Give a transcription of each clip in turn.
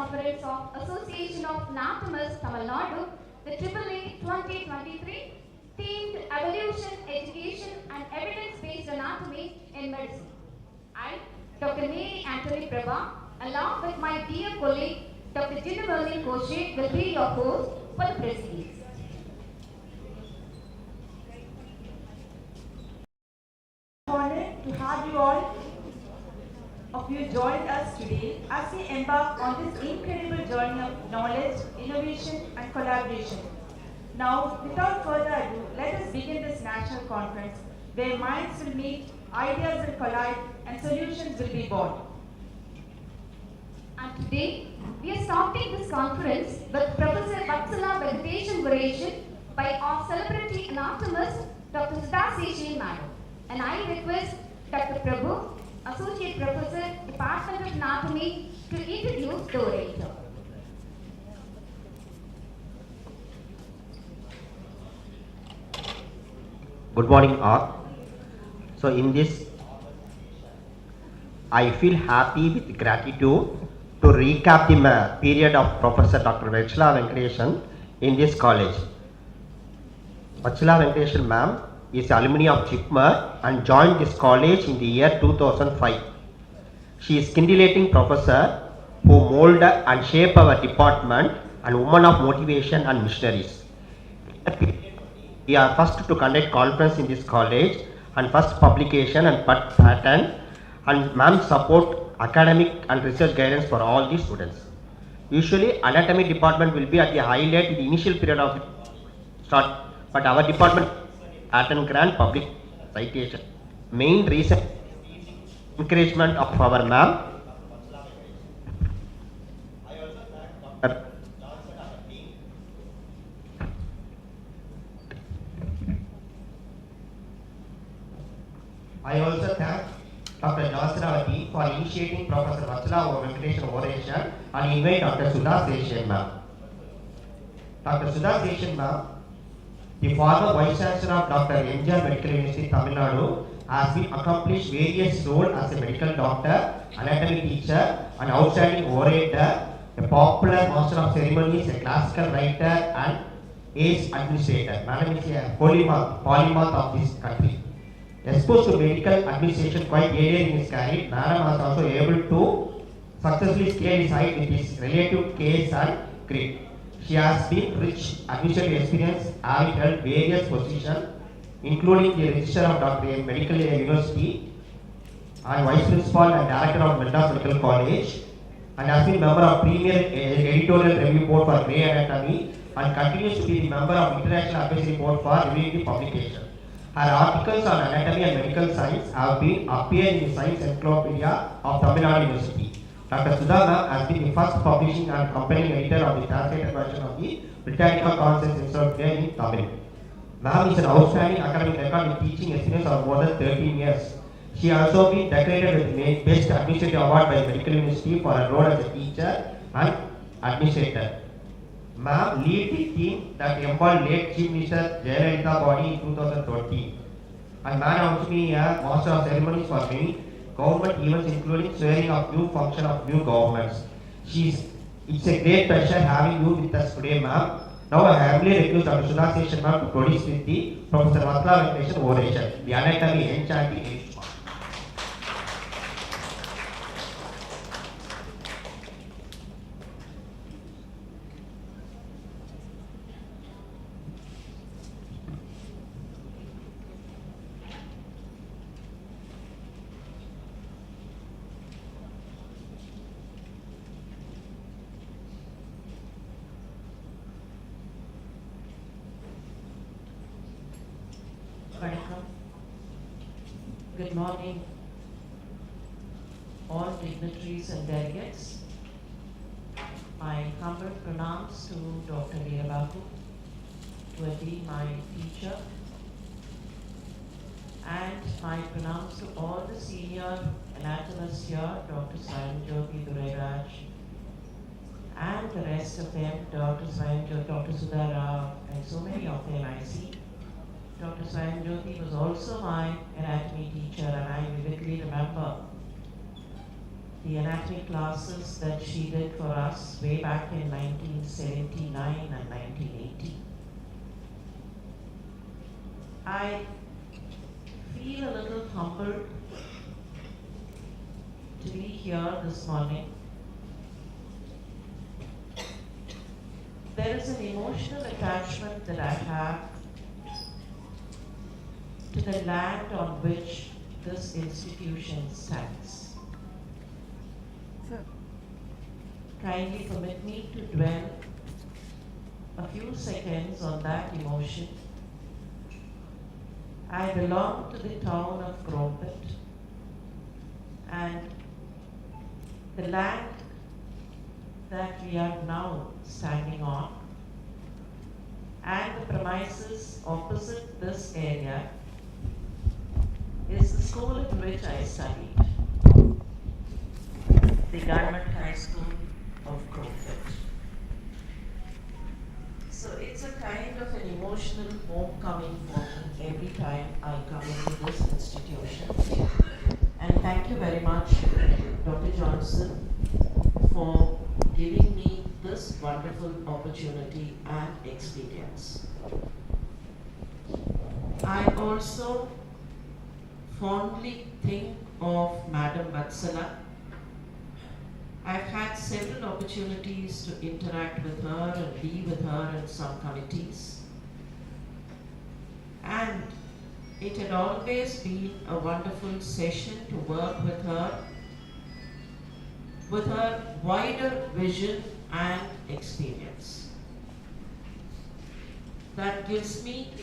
Conference of Association of Anatomists, Tamilnadu, the AAA 2023, themed Evolution, Education and Evidence-Based Anatomy in Medicine. I, Dr. Mary Anthony Prabha, along with my dear colleague, Dr. Jindaverlin Koshe, will be your host for the proceedings. Honored to have you all of you join us today as we embark on this incredible journey of knowledge, innovation and collaboration. Now, without further ado, let us begin this national conference where minds will meet, ideas will collide and solutions will be born. And today, we are starting this conference with Professor Vatsala Vegetation Variation by our celebrity anatomist, Dr. Sudha Seshan Madam. And I request Dr. Prabhu, Associate Professor, Department of Anatomy, to introduce the orator. Good morning all. So in this, I feel happy with gratitude to recap the period of Professor Dr. Vatsala Venkateshan in this college. Vatsala Venkateshan ma'am is alumni of Chipmer and joined this college in the year 2005. She is scintillating professor who mold and shape our department and woman of motivation and missionaries. We are first to conduct conference in this college and first publication and pattern, and ma'am support academic and research guidance for all the students. Usually anatomy department will be at the highlight in the initial period of start, but our department pattern grant public citation. Main reason encouragement of our ma'am. I also thank Dr. Nasravati for initiating Professor Vatsala Venkateshan oration and invite Dr. Sudha Seshan ma'am. Dr. Sudha Seshan ma'am, the former Vice Chancellor of Dr. MGR Medical University, Tamilnadu, has been accomplished various roles as a medical doctor, anatomy teacher, an outstanding orator, a popular master of ceremonies, a classical writer, and ACE administrator. Madam is a polymath of this country. Exposed to medical administration quite early in his career, Madam was also able to successfully scale his height with his relative case and grit. She has been rich administrative experience, having held various positions, including the Registrar of Dr. Medical University and Vice Principal and Director of Madras Medical College, and has been member of Premier Editorial Review Board for Grey Anatomy and continues to be the member of International Advisory Board for reviewing the publication. Her articles on anatomy and medical science have been appeared in the Science Encyclopedia of Tamilnadu University. Dr. Sudha has been the first publishing and compelling editor of the translated version of the Britannica Consensus Encyclopedia in Tamil. Ma'am is an outstanding academic record in teaching experience of more than 13 years. She has also been decorated with the Best Administrative Award by the Medical University for her role as a teacher and administrator. Ma'am lead the team that embodied late Chief Minister Jayalalitha body in 2020. And ma'am also been a master of ceremonies for many government events, including swearing of new function of new governments. It's a great pleasure having you with us today, ma'am. Now I humbly request Dr. Sudha Seshan ma'am to produce with the Professor Vatsala Venkateshan oration, the anatomy enchanting age. Good morning, all dignitaries and delegates. My humble pronouns to Dr. Veerababu, who has been my teacher, and my pronouns to all the senior anatomists here, Dr. Swayanjyoti Duraraj, and the rest of them, Dr. Swayanjyoti, Dr. Sudha Rao, and so many of them I see. Dr. Swayanjyoti was also my anatomy teacher, and I vividly remember the anatomy classes that she did for us way back in 1979 and 1980. I feel a little humbled to be here this morning. There is an emotional attachment that I have to the land on which this institution stands. Kindly permit me to dwell a few seconds on that emotion. I belong to the town of Cropit, and the land that we are now standing on and the premises opposite this area is the school in which I studied, the Government High School of Cropit. So it's a kind of an emotional homecoming for me every time I come into this institution. And thank you very much, Dr. Johnson, for giving me this wonderful opportunity and experience. I also fondly think of Madam Vatsala. I've had several opportunities to interact with her and be with her in some committees. And it had always been a wonderful session to work with her wider vision and experience. That gives me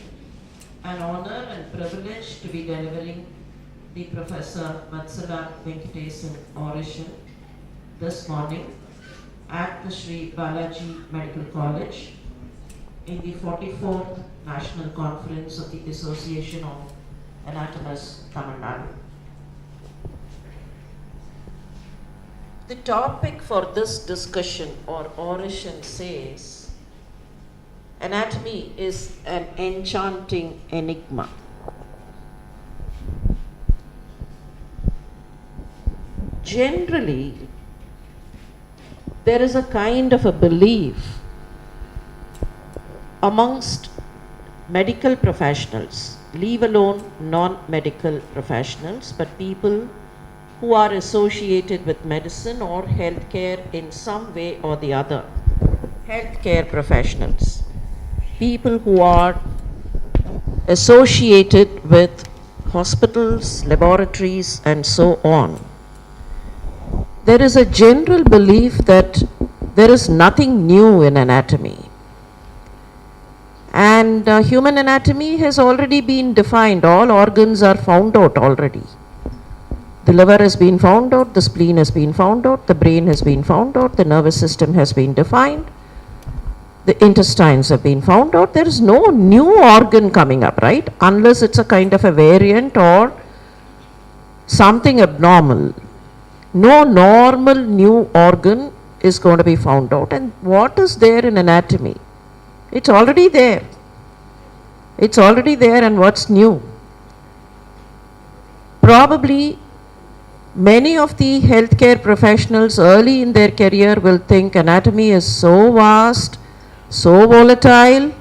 an honor and privilege to be delivering the Professor Vatsala Venkatesan oration this morning at the Sri Balaji Medical College in the 44th National Conference of the Association of Anatomists, Tamilnadu. The topic for this discussion or oration says, anatomy is an enchanting enigma. Generally, there is a kind of a belief amongst medical professionals, leave alone non-medical professionals, but people who are associated with medicine or healthcare in some way or the other. Healthcare professionals, people who are associated with hospitals, laboratories, and so on. There is a general belief that there is nothing new in anatomy. And human anatomy has already been defined. All organs are found out already. The liver has been found out, the spleen has been found out, the brain has been found out, the nervous system has been defined, the intestines have been found out. There is no new organ coming up, right? Unless it's a kind of a variant or something abnormal. No normal new organ is going to be found out. And what is there in anatomy? It's already there. It's already there, and what's new? Probably many of the healthcare professionals early in their career will think anatomy is so vast, so volatile,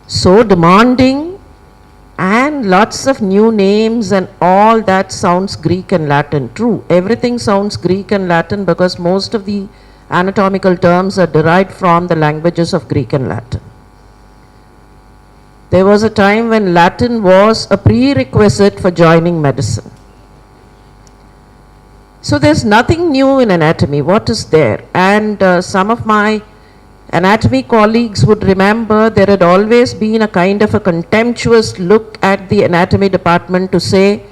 so demanding, and lots of new names, and all that sounds Greek and Latin. True, everything sounds Greek and Latin because most of the anatomical terms are derived from the languages of Greek and Latin. There was a time when Latin was a prerequisite for joining medicine. So there's nothing new in anatomy. What is there? And some of my anatomy colleagues would remember there had always been a kind of a contemptuous look at the anatomy department to say,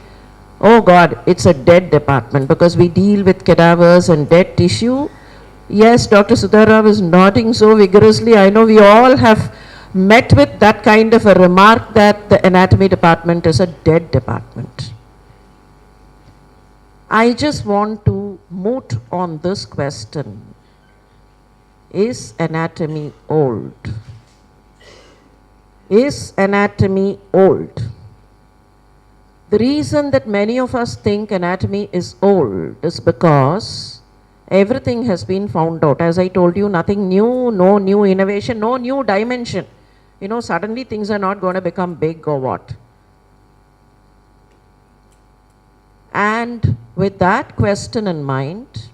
oh God, it's a dead department because we deal with cadavers and dead tissue. Yes, Dr. Sudhara is nodding so vigorously. I know we all have met with that kind of a remark that the anatomy department is a dead department. I just want to moot on this question. Is anatomy old? Is anatomy old? The reason that many of us think anatomy is old is because everything has been found out. As I told you, nothing new, no new innovation, no new dimension. Suddenly things are not going to become big or what. And with that question in mind,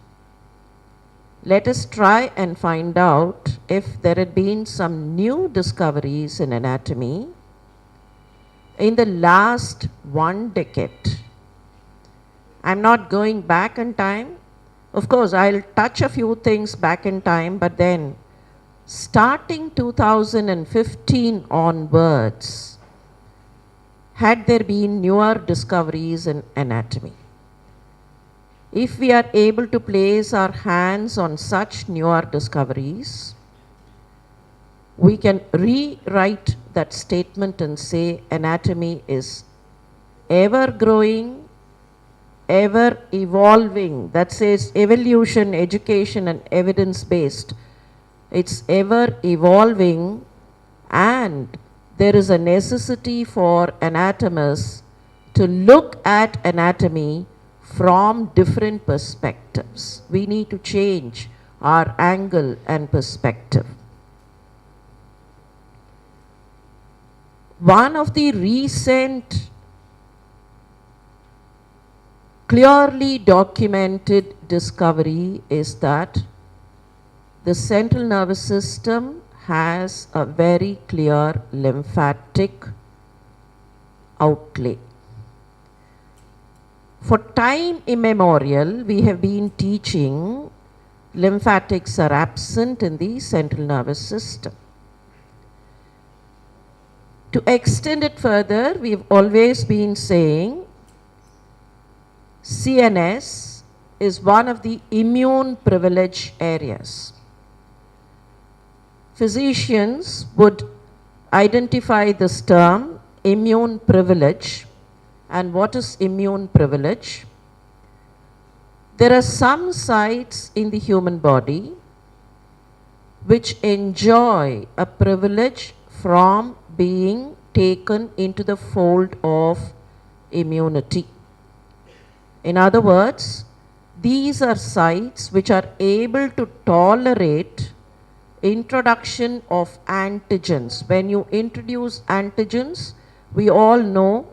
let us try and find out if there had been some new discoveries in anatomy in the last 1 decade. I'm not going back in time. Of course, I'll touch a few things back in time, but then starting 2015 onwards, had there been newer discoveries in anatomy? If we are able to place our hands on such newer discoveries, we can rewrite that statement and say anatomy is ever growing, ever evolving. That says evolution, education, and evidence based. It's ever evolving, and there is a necessity for anatomists to look at anatomy from different perspectives. We need to change our angle and perspective. One of the recent clearly documented discovery is that the central nervous system has a very clear lymphatic outlay. For time immemorial, we have been teaching lymphatics are absent in the central nervous system. To extend it further, we've always been saying CNS is one of the immune privilege areas. Physicians would identify this term, immune privilege. And what is immune privilege? There are some sites in the human body which enjoy a privilege from being taken into the fold of immunity. In other words, these are sites which are able to tolerate introduction of antigens. When you introduce antigens, we all know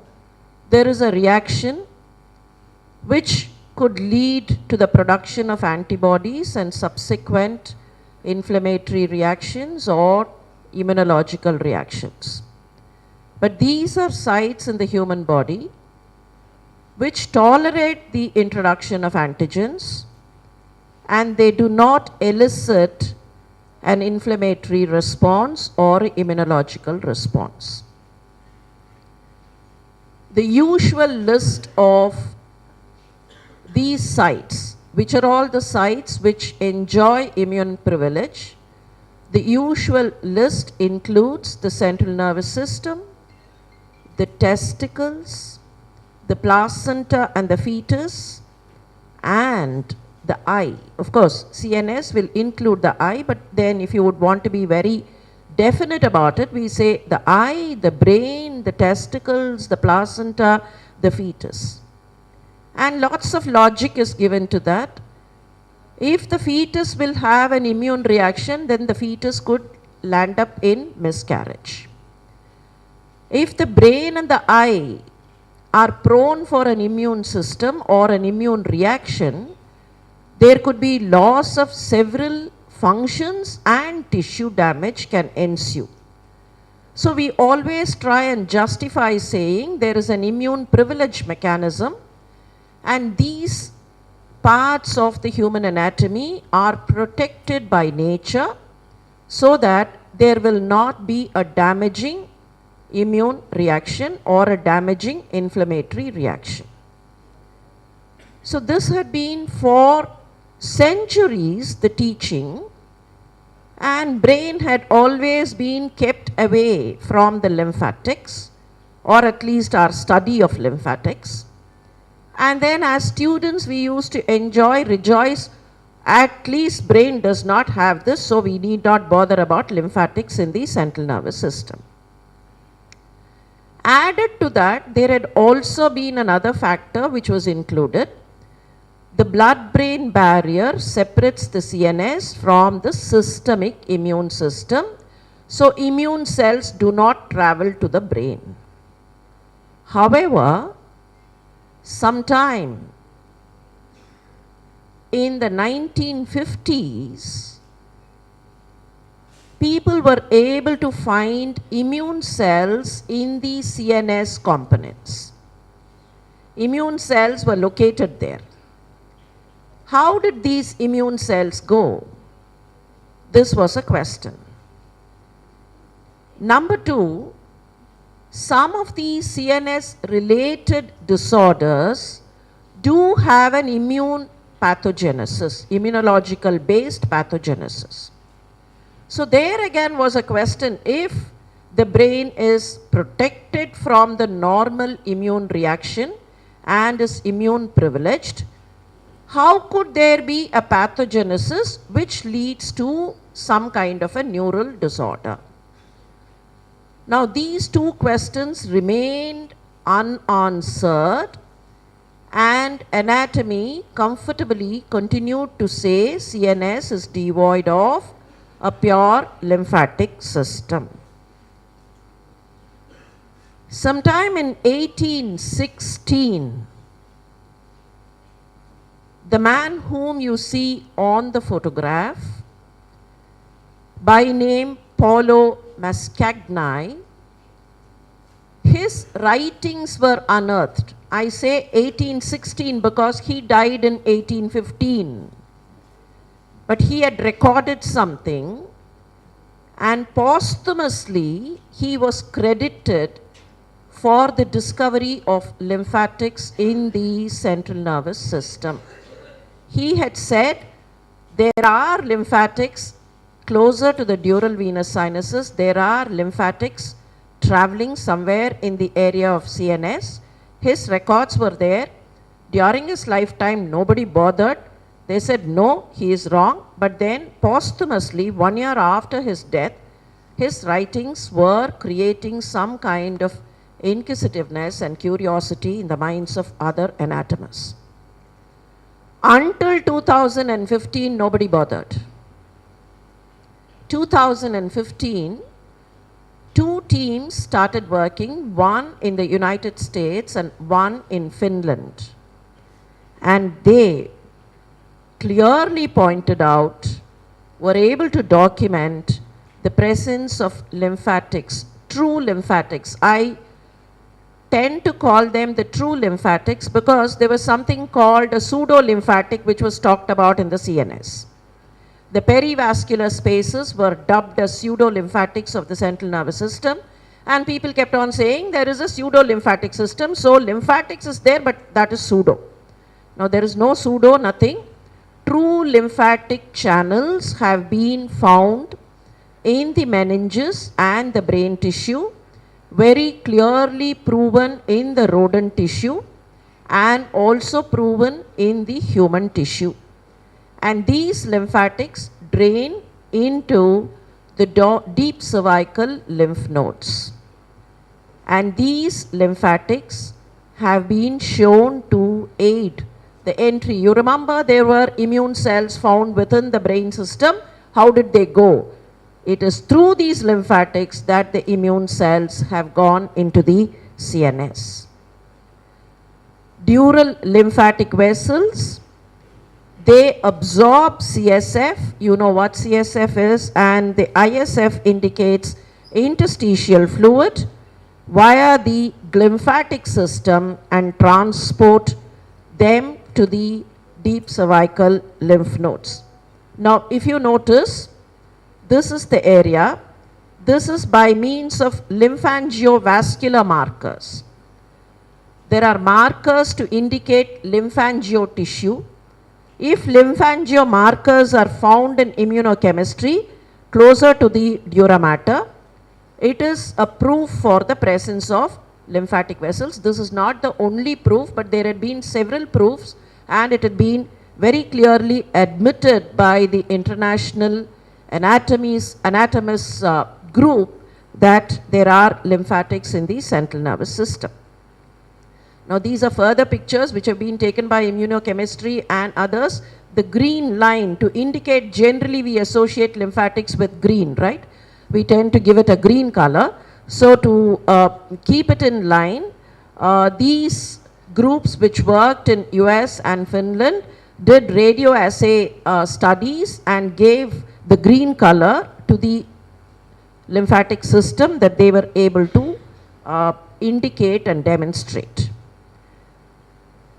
there is a reaction which could lead to the production of antibodies and subsequent inflammatory reactions or immunological reactions. But these are sites in the human body which tolerate the introduction of antigens, and they do not elicit an inflammatory response or immunological response. The usual list of these sites, which are all the sites which enjoy immune privilege, the usual list includes the central nervous system, the testicles, the placenta and the fetus, and the eye. Of course, CNS will include the eye, but then if you would want to be very definite about it, we say the eye, the brain, the testicles, the placenta, the fetus. And lots of logic is given to that. If the fetus will have an immune reaction, then the fetus could land up in miscarriage. If the brain and the eye are prone for an immune system or an immune reaction, there could be loss of several functions and tissue damage can ensue. So we always try and justify saying there is an immune privilege mechanism, and these parts of the human anatomy are protected by nature so that there will not be a damaging immune reaction or a damaging inflammatory reaction. So this had been for centuries the teaching, and brain had always been kept away from the lymphatics, or at least our study of lymphatics. And then as students we used to rejoice, at least brain does not have this, so we need not bother about lymphatics in the central nervous system. Added to that, there had also been another factor which was included. The blood-brain barrier separates the CNS from the systemic immune system, so immune cells do not travel to the brain. However, sometime in the 1950s, people were able to find immune cells in the CNS components. Immune cells were located there. How did these immune cells go? This was a question. Number two, some of these CNS related disorders do have an immune pathogenesis, immunological based pathogenesis. So there again was a question, if the brain is protected from the normal immune reaction and is immune privileged, how could there be a pathogenesis which leads to some kind of a neural disorder? Now these two questions remained unanswered, and anatomy comfortably continued to say CNS is devoid of a pure lymphatic system. Sometime in 1816, the man whom you see on the photograph, by name Paulo Mascagni, his writings were unearthed. I say 1816 because he died in 1815. But he had recorded something, and posthumously he was credited for the discovery of lymphatics in the central nervous system. He had said there are lymphatics closer to the dural venous sinuses, there are lymphatics traveling somewhere in the area of CNS. His records were there. During his lifetime, nobody bothered. They said, no, he is wrong. But then posthumously, 1 year after his death, his writings were creating some kind of inquisitiveness and curiosity in the minds of other anatomists. Until 2015, nobody bothered. 2015, two teams started working, one in the United States and one in Finland. And they clearly pointed out, were able to document the presence of lymphatics, true lymphatics. I tend to call them the true lymphatics because there was something called a pseudo-lymphatic which was talked about in the CNS. The perivascular spaces were dubbed as pseudo-lymphatics of the central nervous system, and people kept on saying there is a pseudo-lymphatic system, so lymphatics is there, but that is pseudo. Now there is no pseudo, nothing. True lymphatic channels have been found in the meninges and the brain tissue, very clearly proven in the rodent tissue and also proven in the human tissue. And these lymphatics drain into the deep cervical lymph nodes. And these lymphatics have been shown to aid the entry. You remember there were immune cells found within the brain system. How did they go? It is through these lymphatics that the immune cells have gone into the CNS. Dural lymphatic vessels, they absorb CSF, you know what CSF is, and the ISF indicates interstitial fluid via the lymphatic system and transport them to the deep cervical lymph nodes. Now, if you notice, this is the area. This is by means of lymphangiovascular markers. There are markers to indicate lymphangio tissue. If lymphangio markers are found in immunochemistry closer to the dura mater, it is a proof for the presence of lymphatic vessels. This is not the only proof, but there had been several proofs, and it had been very clearly admitted by the International Anatomists group that there are lymphatics in the central nervous system. Now these are further pictures which have been taken by immunochemistry and others. The green line to indicate, generally we associate lymphatics with green, right? We tend to give it a green color. So to keep it in line, these groups which worked in US and Finland did radioassay studies and gave the green color to the lymphatic system that they were able to indicate and demonstrate.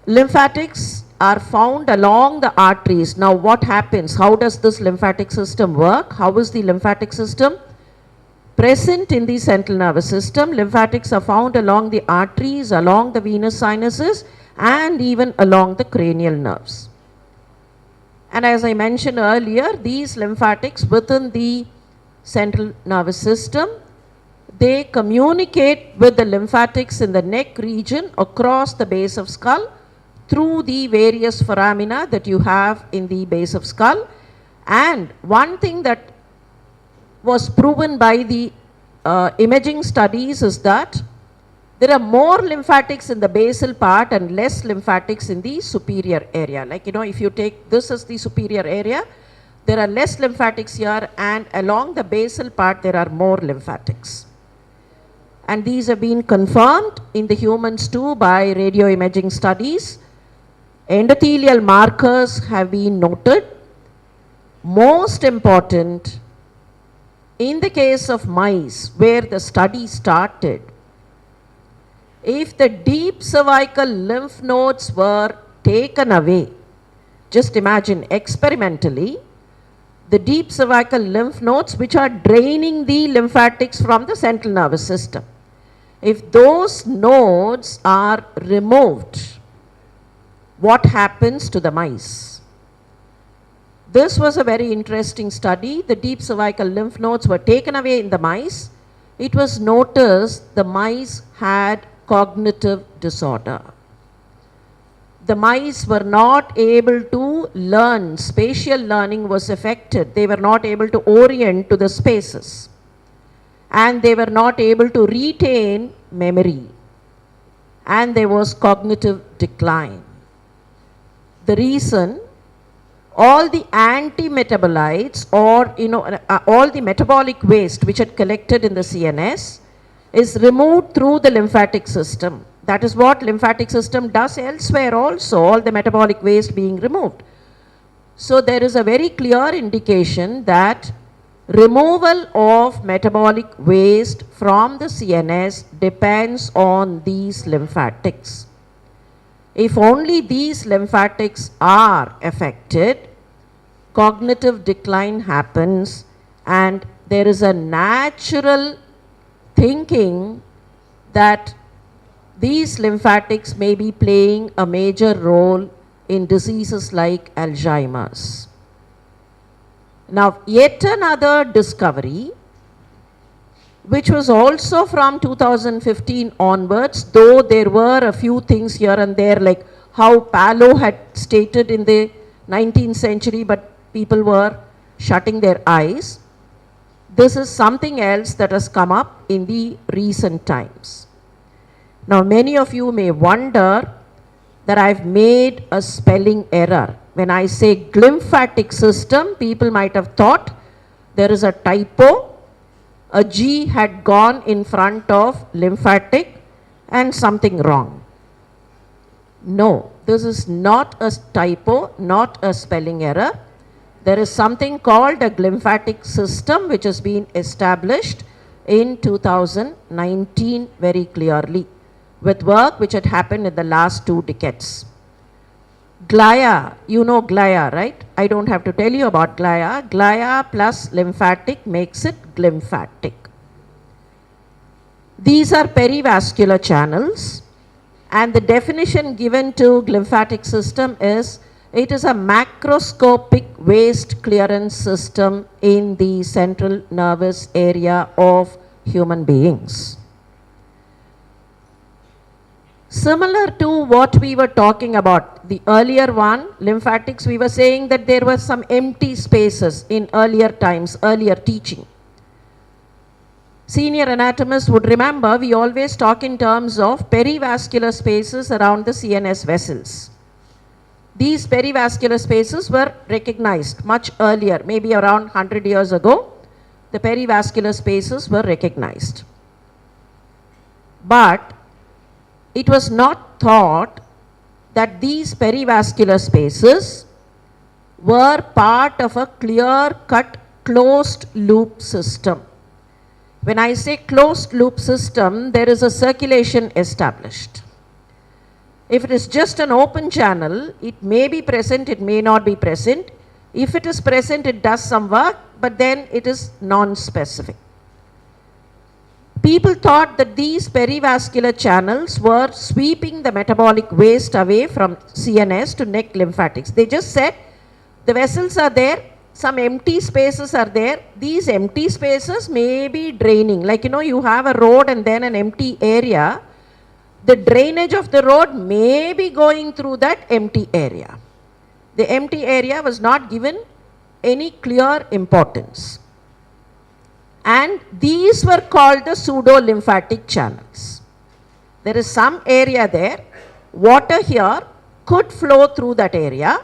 Lymphatics are found along the arteries. Now what happens? How does this lymphatic system work? How is the lymphatic system present in the central nervous system? Lymphatics are found along the arteries, along the venous sinuses, and even along the cranial nerves. And as I mentioned earlier, these lymphatics within the central nervous system, they communicate with the lymphatics in the neck region across the base of skull through the various foramina that you have in the base of skull. And one thing that was proven by the imaging studies is that there are more lymphatics in the basal part and less lymphatics in the superior area. Like, if you take this as the superior area, there are less lymphatics here, and along the basal part there are more lymphatics. And these have been confirmed in the humans too by radio imaging studies. Endothelial markers have been noted. Most important, in the case of mice where the study started, if the deep cervical lymph nodes were taken away, just imagine experimentally, the deep cervical lymph nodes which are draining the lymphatics from the central nervous system, if those nodes are removed, what happens to the mice? This was a very interesting study. The deep cervical lymph nodes were taken away in the mice. It was noticed the mice had cognitive disorder. The mice were not able to learn. Spatial learning was affected. They were not able to orient to the spaces. And they were not able to retain memory. And there was cognitive decline. The reason, all the anti-metabolites or all the metabolic waste which had collected in the CNS is removed through the lymphatic system. That is what lymphatic system does elsewhere also, all the metabolic waste being removed. So there is a very clear indication that removal of metabolic waste from the CNS depends on these lymphatics. If only these lymphatics are affected, cognitive decline happens, and there is a natural thinking that these lymphatics may be playing a major role in diseases like Alzheimer's. Now, yet another discovery, which was also from 2015 onwards, though there were a few things here and there, like how Palo had stated in the 19th century, but people were shutting their eyes. This is something else that has come up in the recent times. Now, many of you may wonder that I've made a spelling error. When I say glymphatic system, people might have thought there is a typo. A G had gone in front of lymphatic and something wrong. No, this is not a typo, not a spelling error. There is something called a glymphatic system which has been established in 2019 very clearly, with work which had happened in the last 2 decades. Glia, you know glia, right? I don't have to tell you about glia. Glia plus lymphatic makes it glymphatic. These are perivascular channels, and the definition given to glymphatic system is it is a macroscopic waste clearance system in the central nervous area of human beings. Similar to what we were talking about, the earlier one, lymphatics, we were saying that there were some empty spaces in earlier times, earlier teaching. Senior anatomists would remember we always talk in terms of perivascular spaces around the CNS vessels. These perivascular spaces were recognized much earlier, maybe around 100 years ago. The perivascular spaces were recognized. But it was not thought that these perivascular spaces were part of a clear-cut closed loop system. When I say closed loop system, there is a circulation established. If it is just an open channel, it may be present, it may not be present. If it is present, it does some work, but then it is non-specific. People thought that these perivascular channels were sweeping the metabolic waste away from CNS to neck lymphatics. They just said the vessels are there, some empty spaces are there. These empty spaces may be draining. Like, you have a road and then an empty area. The drainage of the road may be going through that empty area. The empty area was not given any clear importance. And these were called the pseudo-lymphatic channels. There is some area there, water here could flow through that area,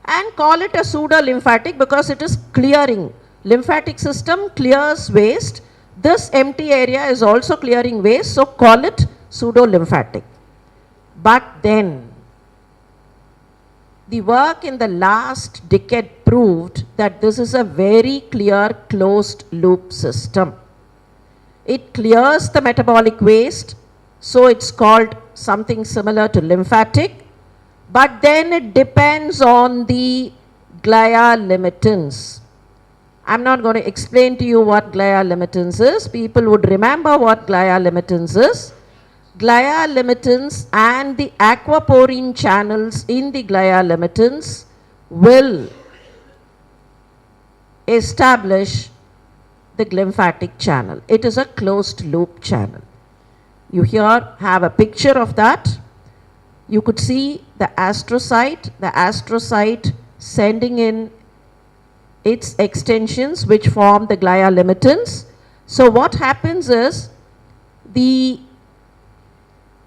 and call it a pseudo-lymphatic because it is clearing. Lymphatic system clears waste. This empty area is also clearing waste, so call it pseudo-lymphatic. But then, the work in the last decade proved that this is a very clear closed loop system. It clears the metabolic waste, so it's called something similar to lymphatic, but then it depends on the glia limitans. I'm not going to explain to you what glia limitans is. People would remember what glia limitans is. Glia limitans and the aquaporine channels in the glia limitans will establish the lymphatic channel. It is a closed loop channel. You here have a picture of that. You could see the astrocyte sending in its extensions which form the glia limitans. So what happens is the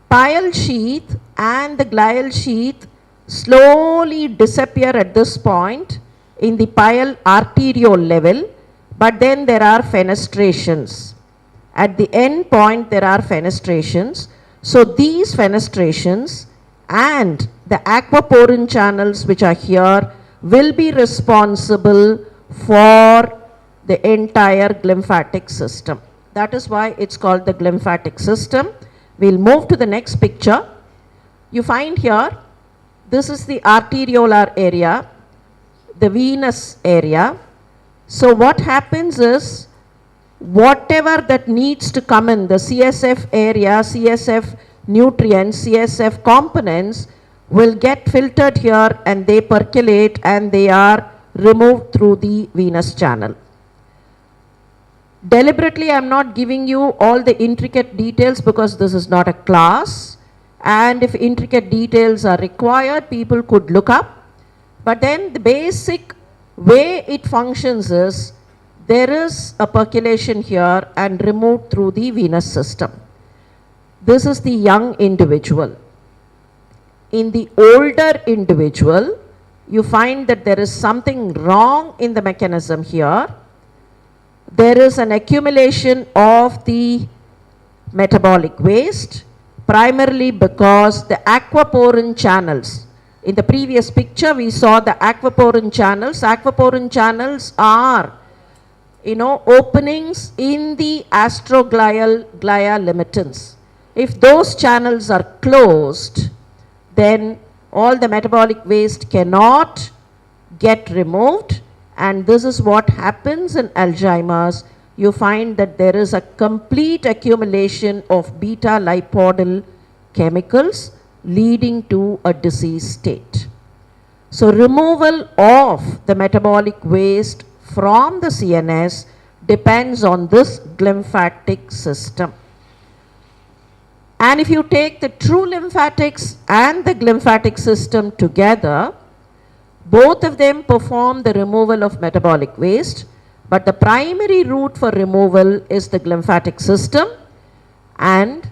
pile sheath and the glial sheath slowly disappear at this point in the pile arteriole level, but then there are fenestrations. At the end point there are fenestrations. So these fenestrations and the aquaporine channels which are here will be responsible for the entire lymphatic system. That is why it's called the lymphatic system. We'll move to the next picture. You find here, this is the arteriolar area, the venous area. So what happens is, whatever that needs to come in, the CSF area, CSF nutrients, CSF components will get filtered here and they percolate and they are removed through the venous channel. Deliberately, I am not giving you all the intricate details because this is not a class, and if intricate details are required, people could look up. But then the basic way it functions is, there is a percolation here and removed through the venous system. This is the young individual. In the older individual, you find that there is something wrong in the mechanism here. There is an accumulation of the metabolic waste, primarily because the aquaporine channels, in the previous picture we saw the aquaporine channels. Aquaporine channels are, openings in the astroglial glia limitans. If those channels are closed, then all the metabolic waste cannot get removed. And this is what happens in Alzheimer's. You find that there is a complete accumulation of beta-lipoidal chemicals leading to a disease state. So removal of the metabolic waste from the CNS depends on this lymphatic system. And if you take the true lymphatics and the lymphatic system together, both of them perform the removal of metabolic waste, But the primary route for removal is the glymphatic system, and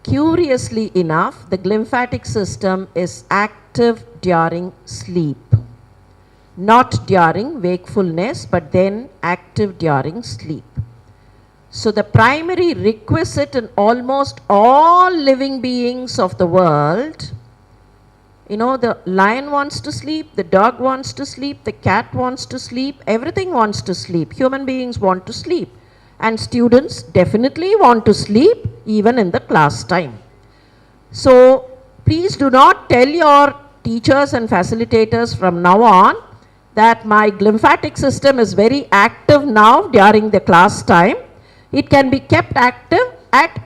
curiously enough, the glymphatic system is active during sleep. Not during wakefulness, but then active during sleep. So the primary requisite in almost all living beings of the world, you know, the lion wants to sleep, the dog wants to sleep, the cat wants to sleep, everything wants to sleep. Human beings want to sleep. And students definitely want to sleep even in the class time. So please do not tell your teachers and facilitators from now on that my glymphatic system is very active now during the class time. It can be kept active at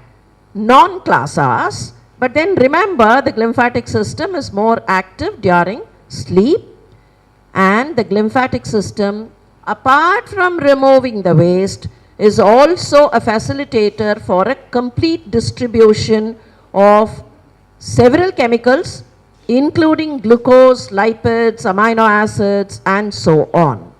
non-class hours, but then remember the glymphatic system is more active during sleep, and the glymphatic system, apart from removing the waste, is also a facilitator for a complete distribution of several chemicals, including glucose, lipids, amino acids, and so on.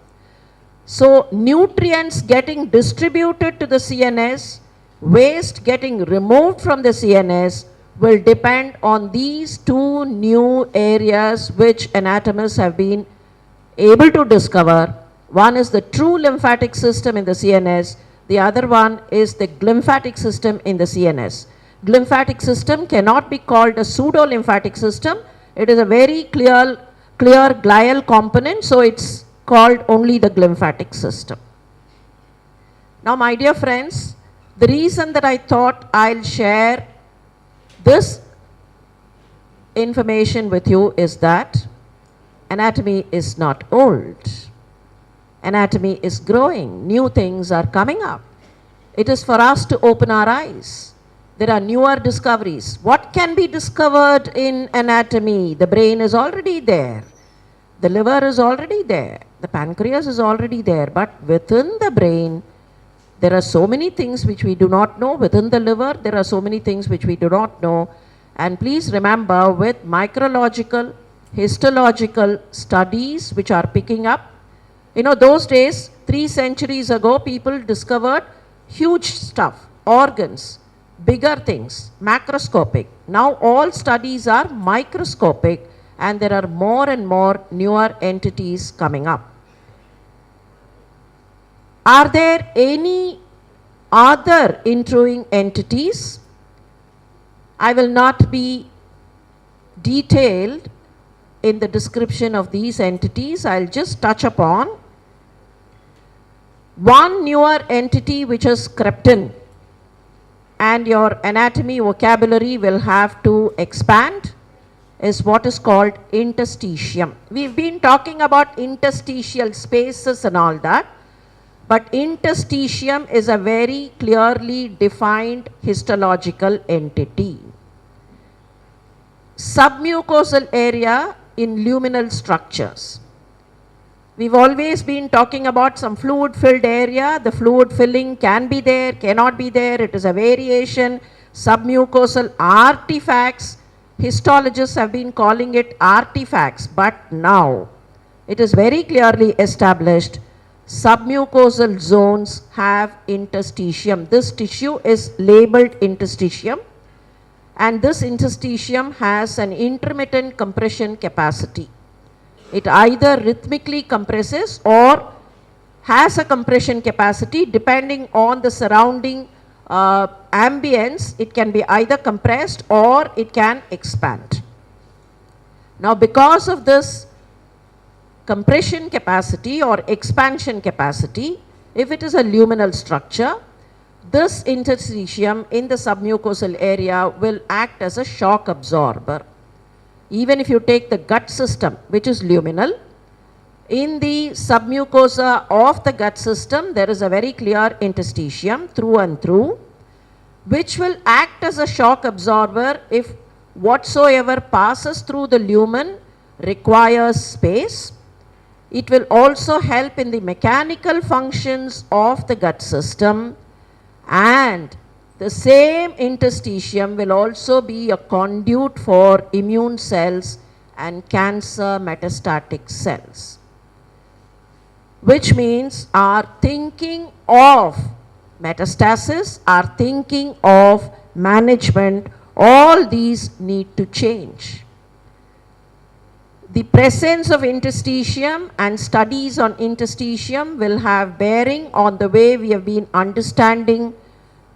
So nutrients getting distributed to the CNS, waste getting removed from the CNS will depend on these two new areas which anatomists have been able to discover. One is the true lymphatic system in the CNS, the other one is the glymphatic system in the CNS. Glymphatic system cannot be called a pseudo-lymphatic system. It is a very clear glial component, so it's called only the glymphatic system. Now, my dear friends, the reason that I thought I'll share this information with you is that anatomy is not old. Anatomy is growing. New things are coming up. It is for us to open our eyes. There are newer discoveries. What can be discovered in anatomy? The brain is already there. The liver is already there. The pancreas is already there. But within the brain, there are so many things which we do not know. Within the liver, there are so many things which we do not know. And please remember, with micrological, histological studies which are picking up, you know, those days, 3 centuries ago, people discovered huge stuff, organs, bigger things, macroscopic. Now all studies are microscopic, and there are more and more newer entities coming up. Are there any other intruding entities? I will not be detailed in the description of these entities. I'll just touch upon one newer entity which has crept in, and your anatomy vocabulary will have to expand, is what is called interstitium. We've been talking about interstitial spaces and all that, but interstitium is a very clearly defined histological entity. Submucosal area in luminal structures. We've always been talking about some fluid filled area. The fluid filling can be there, cannot be there. It is a variation. Submucosal artifacts. Histologists have been calling it artifacts, but now it is very clearly established submucosal zones have interstitium. This tissue is labeled interstitium, and this interstitium has an intermittent compression capacity. It either rhythmically compresses or has a compression capacity depending on the surrounding ambience. It can be either compressed or it can expand. Now, because of this compression capacity or expansion capacity, if it is a luminal structure, this interstitium in the submucosal area will act as a shock absorber. Even if you take the gut system, which is luminal, in the submucosa of the gut system, there is a very clear interstitium through and through, which will act as a shock absorber if whatsoever passes through the lumen requires space. It will also help in the mechanical functions of the gut system, and the same interstitium will also be a conduit for immune cells and cancer metastatic cells. which means our thinking of metastasis, our thinking of management, all these need to change. The presence of interstitium and studies on interstitium will have bearing on the way we have been understanding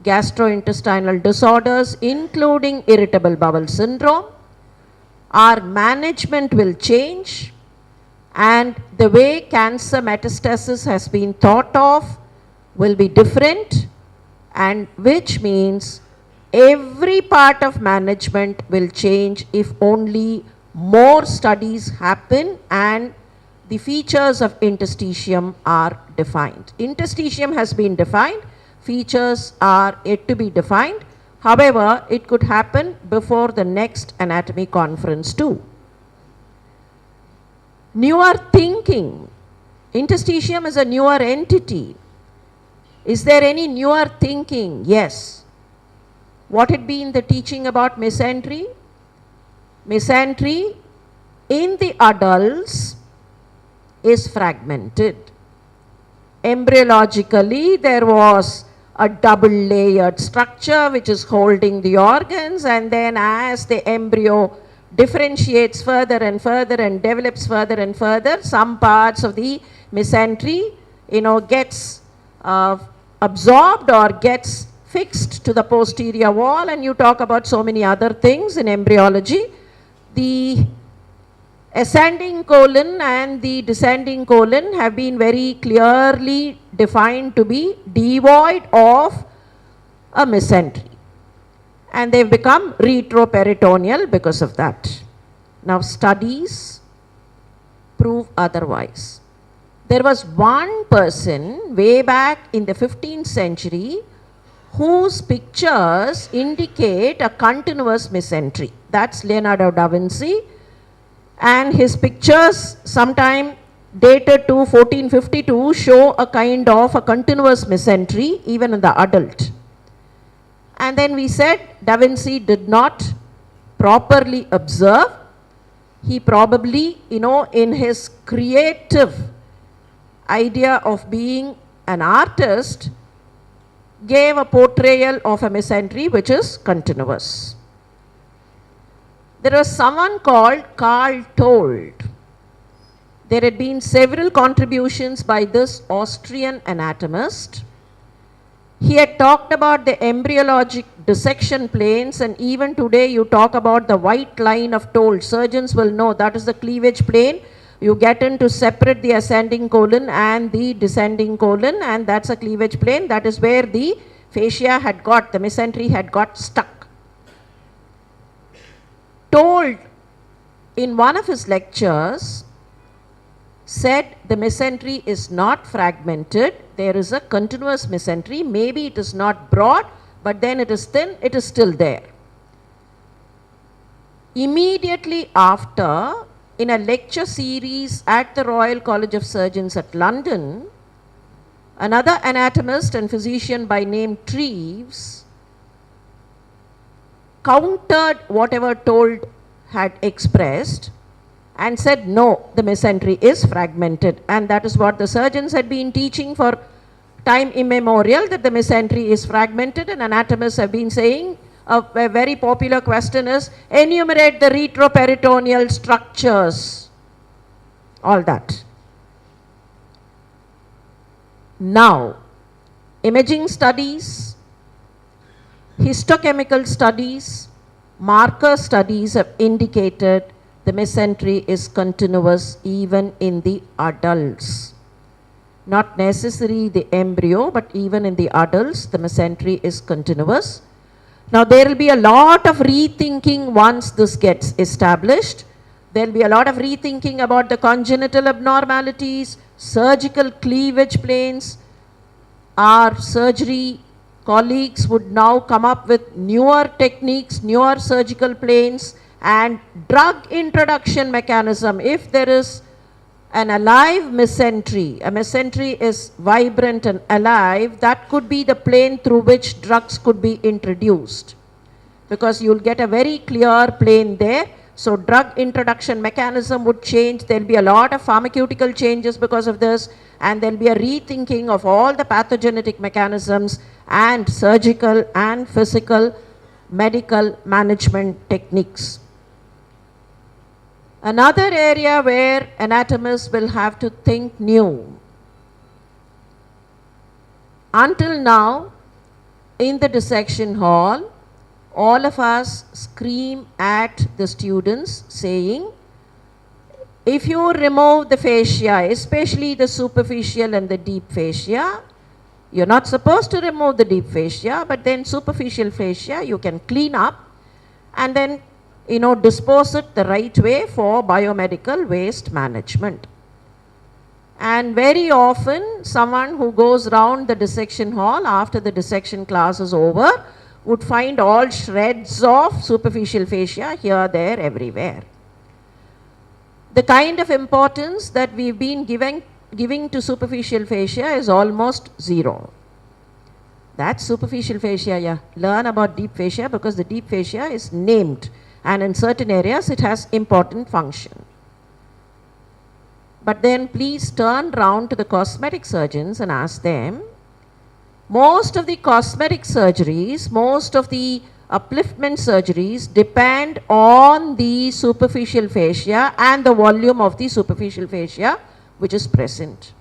gastrointestinal disorders, including irritable bowel syndrome. Our management will change, and the way cancer metastasis has been thought of will be different, and which means every part of management will change if only more studies happen and the features of interstitium are defined. Interstitium has been defined, features are yet to be defined. However, it could happen before the next anatomy conference too. Newer thinking. Interstitium is a newer entity. Is there any newer thinking? Yes. What had been the teaching about mesentery? Mesentery in the adults is fragmented. Embryologically, there was a double layered structure which is holding the organs, and then as the embryo differentiates further and further and develops further and further, some parts of the mesentery, gets absorbed or gets fixed to the posterior wall, and you talk about so many other things in embryology. The ascending colon and the descending colon have been very clearly defined to be devoid of a mesentery, and they've become retroperitoneal because of that. Now studies prove otherwise. There was one person way back in the 15th century whose pictures indicate a continuous mesentery. That's Leonardo da Vinci, and his pictures, sometime dated to 1452, show a kind of a continuous mesentery even in the adult. And then we said Da Vinci did not properly observe. He probably, in his creative idea of being an artist, gave a portrayal of a mesentery which is continuous. There was someone called Karl Told. There had been several contributions by this Austrian anatomist. He had talked about the embryologic dissection planes, and even today you talk about the white line of Told. Surgeons will know that is the cleavage plane. You get in to separate the ascending colon and the descending colon, and that's a cleavage plane. That is where the fascia had got, the mesentery had got stuck. Told in one of his lectures said the mesentery is not fragmented, there is a continuous mesentery. Maybe it is not broad, but then it is thin, it is still there. Immediately after, in a lecture series at the Royal College of Surgeons at London, another anatomist and physician by name Treves countered whatever Told had expressed and said no, the mesentery is fragmented, and that is what the surgeons had been teaching for time immemorial, that the mesentery is fragmented, and anatomists have been saying a very popular question is enumerate the retroperitoneal structures, all that. Now, imaging studies, histochemical studies, marker studies have indicated the mesentery is continuous even in the adults. Not necessarily the embryo, but even in the adults, the mesentery is continuous. Now, there will be a lot of rethinking once this gets established. There will be a lot of rethinking about the congenital abnormalities, surgical cleavage planes. Our surgery colleagues would now come up with newer techniques, newer surgical planes, and drug introduction mechanism. If there is an alive mesentery, a mesentery is vibrant and alive, that could be the plane through which drugs could be introduced, because you'll get a very clear plane there. So drug introduction mechanism would change. There'll be a lot of pharmaceutical changes because of this, and there'll be a rethinking of all the pathogenetic mechanisms and surgical and physical medical management techniques. Another area where anatomists will have to think new. Until now, in the dissection hall, all of us scream at the students saying, if you remove the fascia, especially the superficial and the deep fascia, you're not supposed to remove the deep fascia, but then superficial fascia you can clean up and then dispose it the right way for biomedical waste management. And very often someone who goes round the dissection hall after the dissection class is over would find all shreds of superficial fascia here, there, everywhere. The kind of importance that we've been giving to superficial fascia is almost zero. That's superficial fascia, yeah. Learn about deep fascia because the deep fascia is named, and in certain areas it has important function. But then please turn round to the cosmetic surgeons and ask them, most of the cosmetic surgeries, most of the upliftment surgeries depend on the superficial fascia and the volume of the superficial fascia which is present.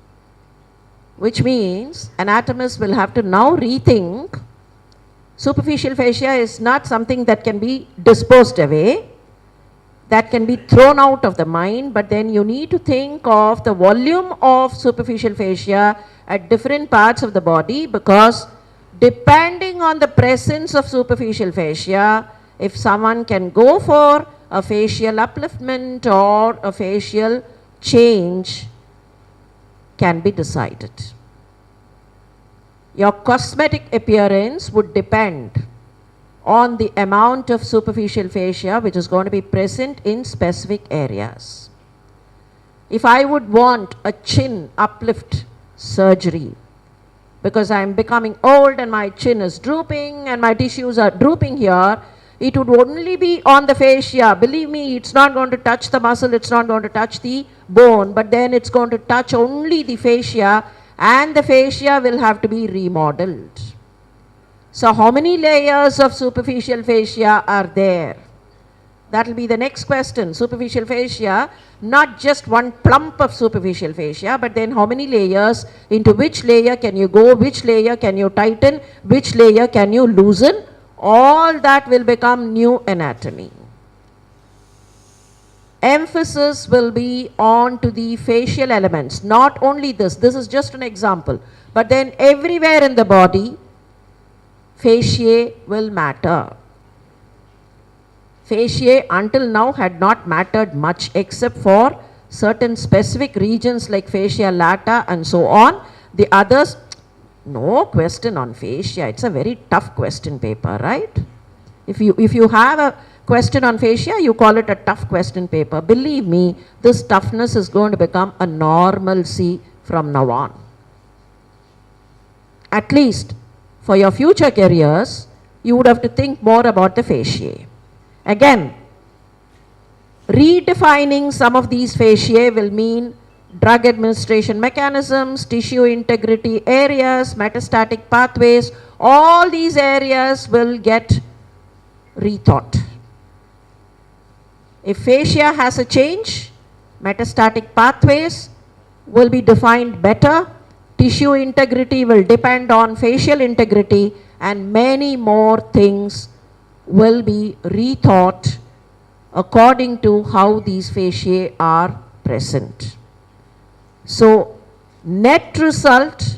Which means anatomists will have to now rethink superficial fascia is not something that can be disposed away, that can be thrown out of the mind, but then you need to think of the volume of superficial fascia at different parts of the body, because depending on the presence of superficial fascia, if someone can go for a facial upliftment or a facial change can be decided. Your cosmetic appearance would depend on the amount of superficial fascia which is going to be present in specific areas. If I would want a chin uplift surgery because I am becoming old and my chin is drooping and my tissues are drooping here, it would only be on the fascia. Believe me, it's not going to touch the muscle, it's not going to touch the bone, but then it's going to touch only the fascia, and the fascia will have to be remodeled. So how many layers of superficial fascia are there? That will be the next question. Superficial fascia, not just one plump of superficial fascia, but then how many layers, into which layer can you go, which layer can you tighten, which layer can you loosen? All that will become new anatomy. Emphasis will be on to the facial elements. Not only this is just an example, but then everywhere in the body, fasciae will matter. Fasciae until now had not mattered much except for certain specific regions like fascia lata and so on. The others, no question on fascia. It's a very tough question paper, right? If you have a question on fascia, you call it a tough question paper. Believe me, this toughness is going to become a normalcy from now on. At least for your future careers, you would have to think more about the fasciae. Again, redefining some of these fasciae will mean drug administration mechanisms, tissue integrity areas, metastatic pathways. All these areas will get rethought. If fascia has a change, metastatic pathways will be defined better, tissue integrity will depend on facial integrity, and many more things will be rethought according to how these fasciae are present. So, net result,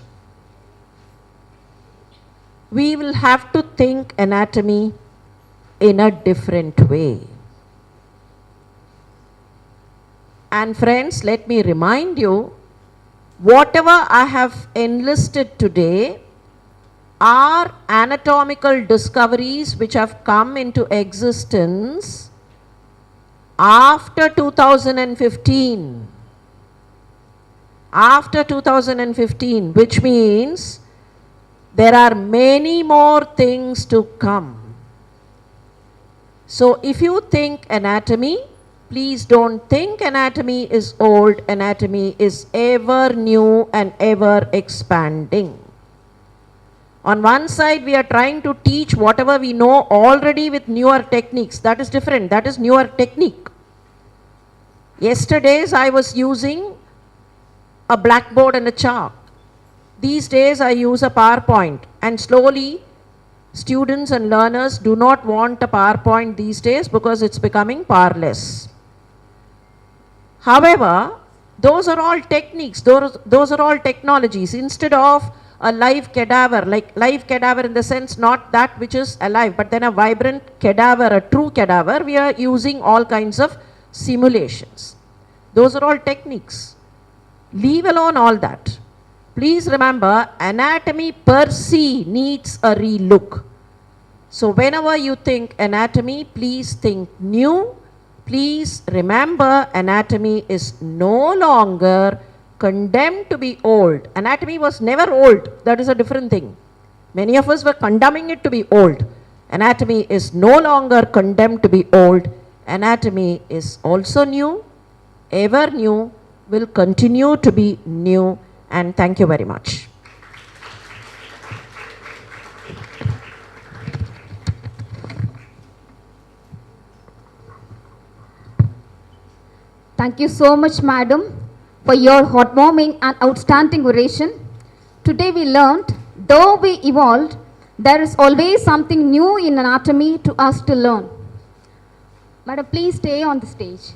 we will have to think anatomy in a different way. And friends, let me remind you, whatever I have enlisted today are anatomical discoveries which have come into existence after 2015. After 2015, which means there are many more things to come. So if you think anatomy, Please don't think anatomy is old. Anatomy is ever new and ever expanding. On one side, we are trying to teach whatever we know already with newer techniques. That is different. That is newer technique. Yesterdays, I was using a blackboard and a chalk. These days, I use a PowerPoint. And slowly, students and learners do not want a PowerPoint these days because it's becoming powerless. However, those are all techniques. Those are all technologies. Instead of a live cadaver, like live cadaver in the sense not that which is alive, but then a vibrant cadaver, a true cadaver, we are using all kinds of simulations. Those are all techniques. Leave alone all that. Please remember, anatomy per se needs a relook. So whenever you think anatomy, please think new. Please remember, anatomy is no longer condemned to be old. Anatomy was never old. That is a different thing. Many of us were condemning it to be old. Anatomy is no longer condemned to be old. Anatomy is also new, ever new, will continue to be new. And thank you very much. Thank you so much, madam, for your heartwarming and outstanding oration. Today we learned, though we evolved, there is always something new in anatomy to us to learn. Madam, please stay on the stage.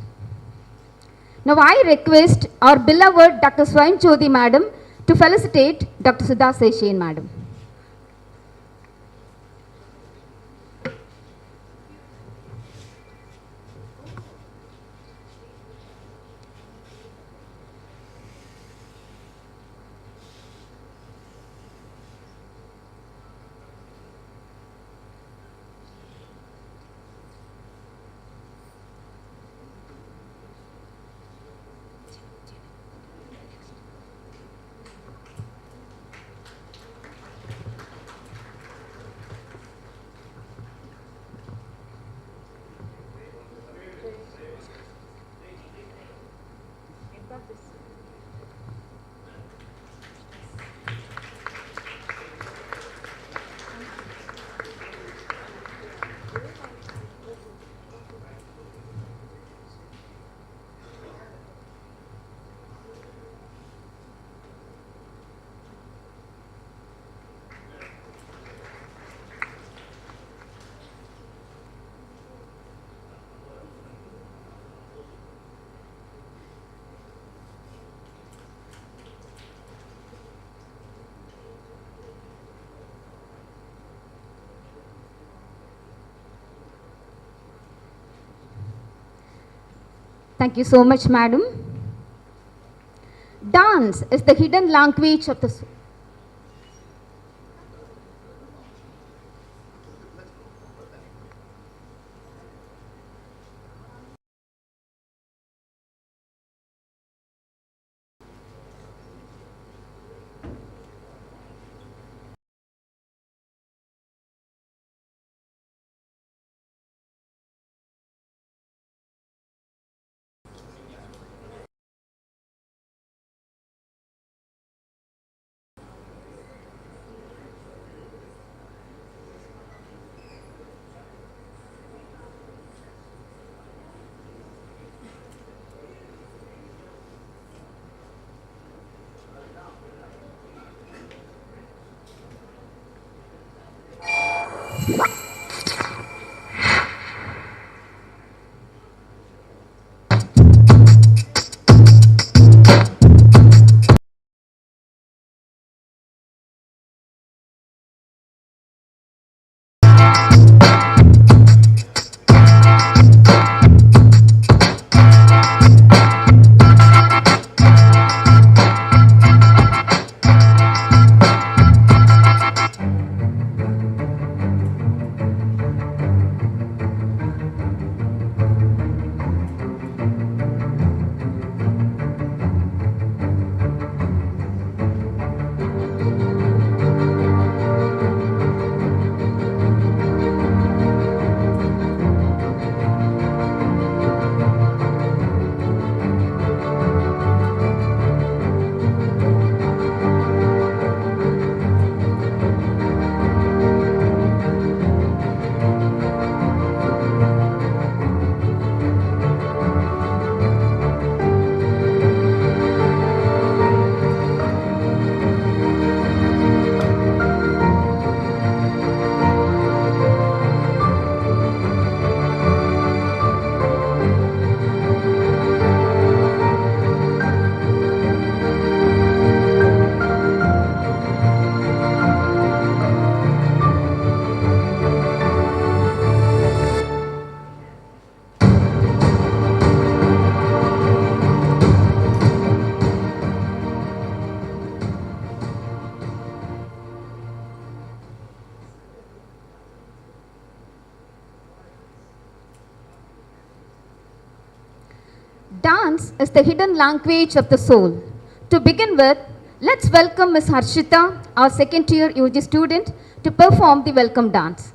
Now I request our beloved Dr. Swayam Jyoti madam to felicitate Dr. Sudha Seshen madam. Thank you so much, madam. Dance is the hidden language of the soul. Dance is the hidden language of the soul. To begin with, let's welcome Ms. Harshita, our second year UG student, to perform the welcome dance.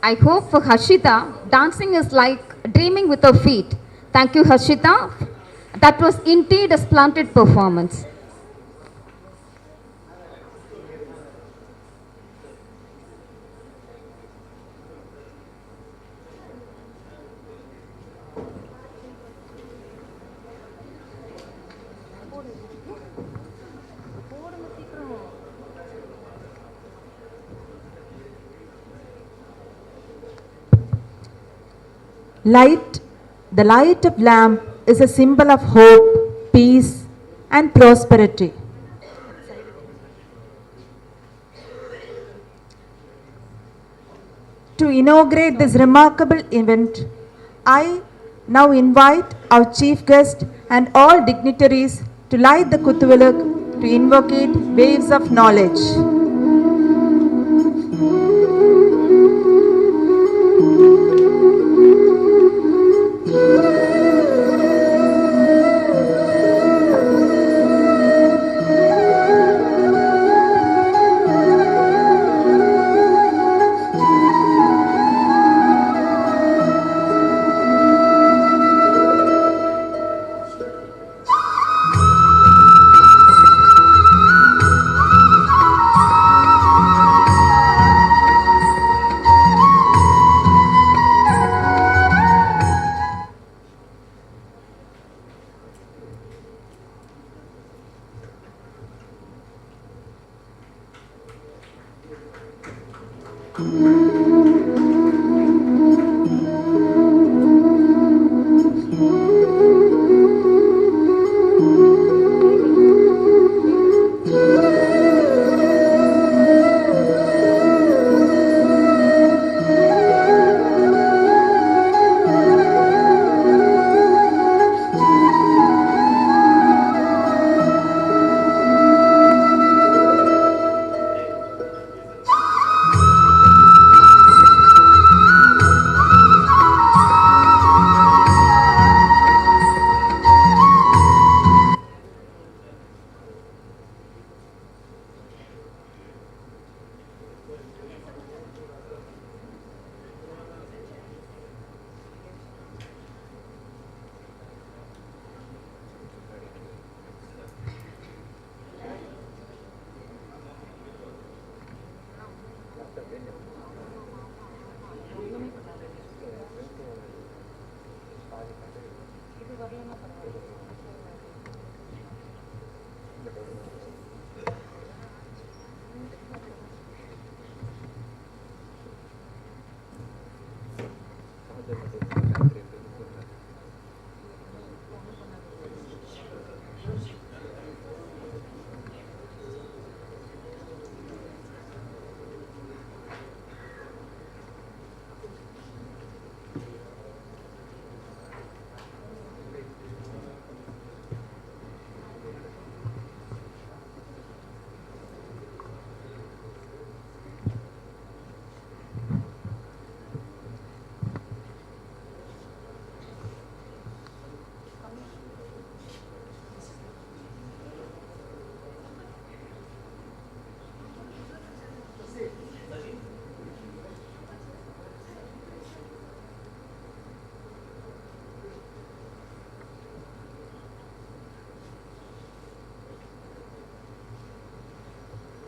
I hope for Harshita, dancing is like dreaming with her feet. Thank you, Harshita. That was indeed a splendid performance. Light, the light of lamp is a symbol of hope, peace, and prosperity. To inaugurate this remarkable event, I now invite our chief guest and all dignitaries to light the Kuthuvilak to invocate waves of knowledge.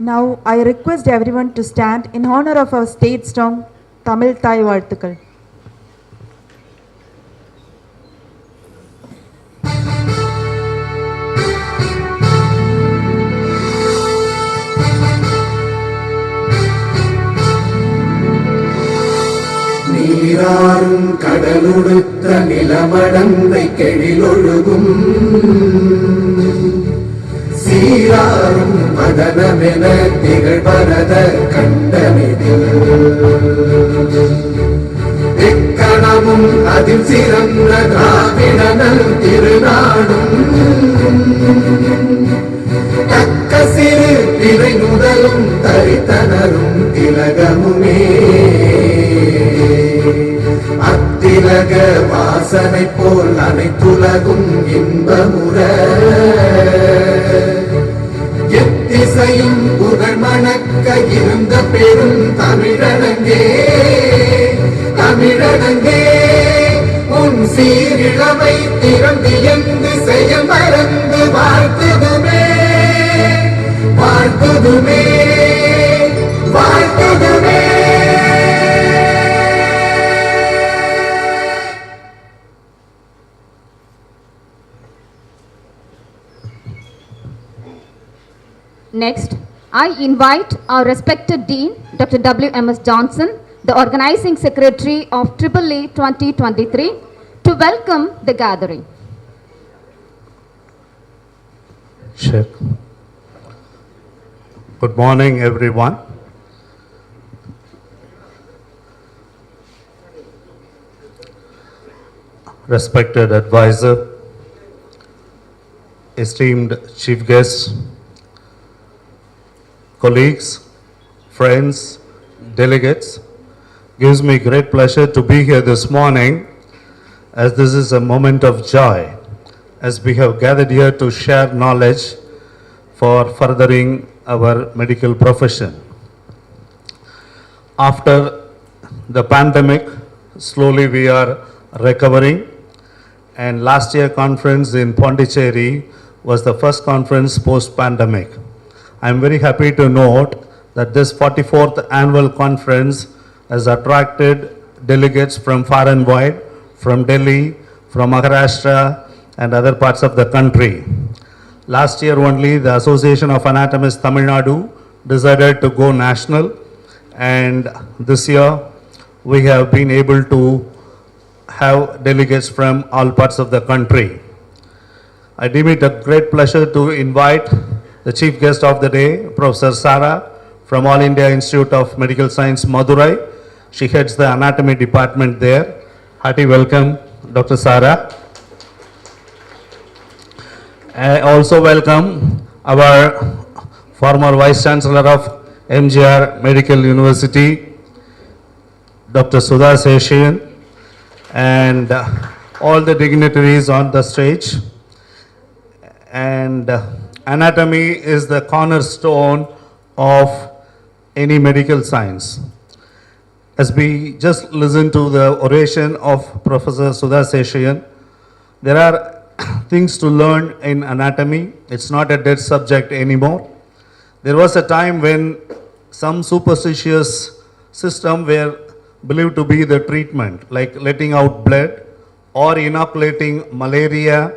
Now I request everyone to stand in honor of our state song, Tamil Thai Varthukal. நீராறும் கடலுடுத்த நிலமடந்தை கெழிலொழுகும் சீராறும் மதனமென திகழ்வரத கண்டமிதில் இக்கணமும் அதில் சிறந்த திராவிடனல் திருநாடும் தக்க சிறு திரை முதலும் தரித்தனரும் திலகமுமே அத்திலக வாசனை போல் அனைத்துலகும் இன்பமுற எத்திசையும் புகழ் மணக்க இருந்த பெரும் தமிழனங்கே தமிழனங்கே உன் சீரிழமை திறந்தியந்து செய்ய மறந்து வாழ்த்துதுமே வாழ்த்துதுமே வாழ்த்துதுமே. Next, I invite our respected Dean, Dr. W.M.S. Johnson, the Organizing Secretary of AAA 2023, to welcome the gathering. Sure. Good morning, everyone. Respected advisor, esteemed chief guests, colleagues, friends, delegates, gives me great pleasure to be here this morning, as this is a moment of joy, as we have gathered here to share knowledge for furthering our medical profession. After the pandemic, slowly we are recovering, and last year conference in Pondicherry was the first conference post-pandemic. I am very happy to note that this 44th annual conference has attracted delegates from far and wide, from Delhi, from Maharashtra and other parts of the country. Last year only, the Association of Anatomists Tamilnadu decided to go national, And this year, we have been able to have delegates from all parts of the country. I deem it a great pleasure to invite the chief guest of the day, Professor Sara from All India Institute of Medical Science, Madurai. She heads the anatomy department there. Hearty welcome, Dr. Sara. I also welcome our former Vice Chancellor of MGR Medical University, Dr. Sudha Seshian, and all the dignitaries on the stage. And anatomy is the cornerstone of any medical science. As we just listened to the oration of Professor Sudha Seshian, there are things to learn in anatomy. It's not a dead subject anymore. There was a time when some superstitious system were believed to be the treatment, like letting out blood or inoculating malaria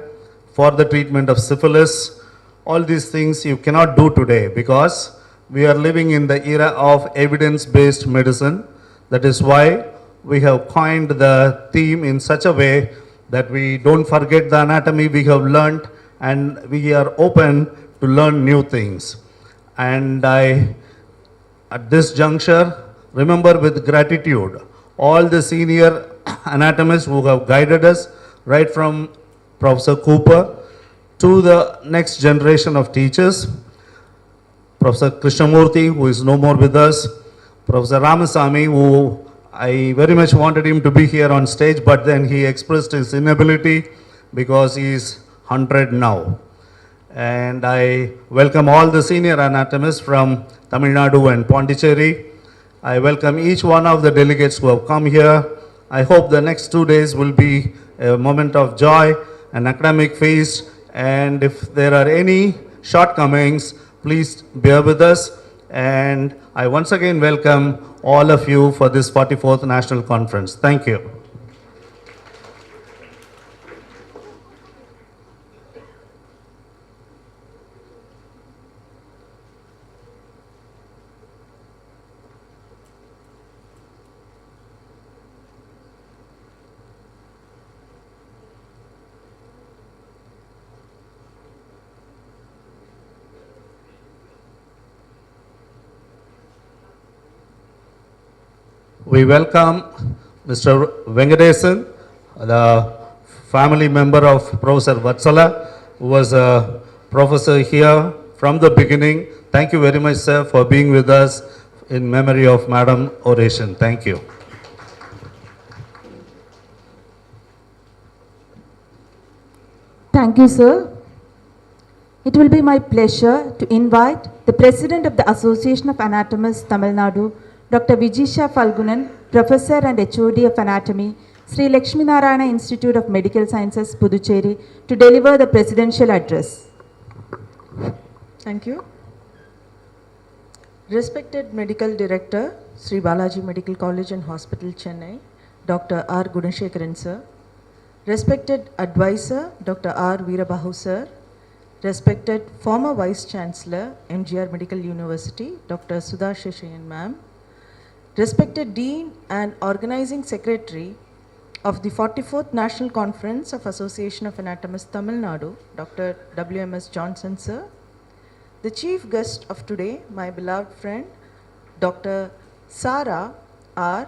for the treatment of syphilis. All these things you cannot do today because we are living in the era of evidence-based medicine. That is why we have coined the theme in such a way that we don't forget the anatomy we have learned and we are open to learn new things. And I, at this juncture, remember with gratitude all the senior anatomists who have guided us right from Professor Cooper to the next generation of teachers, Professor Krishnamurthy, who is no more with us, Professor Ramasamy, who I very much wanted him to be here on stage, but then he expressed his inability because he is 100 now. And I welcome all the senior anatomists from Tamilnadu and Pondicherry. I welcome each one of the delegates who have come here. I hope the next 2 days will be a moment of joy, an academic feast, and if there are any shortcomings, please bear with us. And I once again welcome all of you for this 44th National Conference. Thank you. We welcome Mr. Venkatesan, the family member of Professor Vatsala, who was a professor here from the beginning. Thank you very much, sir, for being with us in memory of Madam Oration. Thank you. Thank you, sir. It will be my pleasure to invite the President of the Association of Anatomists, Tamilnadu, Dr. Vijisha Falgunan, Professor and HOD of Anatomy, Sri Lakshmi Narayana Institute of Medical Sciences, Puducherry, to deliver the presidential address. Thank you. Respected Medical Director, Sri Balaji Medical College and Hospital, Chennai, Dr. R. Gunashekaran sir. Respected Advisor, Dr. R. Veerabahu sir. Respected former Vice Chancellor, MGR Medical University, Dr. Sudha Seshian ma'am. Respected Dean and Organizing Secretary of the 44th National Conference of Association of Anatomists, Tamilnadu, Dr. W.M.S. Johnson sir. The chief guest of today, my beloved friend, Dr. Sara R.,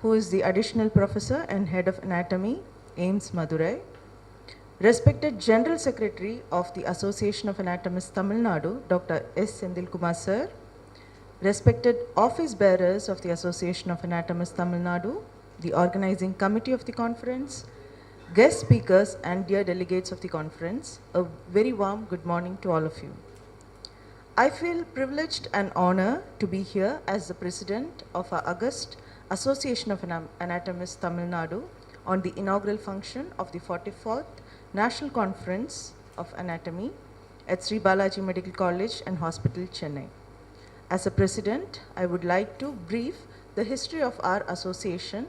who is the additional professor and head of anatomy, AIIMS Madurai. Respected General Secretary of the Association of Anatomists, Tamilnadu, Dr. S. Sendil Kumar sir. Respected office bearers of the Association of Anatomists, Tamil Nadu, the organizing committee of the conference, guest speakers and dear delegates of the conference, a very warm good morning to all of you. I feel privileged and honored to be here as the president of our August Association of Anatomists, Tamil Nadu on the inaugural function of the 44th National Conference of Anatomy at Sri Balaji Medical College and Hospital, Chennai. As a president, I would like to brief the history of our association,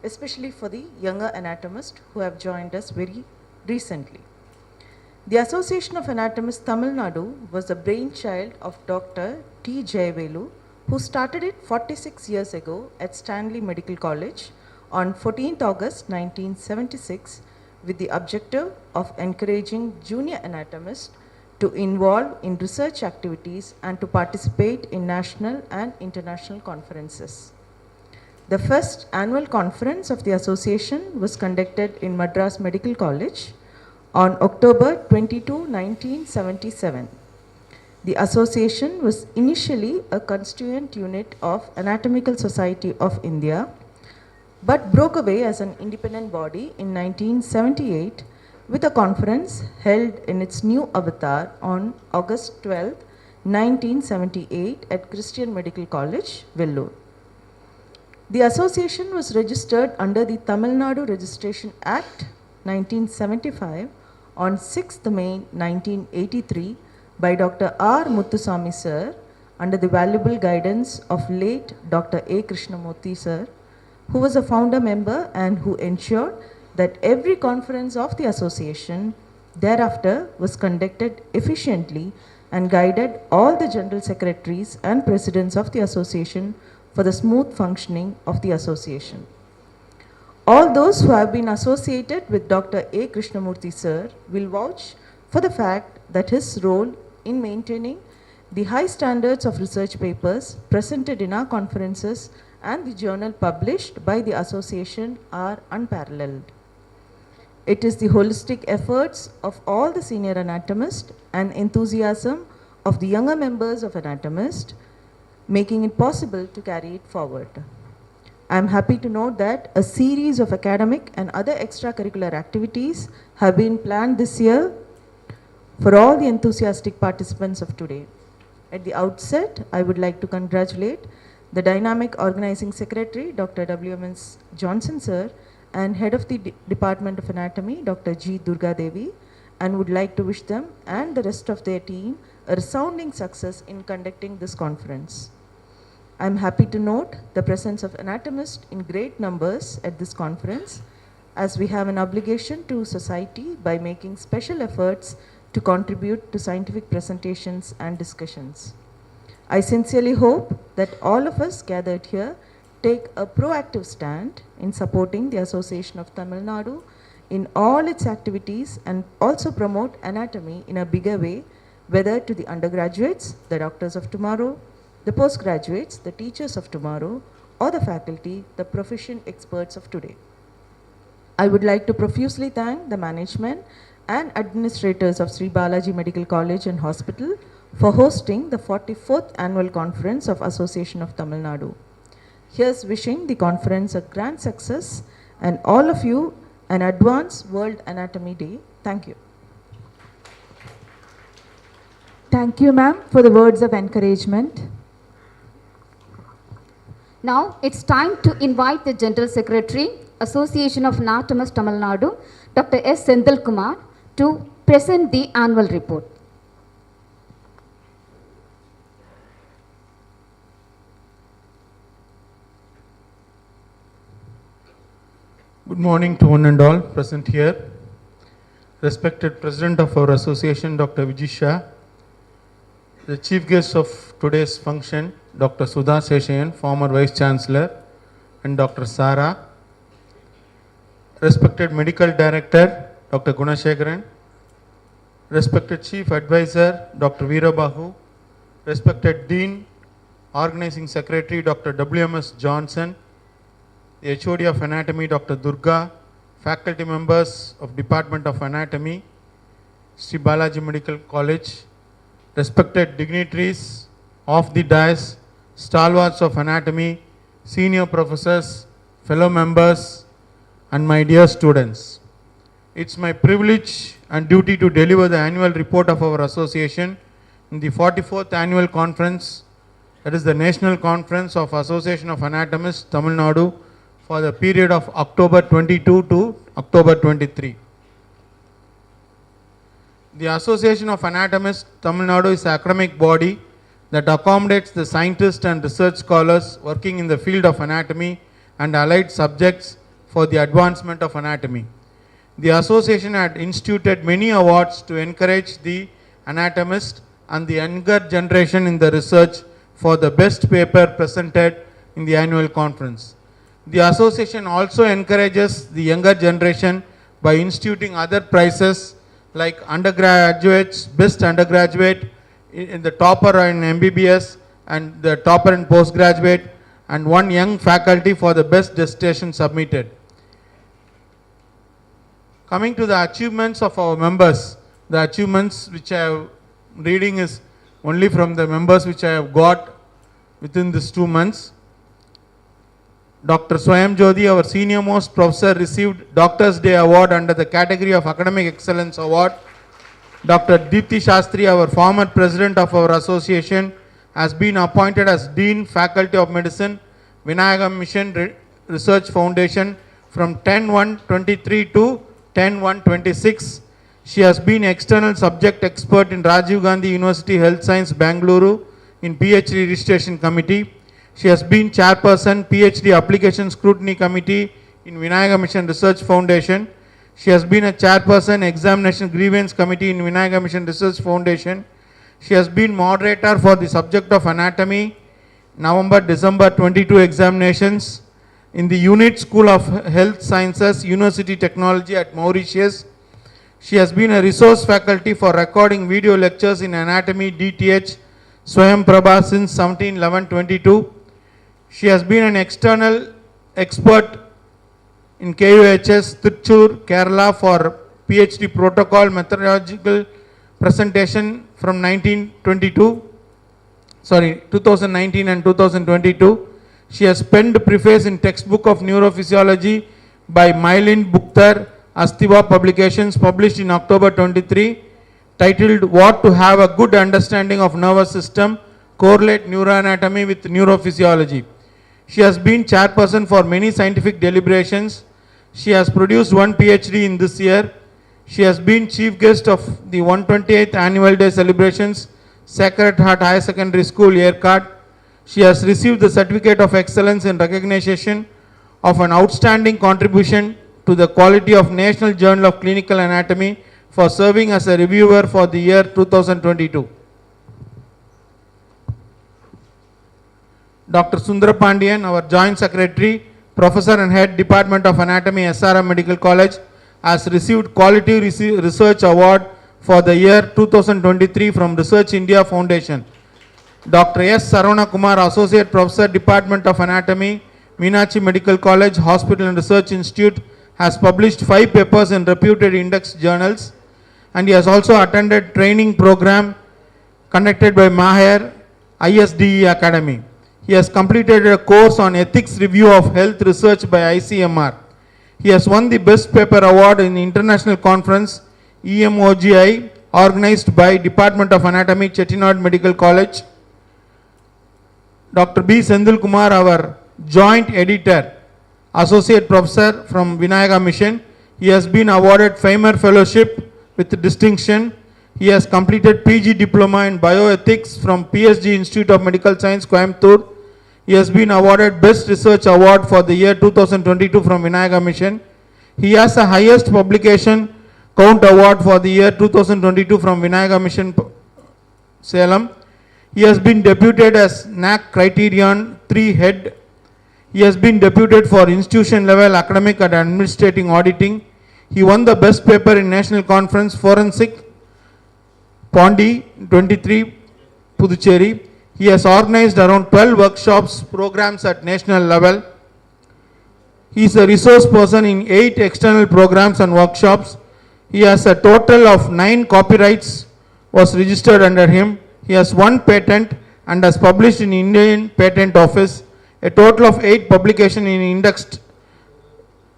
especially for the younger anatomists who have joined us very recently. The Association of Anatomists Tamil Nadu was the brainchild of Dr. T. Jayavelu, who started it 46 years ago at Stanley Medical College on 14th August 1976 with the objective of encouraging junior anatomists to involve in research activities and to participate in national and international conferences. The first annual conference of the association was conducted in Madras Medical College on October 22, 1977. The association was initially a constituent unit of Anatomical Society of India, but broke away as an independent body in 1978 with a conference held in its new avatar on August 12, 1978 at Christian Medical College, Vellore. The association was registered under the Tamilnadu Registration Act 1975 on 6th May 1983 by Dr. R. Muthusamy sir under the valuable guidance of late Dr. A. Krishnamurthy sir, who was a founder member and who ensured that every conference of the association thereafter was conducted efficiently and guided all the general secretaries and presidents of the association for the smooth functioning of the association. All those who have been associated with Dr. A. Krishnamurthy sir will vouch for the fact that his role in maintaining the high standards of research papers presented in our conferences and the journal published by the association are unparalleled. It is the holistic efforts of all the senior anatomists and enthusiasm of the younger members of Anatomists making it possible to carry it forward. I am happy to note that a series of academic and other extracurricular activities have been planned this year for all the enthusiastic participants of today. At the outset, I would like to congratulate the dynamic organizing secretary, Dr. W.M.S. Johnson sir, and head of the Department of Anatomy, Dr. G. Durga Devi, and would like to wish them and the rest of their team a resounding success in conducting this conference. I am happy to note the presence of anatomists in great numbers at this conference, as we have an obligation to society by making special efforts to contribute to scientific presentations and discussions. I sincerely hope that all of us gathered here take a proactive stand in supporting the Association of Tamilnadu in all its activities and also promote anatomy in a bigger way, whether to the undergraduates, the doctors of tomorrow, the postgraduates, the teachers of tomorrow, or the faculty, the proficient experts of today. I would like to profusely thank the management and administrators of Sri Balaji Medical College and Hospital for hosting the 44th Annual Conference of Association of Tamilnadu. Here's wishing the conference a grand success and all of you an advanced World Anatomy Day. Thank you. Thank you, ma'am, for the words of encouragement. Now it's time to invite the General Secretary, Association of Anatomists Tamil Nadu, Dr. S. Senthil Kumar, to present the annual report. Good morning to one and all present here. Respected President of our association, Dr. Vijisha, the chief guest of today's function, Dr. Sudha Seshayan, former Vice Chancellor, and Dr. Sara, respected Medical Director, Dr. Gunashekaran, respected Chief Advisor, Dr. Veerabahu, respected Dean, Organizing Secretary, Dr. W.M.S. Johnson, the HOD of Anatomy, Dr. Durga, faculty members of Department of Anatomy, Sri Balaji Medical College, respected dignitaries of the dais, stalwarts of anatomy, senior professors, fellow members, and my dear students. It's my privilege and duty to deliver the annual report of our association in the 44th annual conference, that is the National Conference of Association of Anatomists, Tamil Nadu, for the period of October 22 to October 23. The Association of Anatomists, Tamil Nadu is an academic body that accommodates the scientists and research scholars working in the field of anatomy and allied subjects for the advancement of anatomy. The association had instituted many awards to encourage the anatomist and the younger generation in the research for the best paper presented in the annual conference. The association also encourages the younger generation by instituting other prizes like undergraduates, best undergraduate, in the topper in MBBS and the topper in postgraduate, and one young faculty for the best dissertation submitted. Coming to the achievements of our members, the achievements which I am reading is only from the members which I have got within these 2 months. Dr. Swayam Jyoti, our senior most professor, received Doctor's Day Award under the category of Academic Excellence Award. Dr. Deepthi Shastri, our former president of our association, has been appointed as Dean Faculty of Medicine, Vinayagam Mission Research Foundation from 10/1/23 to 10/1/26. She has been external subject expert in Rajiv Gandhi University Health Science, Bangalore in PhD Registration Committee. She has been chairperson PhD Application Scrutiny Committee in Vinayagam Mission Research Foundation. She has been a chairperson Examination Grievance Committee in Vinayagam Mission Research Foundation. She has been moderator for the subject of anatomy, November-December 22 examinations in the Unit School of Health Sciences, University Technology at Mauritius. She has been a resource faculty for recording video lectures in anatomy DTH Swayam Prabha since 17/11/22. She has been an external expert in KUHS Tiruchur, Kerala for PhD protocol methodological presentation from 2019 and 2022. She has penned preface in textbook of neurophysiology by Mylin Bukhtar Astiva Publications, published in October 23, titled What to Have a Good Understanding of Nervous System, Correlate Neuroanatomy with Neurophysiology. She has been chairperson for many scientific deliberations. She has produced one PhD in this year. She has been chief guest of the 128th Annual Day celebrations, Sacred Heart Higher Secondary School, Yercaud. She has received the Certificate of Excellence in recognition of an outstanding contribution to the quality of National Journal of Clinical Anatomy for serving as a reviewer for the year 2022. Dr. Sundara Pandian, our Joint Secretary, Professor and Head Department of Anatomy, SRM Medical College, has received Quality Research Award for the year 2023 from Research India Foundation. Dr. S. Saravana Kumar, Associate Professor, Department of Anatomy, Meenakshi Medical College, Hospital and Research Institute, has published 5 papers in reputed index journals, and he has also attended training program conducted by Maher ISDE Academy. He has completed a course on ethics review of health research by ICMR. He has won the Best Paper Award in the International Conference EMOGI organized by Department of Anatomy, Chettinad Medical College. Dr. B. Sendil Kumar, our Joint Editor, Associate Professor from Vinayagam Mission. He has been awarded Famer Fellowship with distinction. He has completed PG Diploma in Bioethics from PSG Institute of Medical Science, Coimbatore. He has been awarded Best Research Award for the year 2022 from Vinayagam Mission. He has the highest publication count award for the year 2022 from Vinayagam Mission, Salem. He has been deputed as NAC Criterion 3 Head. He has been deputed for institution level academic and administrative auditing. He won the best paper in National Conference Forensic Pondi 23 Puducherry. He has organized around 12 workshops, programs at national level. He is a resource person in 8 external programs and workshops. He has a total of 9 copyrights was registered under him. He has 1 patent and has published in Indian Patent Office. A total of 8 publications in indexed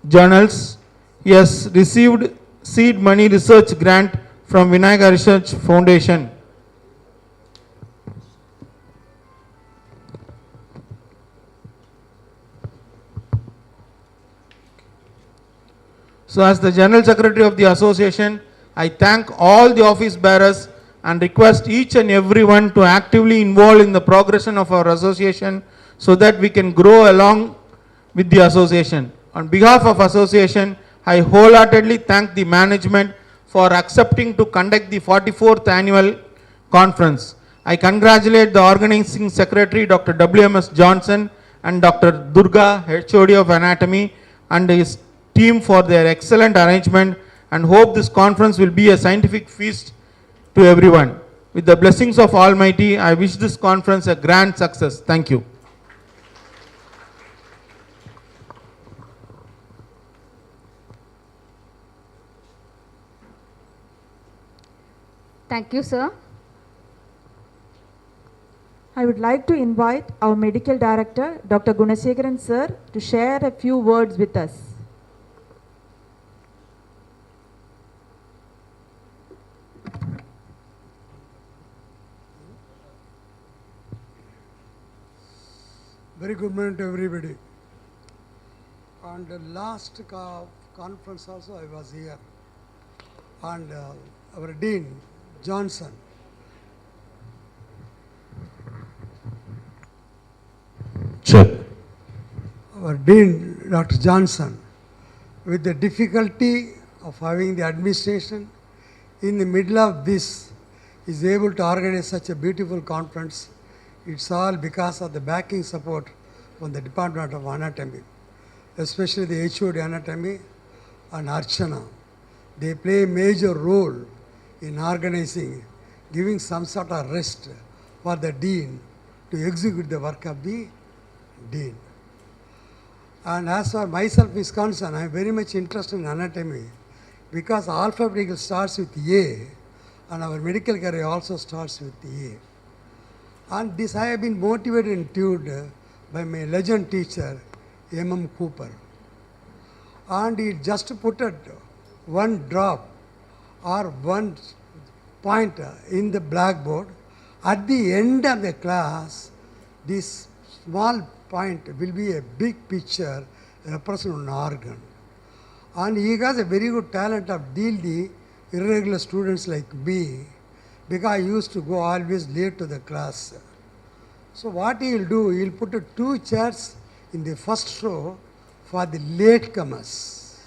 journals. He has received seed money research grant from Vinayaka Research Foundation. So as the General Secretary of the Association, I thank all the office bearers and request each and everyone to actively involve in the progression of our association so that we can grow along with the association. On behalf of association, I wholeheartedly thank the management for accepting to conduct the 44th annual conference. I congratulate the organizing secretary, Dr. WMS Johnson, and Dr. Durga, HOD of Anatomy, and his team for their excellent arrangement, and hope this conference will be a scientific feast to everyone. With the blessings of Almighty, I wish this conference a grand success. Thank you. Thank you, sir. I would like to invite our medical director, Dr. Gunasekaran sir, to share a few words with us. Very good morning to everybody. On the last conference also I was here, and our Dean Johnson, Check. our Dean Dr. Johnson, with the difficulty of having the administration in the middle of this, is able to organize such a beautiful conference. It's all because of the backing support from the Department of Anatomy, especially the HOD Anatomy and Archana. They play a major role in organizing, giving some sort of rest for the Dean to execute the work of the Dean. And as far myself is concerned, I am very much interested in anatomy because alphabetical starts with A and our medical career also starts with A. And this I have been motivated and tuned by my legend teacher, M.M. Cooper. And he just put one drop or one point in the blackboard. At the end of the class, this small point will be a big picture representing an organ. And he has a very good talent of deal the irregular students like me, because I used to go always late to the class. So what he will do, he will put 2 chairs in the first row for the latecomers.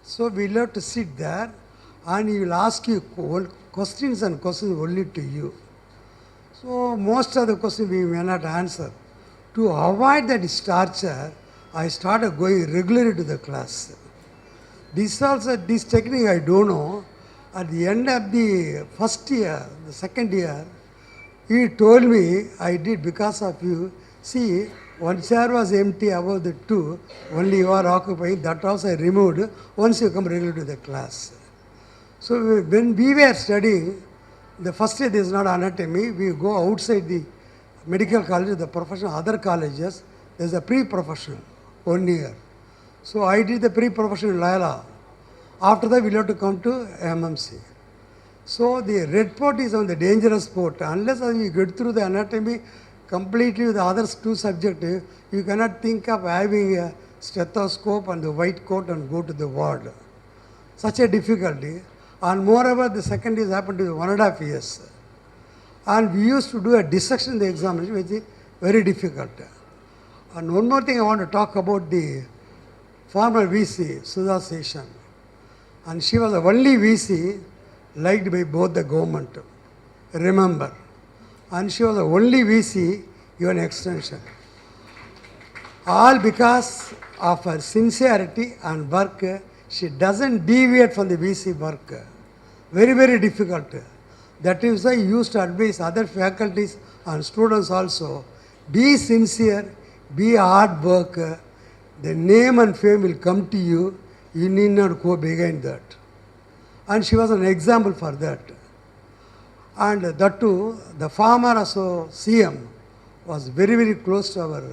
So we will have to sit there and he will ask you questions only to you. So most of the questions we may not answer. To avoid that torture, I started going regularly to the class. This technique I don't know. At the end of the first year, the second year, he told me, I did because of you. See, one chair was empty above the 2, only you are occupying, that also I removed once you come regularly to the class. So when we were studying, the first year there is not anatomy, we go outside the medical college, the professional, other colleges, there is a pre-professional, 1 year. So I did the pre-professional in Laila. After that, we have to come to MMC. So the red port is on the dangerous port. Unless you get through the anatomy completely with the other 2 subjects, you cannot think of having a stethoscope and the white coat and go to the ward. Such a difficulty. And moreover, the second is happened to 1.5 years. And we used to do a dissection in the examination, which is very difficult. And one more thing I want to talk about the former VC, Sudha Seshan. And she was the only VC liked by both the government. Remember. And she was the only VC given extension. All because of her sincerity and work, she doesn't deviate from the VC work. Very, very difficult. That is why I used to advise other faculties and students also, be sincere, be hard worker, the name and fame will come to you, you need not go behind that. And she was an example for that. And that too, the former CM was very, very close to our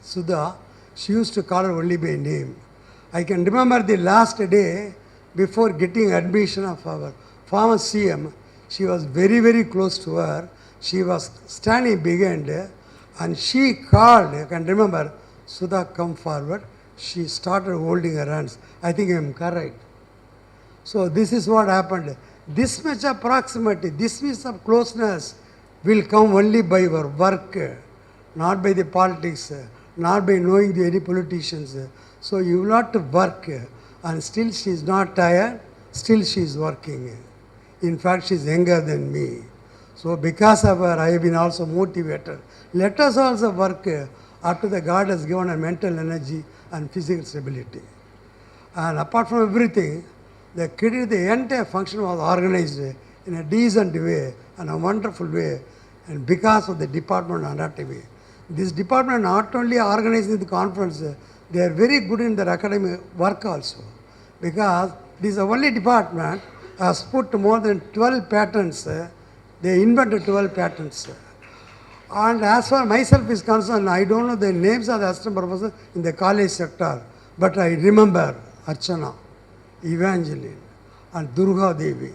Sudha. She used to call her only by name. I can remember the last day before getting admission of our former CM, she was very, very close to her. She was standing behind and she called, I can remember, Sudha, come forward. She started holding her hands. I think I am correct. So this is what happened. This much of proximity, this much of closeness will come only by your work, not by the politics, not by knowing any politicians. So you will have to work, and still she is not tired, still she is working. In fact, she is younger than me. So because of her, I have been also motivated. Let us also work up to the God has given a mental energy and physical stability. And apart from everything, the entire function was organized in a decent way and a wonderful way, and because of the Department of Anatomy. This department not only organizing the conference, they are very good in their academic work also, because this is the only department has put more than 12 patents. They invented 12 patents. And as far myself is concerned, I don't know the names of the assistant professors in the college sector, but I remember Archana, Evangeline, and Durga Devi.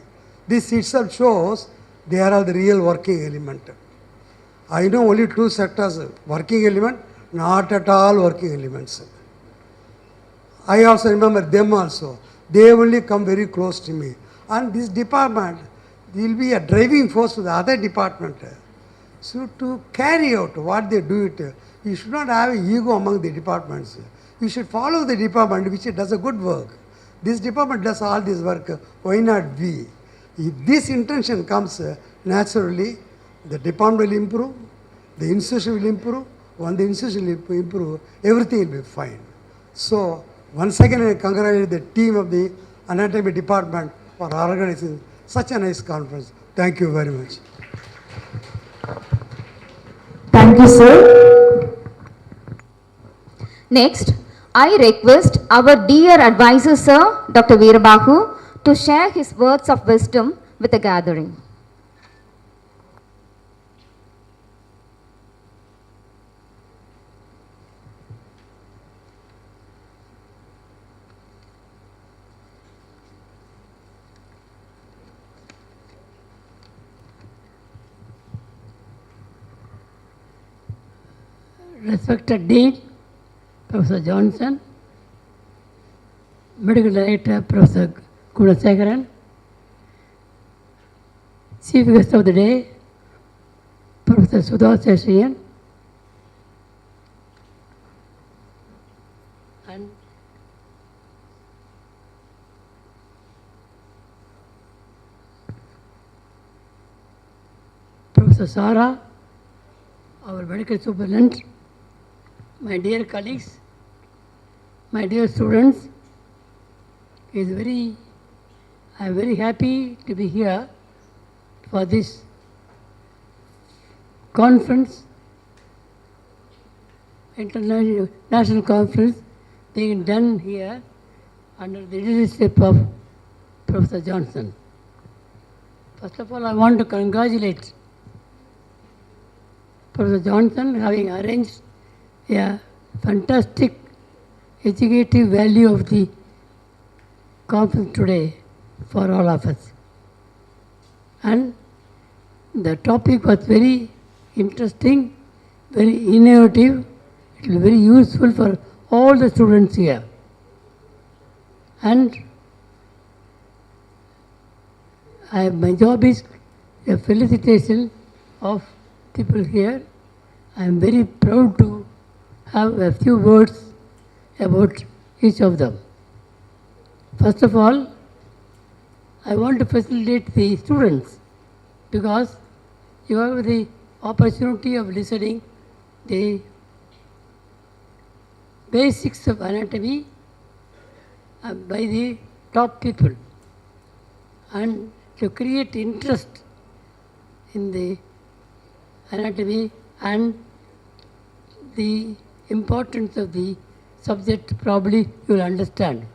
This itself shows they are the real working element. I know only two sectors, working element, not at all working elements. I also remember them also. They only come very close to me. And this department will be a driving force for the other department. So to carry out what they do it, you should not have ego among the departments. You should follow the department which does a good work. This department does all this work, why not we? If this intention comes, naturally the department will improve, the institution will improve. When the institution will improve, everything will be fine. So once again I congratulate the team of the anatomy department for organizing such a nice conference. Thank you very much. Thank you, sir. Next, I request our dear advisor, sir, Dr. Veerabahu, to share his words of wisdom with the gathering. Respected Dean, Professor Johnson, Medical Director, Professor Gunasekaran, Chief Guest of the Day, Professor Sudha Seshayan, and Professor Sara, our medical superintendent, my dear colleagues, my dear students, I am very happy to be here for this conference, international national conference being done here under the leadership of Professor Johnson. First of all, I want to congratulate Professor Johnson having arranged a fantastic educative value of the conference today for all of us. And the topic was very interesting, very innovative. It was very useful for all the students here. And my job is a felicitation of people here. I am very proud to have a few words about each of them. First of all, I want to facilitate the students because you have the opportunity of listening the basics of anatomy by the top people, and to create interest in the anatomy and the importance of the subject probably you will understand.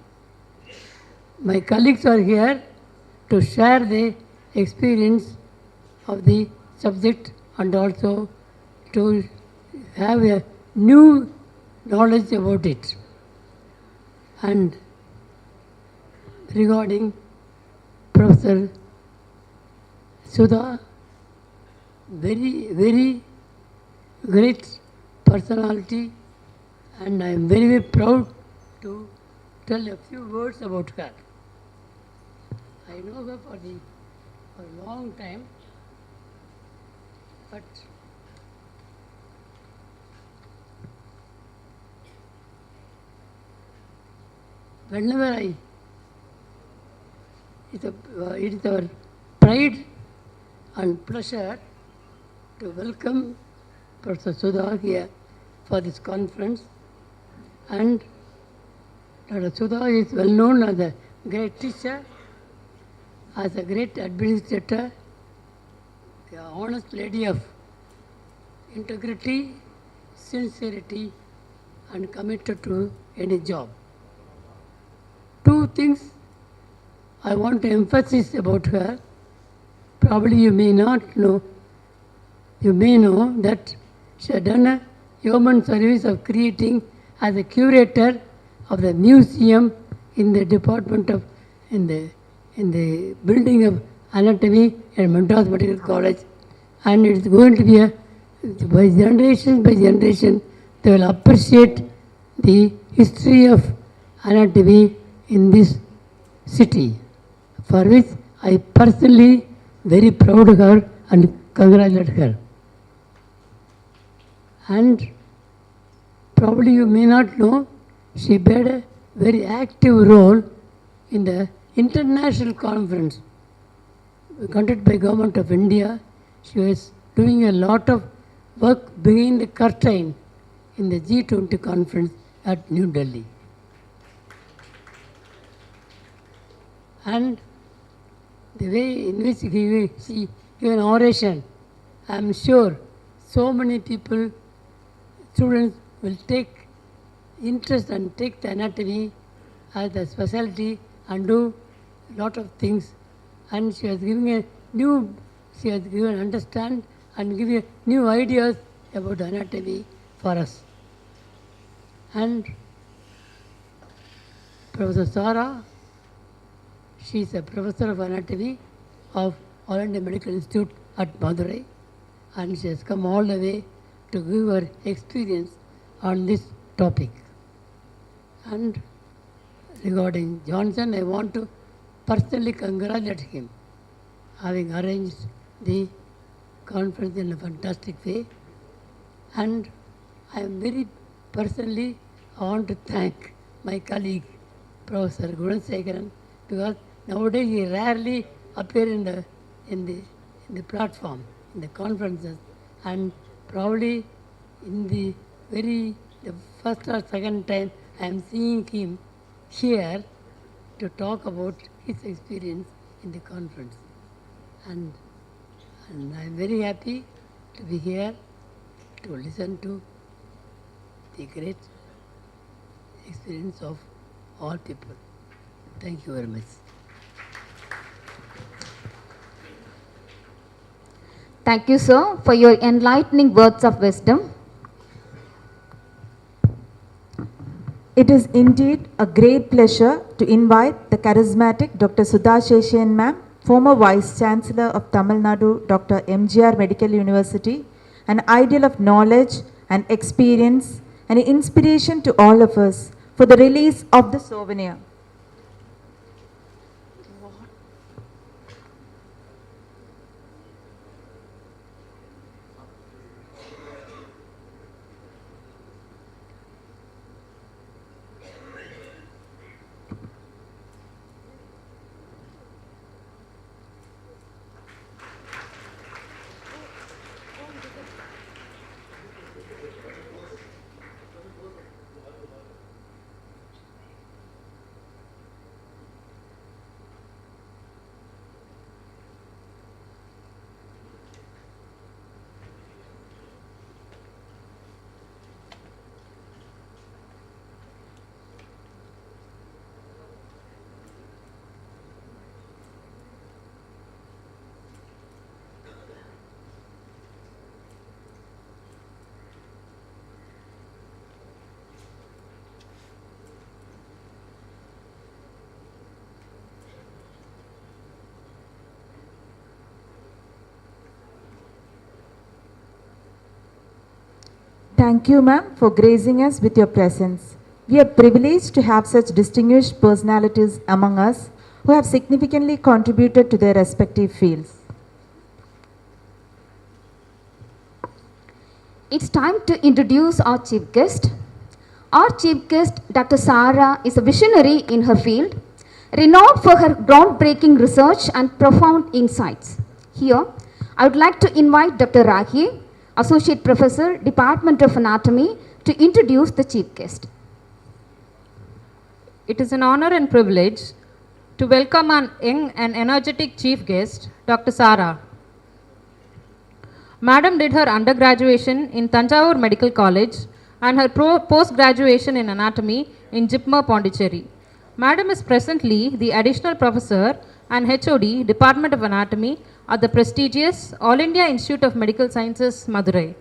My colleagues are here to share the experience of the subject and also to have a new knowledge about it. And regarding Professor Sudha, very great personality, and I am very proud to tell a few words about her. I know her for a long time, but whenever it is our pride and pleasure to welcome Professor Sudha here for this conference. And Dr. Sudha is well known as a great teacher, as a great administrator, the honest lady of integrity, sincerity, and committed to any job. Two things I want to emphasize about her. Probably you may not know, you may know that she had done a yeoman service of creating as a curator of the museum in the department of, in the building of anatomy at Madras Medical College, and it's going to be a, by generation, they will appreciate the history of anatomy in this city, for which I personally very proud of her and congratulate her. And probably you may not know, she played a very active role in the international conference conducted by Government of India. She was doing a lot of work behind the curtain in the G20 conference at New Delhi. And the way in which she gave an oration, I am sure so many people, students will take interest and take the anatomy as a specialty and do a lot of things. And she has given understand and given new ideas about anatomy for us. And Professor Sara, she is a professor of anatomy of All India Medical Institute at Madurai, and she has come all the way to give her experience on this topic. And regarding Johnson, I want to personally congratulate him, having arranged the conference in a fantastic way. And I am very personally, I want to thank my colleague, Professor Gunasekaran, because nowadays he rarely appears in the platform, in the conferences, and probably in the first or second time I am seeing him here to talk about his experience in the conference. And I am very happy to be here to listen to the great experience of all people. Thank you very much. Thank you, sir, for your enlightening words of wisdom. It is indeed a great pleasure to invite the charismatic Dr. Sudha Sheshan ma'am, former Vice Chancellor of Tamilnadu, Dr. MGR Medical University, an ideal of knowledge and experience and an inspiration to all of us, for the release of the souvenir. Thank you, ma'am, for gracing us with your presence. We are privileged to have such distinguished personalities among us who have significantly contributed to their respective fields. It's time to introduce our chief guest. Our chief guest, Dr. Sara, is a visionary in her field, renowned for her groundbreaking research and profound insights. Here, I would like to invite Dr. Rahi, Associate Professor, Department of Anatomy, to introduce the chief guest. It is an honor and privilege to welcome an young and energetic chief guest, Dr. Sara. Madam did her undergraduation in Tanjavur Medical College and her post-graduation in anatomy in JIPMER, Pondicherry. Madam is presently the additional professor and HOD, Department of Anatomy at the prestigious All India Institute of Medical Sciences, Madurai.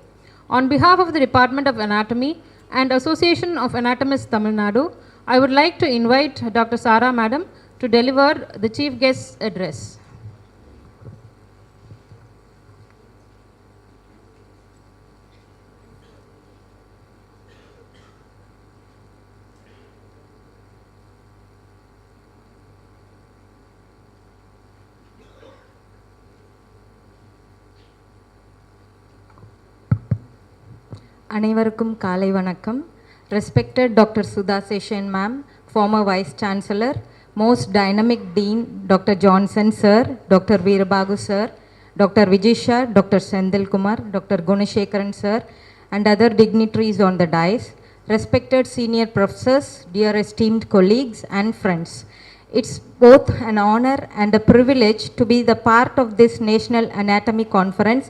On behalf of the Department of Anatomy and Association of Anatomists, Tamilnadu, I would like to invite Dr. Sara Madam to deliver the chief guest's address. அனைவருக்கும் காலை வணக்கம். Respected Dr. Sudha Seshan ma'am, former Vice Chancellor, most dynamic Dean Dr. Johnson sir, Dr. Veerabagu sir, Dr. Vijisha, Dr. Sendil Kumar, Dr. Gunashekaran sir, and other dignitaries on the dais, respected senior professors, dear esteemed colleagues and friends. It's both an honor and a privilege to be the part of this National Anatomy Conference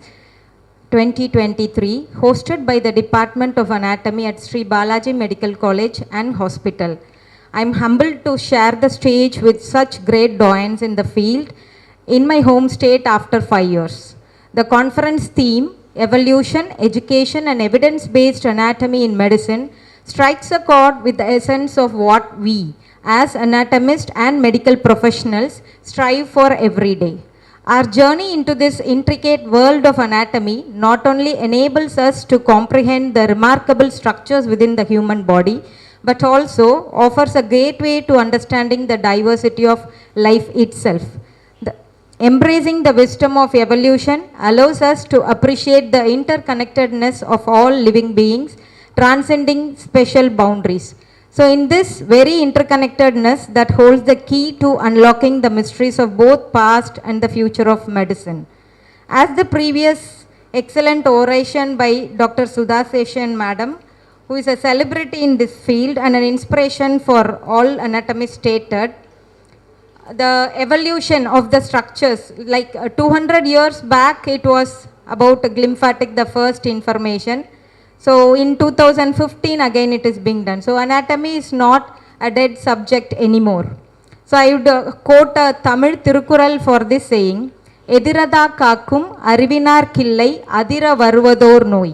2023, hosted by the Department of Anatomy at Sri Balaji Medical College and Hospital. I am humbled to share the stage with such great doyens in the field in my home state after 5 years. The conference theme, Evolution, Education and Evidence-Based Anatomy in Medicine, strikes a chord with the essence of what we, as anatomists and medical professionals, strive for every day. Our journey into this intricate world of anatomy not only enables us to comprehend the remarkable structures within the human body, but also offers a gateway to understanding the diversity of life itself. Embracing the wisdom of evolution allows us to appreciate the interconnectedness of all living beings, transcending special boundaries. So in this very interconnectedness that holds the key to unlocking the mysteries of both past and the future of medicine. As the previous excellent oration by Dr. Sudha Seshan Madam, who is a celebrity in this field and an inspiration for all anatomists, stated, the evolution of the structures, like 200 years back it was about glymphatic, the first information. So in 2015 again it is being done. So anatomy is not a dead subject anymore. So I would quote a Tamil Tirukural for this saying, Ediradha kakum arivinar killai adira varuvador noi.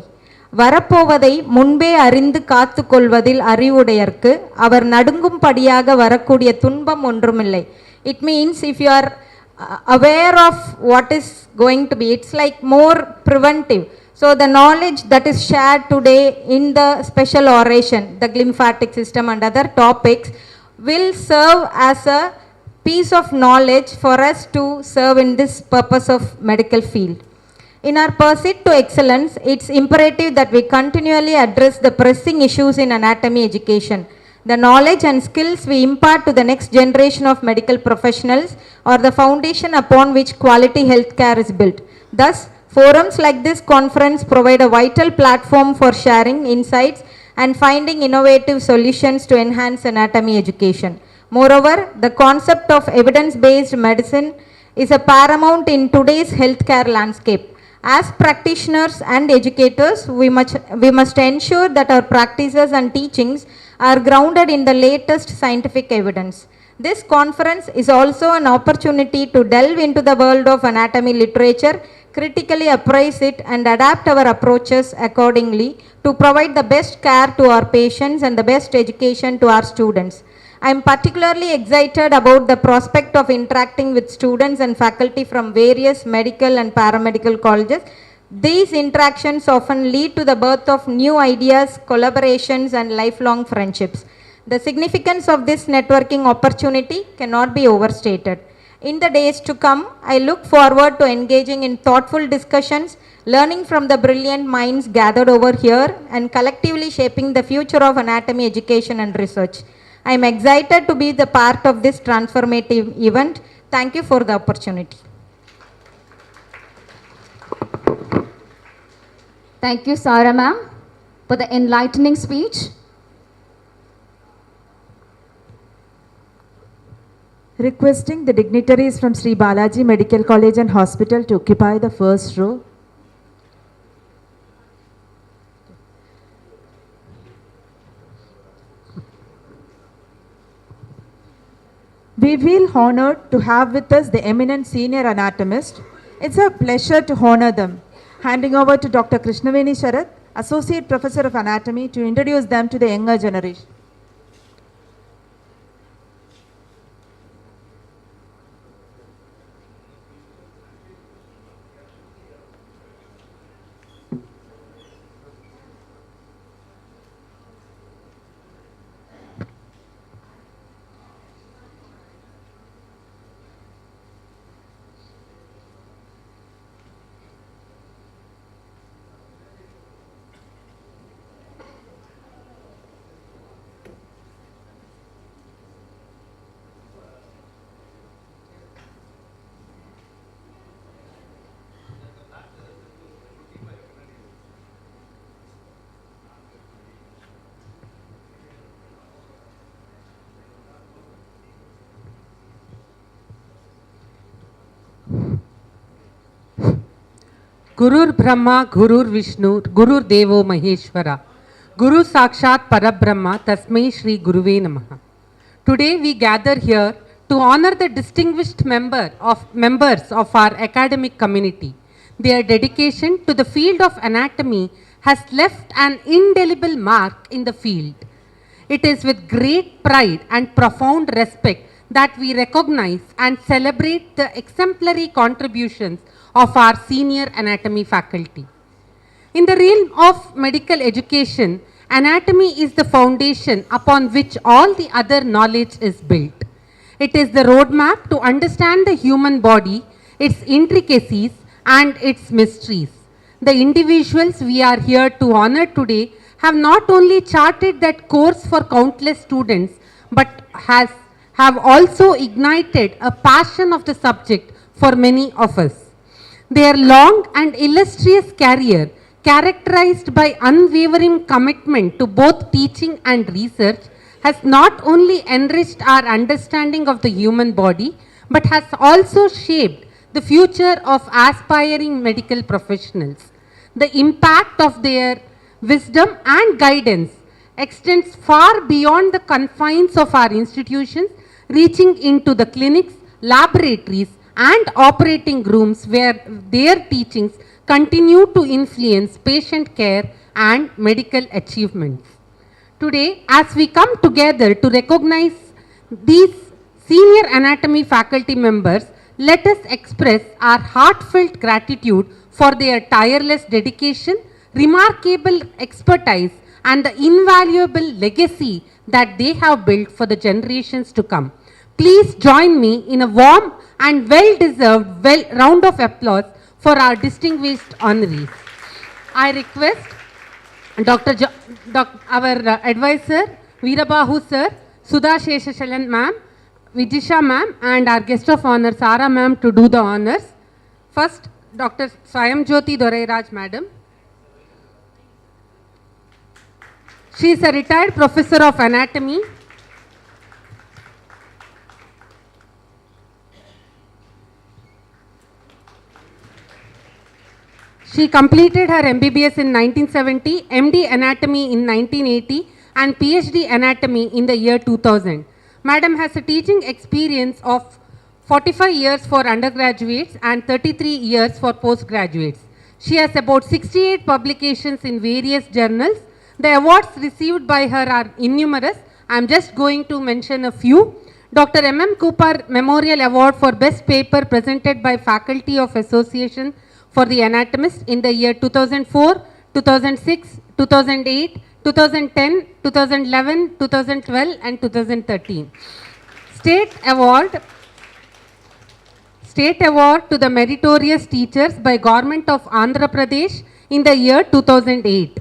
வரப்போவதை முன்பே அறிந்து காத்து கொள்வதில் அறிவுடையர்க்கு அவர் நடுங்கும் படியாக வரக்கூடிய துன்பம் ஒன்றுமில்லை. It means if you are aware of what is going to be, it's like more preventive. So the knowledge that is shared today in the special oration, the glymphatic system and other topics, will serve as a piece of knowledge for us to serve in this purpose of medical field. In our pursuit to excellence, it's imperative that we continually address the pressing issues in anatomy education. The knowledge and skills we impart to the next generation of medical professionals are the foundation upon which quality healthcare is built. Thus, forums like this conference provide a vital platform for sharing insights and finding innovative solutions to enhance anatomy education. Moreover, the concept of evidence-based medicine is a paramount in today's healthcare landscape. As practitioners and educators, we must ensure that our practices and teachings are grounded in the latest scientific evidence. This conference is also an opportunity to delve into the world of anatomy literature, critically appraise it and adapt our approaches accordingly to provide the best care to our patients and the best education to our students. I am particularly excited about the prospect of interacting with students and faculty from various medical and paramedical colleges. These interactions often lead to the birth of new ideas, collaborations and lifelong friendships. The significance of this networking opportunity cannot be overstated. In the days to come, I look forward to engaging in thoughtful discussions, learning from the brilliant minds gathered over here and collectively shaping the future of anatomy education and research. I am excited to be the part of this transformative event. Thank you for the opportunity. Thank you, Sarah ma'am, for the enlightening speech. Requesting the dignitaries from Sri Balaji Medical College and Hospital to occupy the first row. We feel honored to have with us the eminent senior anatomist. It's a pleasure to honor them. Handing over to Dr. Krishnaveni Sharath, Associate Professor of Anatomy, to introduce them to the younger generation. Gurur Brahma, Gurur Vishnu, Gurur Devo Maheshwara, Guru Sakshat Parabrahma, Tasmai Shri Guruve Namaha. Today we gather here to honor the distinguished members of our academic community. Their dedication to the field of anatomy has left an indelible mark in the field. It is with great pride and profound respect that we recognize and celebrate the exemplary contributions of our senior anatomy faculty. In the realm of medical education, anatomy is the foundation upon which all the other knowledge is built. It is the roadmap to understand the human body, its intricacies and its mysteries. The individuals we are here to honor today have not only charted that course for countless students, but have also ignited a passion of the subject for many of us. Their long and illustrious career, characterized by unwavering commitment to both teaching and research, has not only enriched our understanding of the human body, but has also shaped the future of aspiring medical professionals. The impact of their wisdom and guidance extends far beyond the confines of our institutions, reaching into the clinics, laboratories, and operating rooms where their teachings continue to influence patient care and medical achievements. Today, as we come together to recognize these senior anatomy faculty members, let us express our heartfelt gratitude for their tireless dedication, remarkable expertise, and the invaluable legacy that they have built for the generations to come. Please join me in a warm and well-deserved round of applause for our distinguished honorees. I request our advisor, Veerabahu sir, Sudha Sheshashalan ma'am, Vijisha ma'am, and our guest of honor, Sarah ma'am, to do the honors. First, Dr. Swayamjyoti Dorairaj madam. She is a retired professor of anatomy. She completed her MBBS in 1970, MD Anatomy in 1980, and PhD Anatomy in the year 2000. Madam has a teaching experience of 45 years for undergraduates and 33 years for postgraduates. She has about 68 publications in various journals. The awards received by her are innumerous. I am just going to mention a few. Dr. M.M. Cooper Memorial Award for Best Paper presented by Faculty of Association for the Anatomists in the year 2004, 2006, 2008, 2010, 2011, 2012 and 2013. State Award to the Meritorious Teachers by Government of Andhra Pradesh in the year 2008.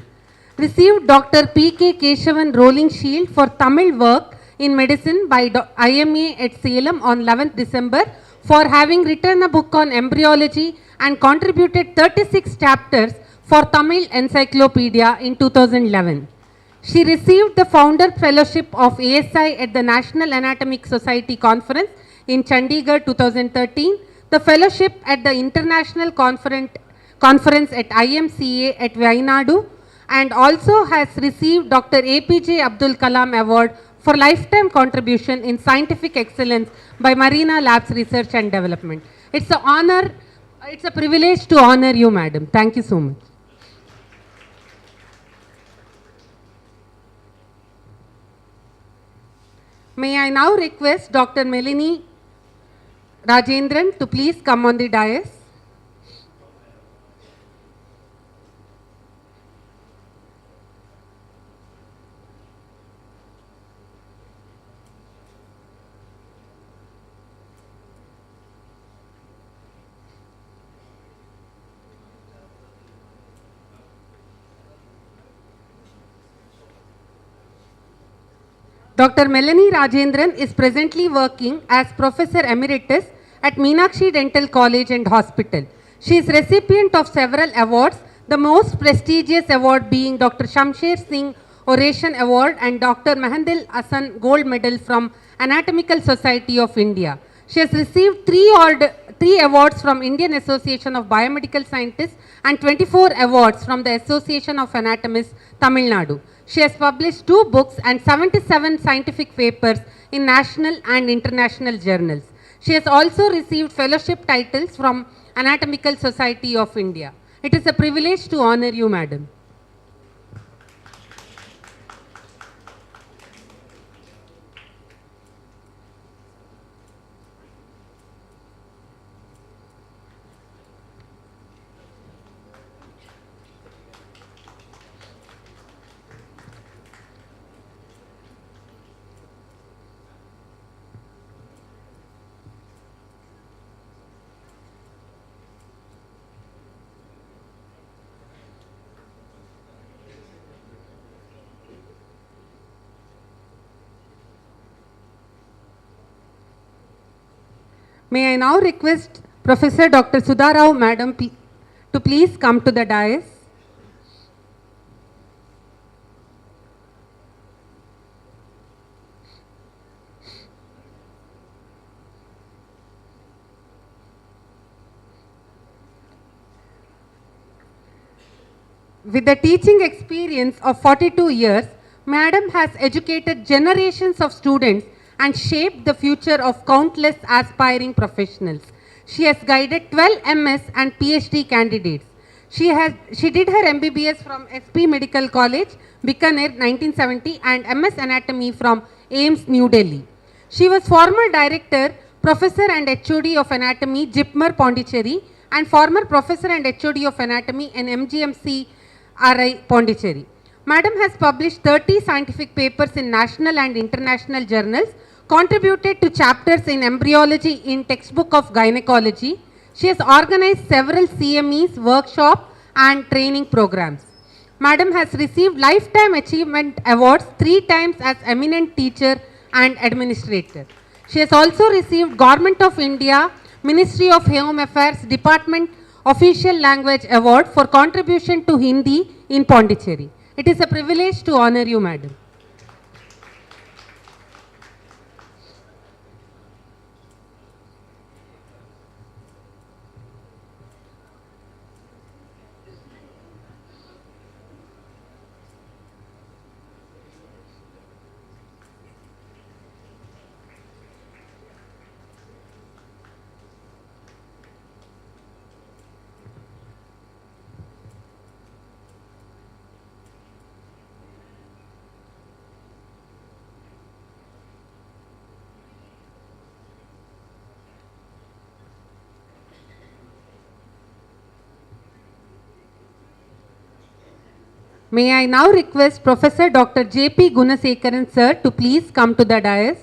Received Dr. P.K. Keshavan Rolling Shield for Tamil work in medicine by IMA at Salem on 11th December for having written a book on embryology and contributed 36 chapters for Tamil Encyclopedia in 2011. She received the Founder Fellowship of ASI at the National Anatomic Society Conference in Chandigarh 2013, the Fellowship at the International Conference at IMCA at Vainadu, and also has received Dr. APJ Abdul Kalam Award for Lifetime Contribution in Scientific Excellence by Marina Labs Research and Development. It's a privilege to honor you, madam. Thank you so much. May I now request Dr. Melanie Rajendran to please come on the dais. Dr. Melanie Rajendran is presently working as Professor Emeritus at Meenakshi Dental College and Hospital. She is recipient of several awards, the most prestigious award being Dr. Shamsher Singh Oration Award and Dr. Mahandil Hassan Gold Medal from Anatomical Society of India. She has received three awards from Indian Association of Biomedical Scientists and 24 awards from the Association of Anatomists, Tamilnadu. She has published 2 books and 77 scientific papers in national and international journals. She has also received fellowship titles from Anatomical Society of India. It is a privilege to honor you, madam. May I now request Professor Dr. Sudha Rao, madam, to please come to the dais. With the teaching experience of 42 years, madam has educated generations of students and shaped the future of countless aspiring professionals. She has guided 12 MS and PhD candidates. She did her MBBS from SP Medical College, Bikaner 1970 and MS Anatomy from AIMS New Delhi. She was former Director, Professor and HOD of Anatomy, JIPMER Pondicherry, and former Professor and HOD of Anatomy in MGMC RI Pondicherry. Madam has published 30 scientific papers in national and international journals, contributed to chapters in embryology in textbook of gynecology. She has organized several CMEs, workshops and training programs. Madam has received Lifetime Achievement Awards 3 times as eminent teacher and administrator. She has also received Government of India, Ministry of Home Affairs, Department Official Language Award for contribution to Hindi in Pondicherry. It is a privilege to honor you, madam. May I now request Professor Dr. J.P. Gunasekaran sir to please come to the dais.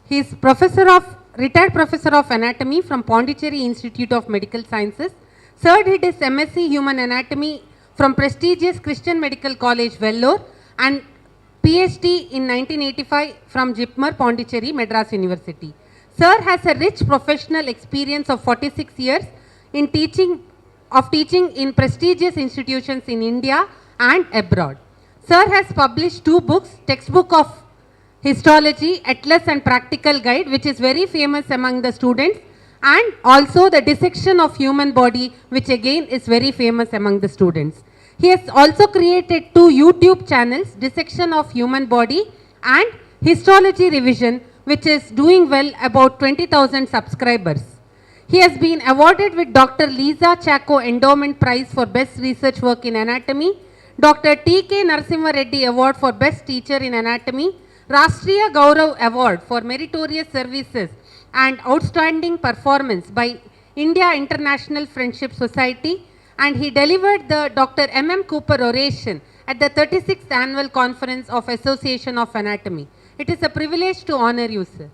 He is retired Professor of Anatomy from Pondicherry Institute of Medical Sciences. Sir did his MSc Human Anatomy from prestigious Christian Medical College, Vellore, and PhD in 1985 from JIPMER, Pondicherry, Madras University. Sir has a rich professional experience of 46 years in teaching in prestigious institutions in India and abroad. Sir has published 2 books, Textbook of Histology, Atlas and Practical Guide, which is very famous among the students, and also the Dissection of Human Body, which again is very famous among the students. He has also created 2 YouTube channels, Dissection of Human Body and Histology Revision, which is doing well, about 20,000 subscribers. He has been awarded with Dr. Lisa Chaco Endowment Prize for Best Research Work in Anatomy, Dr. T.K. Narasimha Reddy Award for Best Teacher in Anatomy, Rashtriya Gaurav Award for Meritorious Services and Outstanding Performance by India International Friendship Society, and he delivered the Dr. M.M. Cooper Oration at the 36th Annual Conference of Association of Anatomy. It is a privilege to honor you, sir.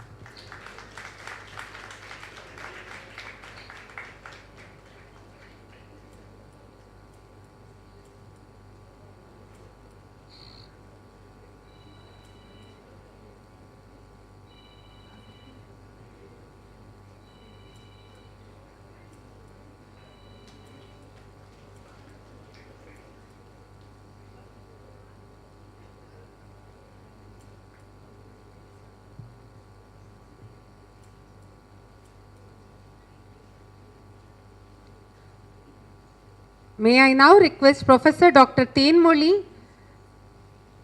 May I now request Professor Dr. Tenmoli,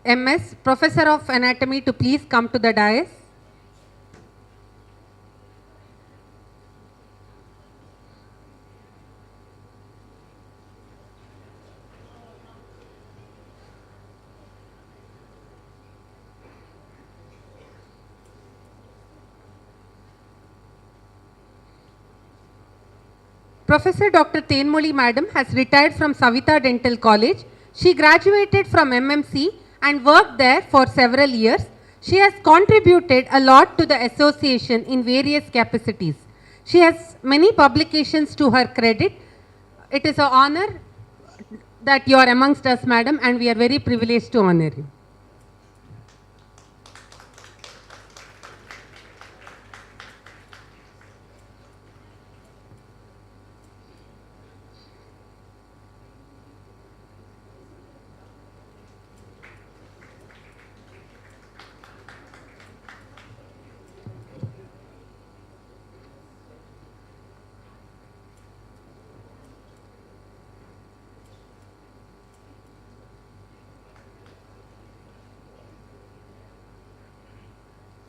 MS, Professor of Anatomy, to please come to the dais. Professor Dr. Tenmoli Madam has retired from Savita Dental College. She graduated from MMC and worked there for several years. She has contributed a lot to the association in various capacities. She has many publications to her credit. It is an honor that you are amongst us, Madam, and we are very privileged to honor you.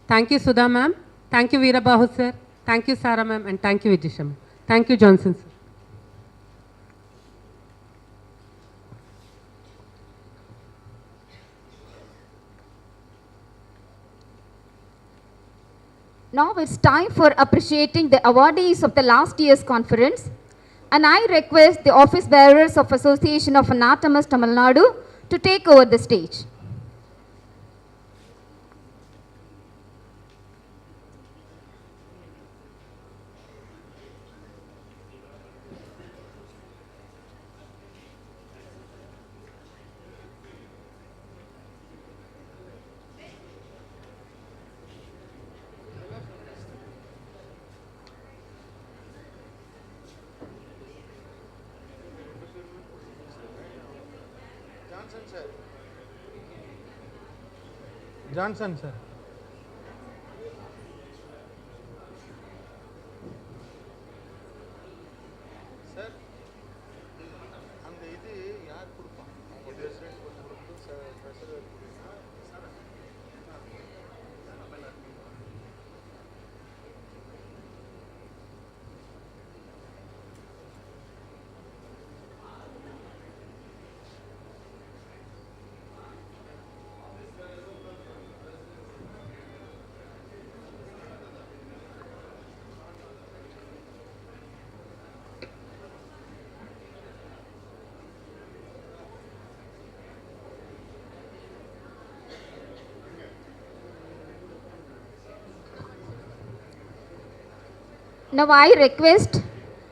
Thank you, Sudha ma'am. Thank you, Veerabahu sir. Thank you, Sara ma'am. And thank you, Vijisha ma'am. Thank you, Johnson sir. Now it's time for appreciating the awardees of the last year's conference. And I request the office bearers of Association of Anatomists, Tamilnadu, to take over the stage. Johnson, sir. Sir, அந்த இது யார் கொடுப்பாங்க? President கொடுத்து president Now I request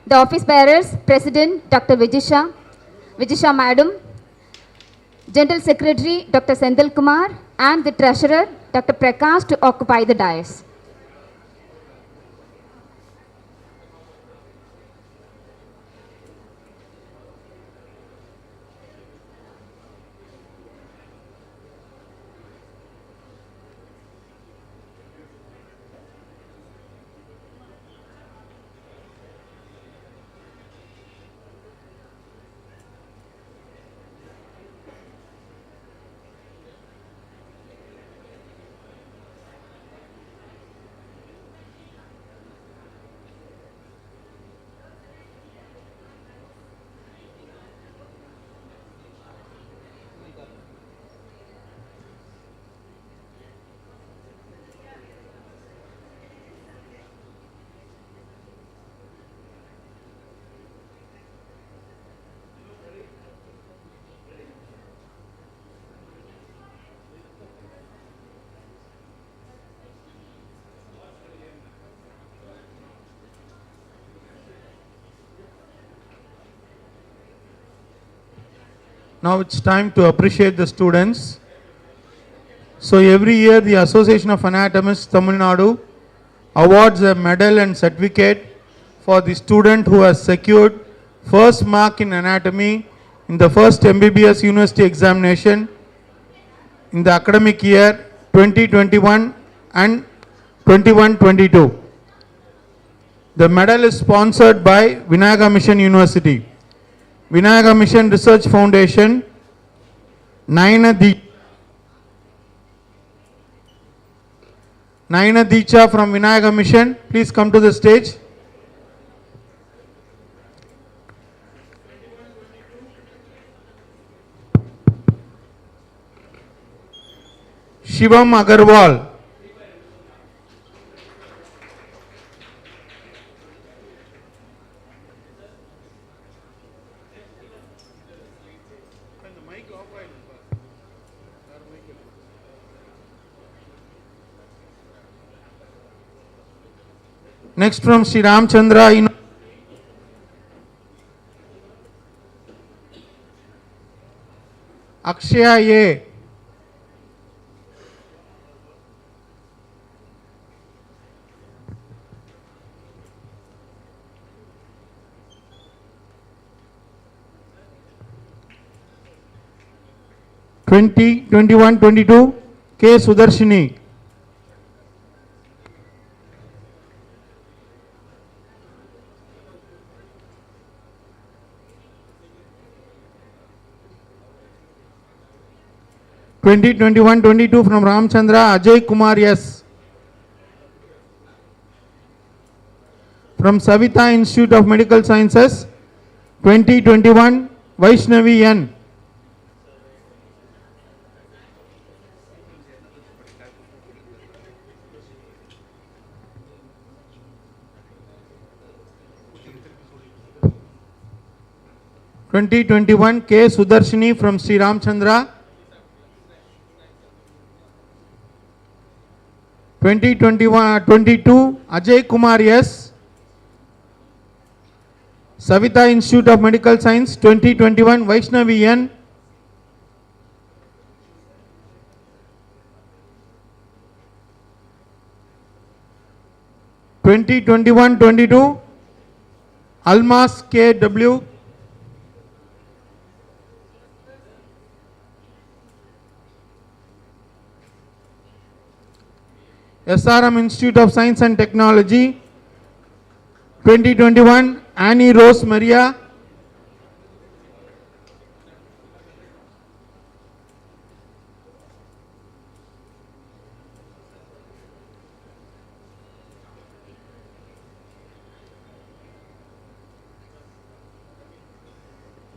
the office bearers, President Dr. Vijisha Madam, General Secretary Dr. Sendil Kumar and the Treasurer Dr. Prakash to occupy the dais. Now it's time to appreciate the students. So every year the Association of Anatomists Tamilnadu awards a medal and certificate for the student who has secured first mark in anatomy in the first MBBS university examination in the academic year 2021 and 21-22. The medal is sponsored by Vinayaga Mission University, Vinayaga Mission Research Foundation, Nayana Deecha from Vinayaga Mission, please come to the stage. Shivam Agarwal. Next from Sri Ramchandra, Akshaya A. K. Sudarshini. From Ramchandra, Ajay Kumar S. From Savita Institute of Medical Sciences, 2021, Vaishnavi N. K. Sudarshini from Sri Ramchandra. 2022, Ajay Kumar S. Savita Institute of Medical Science, 2021, Vaishnavi N. (2021-22), Almas K.W. SRM Institute of Science and Technology, 2021, Annie Rose Maria.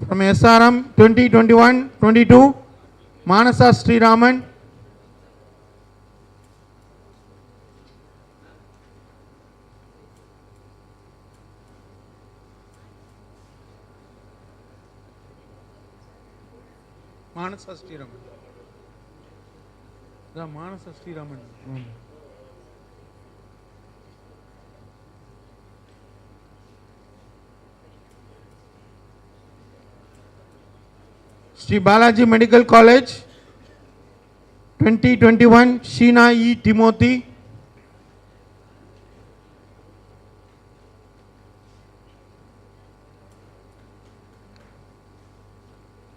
From SRM 2021-22, Manasa Sri Raman. Manasa Sri Raman. The Manasa Sri Raman. Sri Balaji Medical College 2021 Sheena E. Timothy.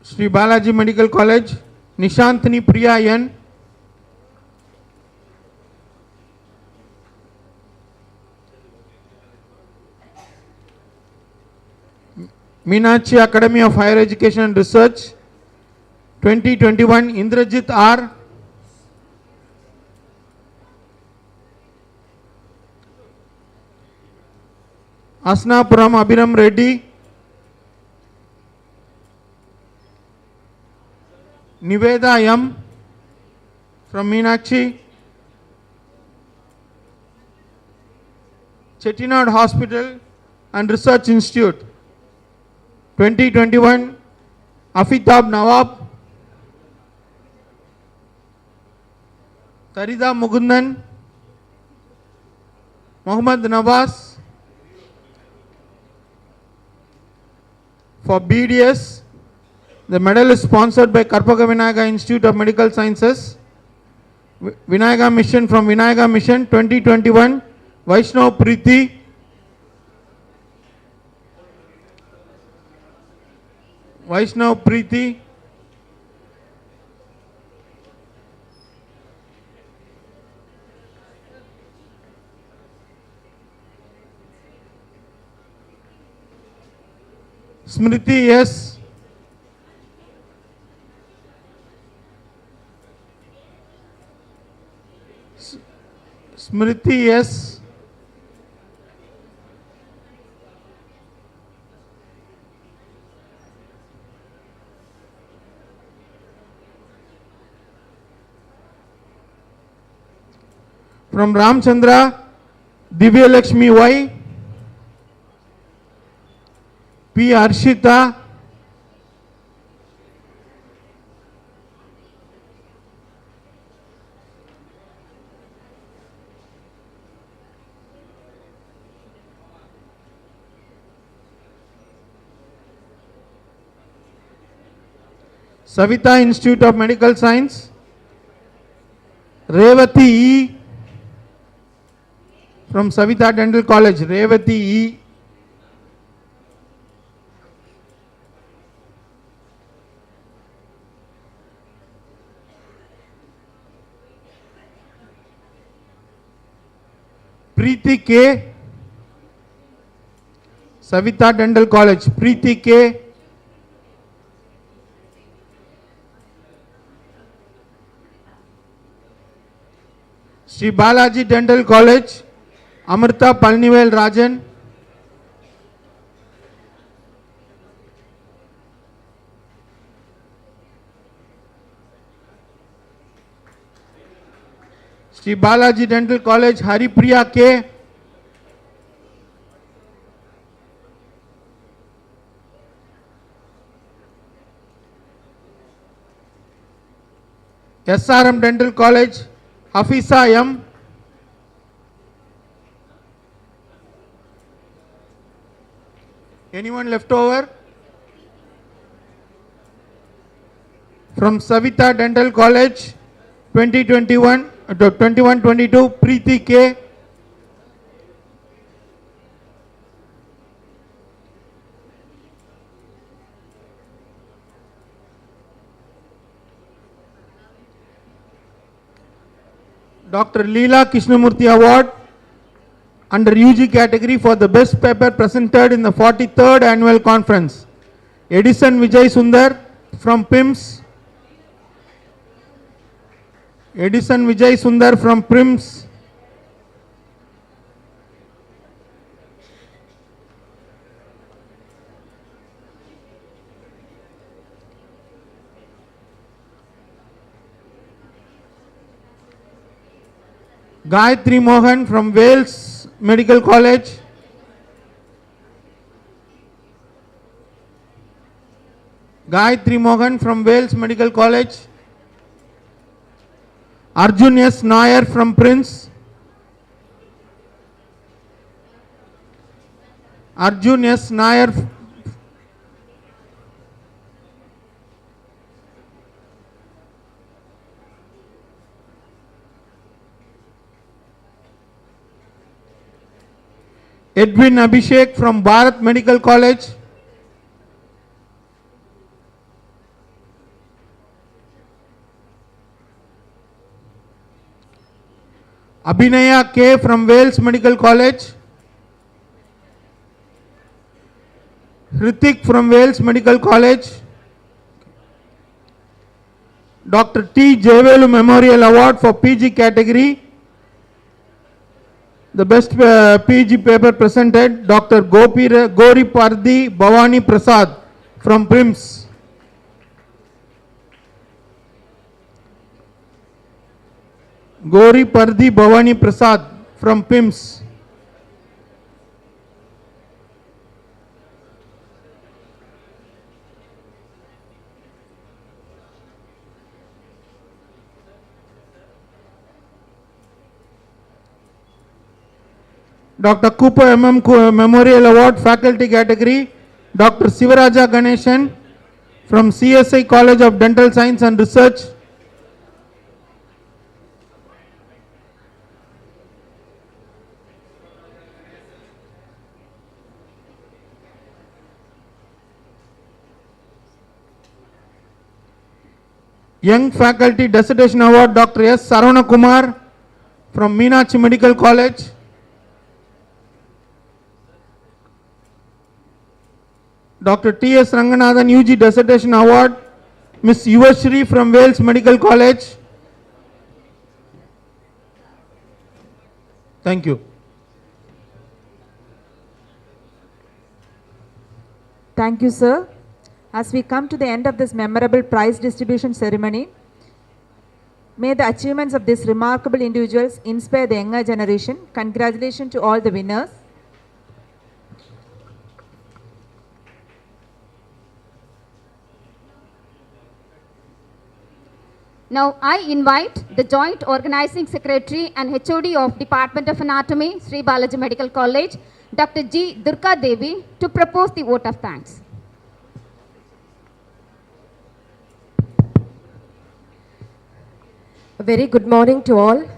Sri Balaji Medical College Nishantini Priya N. Meenakshi Academy of Higher Education and Research 2021 Indrajit R. Asnapuram Abhiram Reddy. Niveda M. from Meenakshi. Chettinad Hospital and Research Institute 2021 Afitab Nawab. Tarida Mugundan. Muhammad Nawaz. For BDS, the medal is sponsored by Karpaka Vinayaga Institute of Medical Sciences. Vinayaga Mission from Vinayaga Mission 2021 Vaishnav Preeti. Vaishnav Preeti. Smriti S. Smriti S. From Ramchandra, Divya Lakshmi Y. P. Arshita. Savita Institute of Medical Science. Revati E. from Savita Dental College. Revati E. Preeti K. Savita Dental College. Preeti K. Sri Balaji Dental College. Amrita Palnivel Rajan. Sri Balaji Dental College. Haripriya K. SRM Dental College. Hafisa M. Anyone left over? From Savita Dental College 2021 21-22 Preeti K. Dr. Leela Krishnamurthy Award under UG category for the best paper presented in the 43rd annual conference. Edison Vijay Sundar from PIMS. Edison Vijay Sundar from PIMS. Gayatri Mohan from Wales Medical College. Gayatri Mohan from Wales Medical College. Arjun S. Nair from Prince. Arjun S. Nair. Edwin Abhishek from Bharat Medical College. Abhinaya K from Wales Medical College. Hrithik from Wales Medical College. Dr. T. Jevelu Memorial Award for PG category. The best PG paper presented, Dr. Gori Pardi Bhavani Prasad from PRIMS. Gori Pardi Bhavani Prasad from PIMS. Dr. Cooper MM Memorial Award Faculty Category, Dr. Sivaraja Ganeshan from CSI College of Dental Science and Research. Young Faculty Dissertation Award, Dr. S. Saravana Kumar from Meenakshi Medical College. Dr. T. S. Ranganathan UG Dissertation Award, Miss Yuvashri from Wales Medical College. Thank you. Thank you, sir. As we come to the end of this memorable prize distribution ceremony, may the achievements of these remarkable individuals inspire the younger generation. Congratulations to all the winners. Now I invite the Joint Organizing Secretary and HOD of Department of Anatomy, Sri Balaji Medical College, Dr. G. Durga Devi, to propose the vote of thanks. A very good morning to all.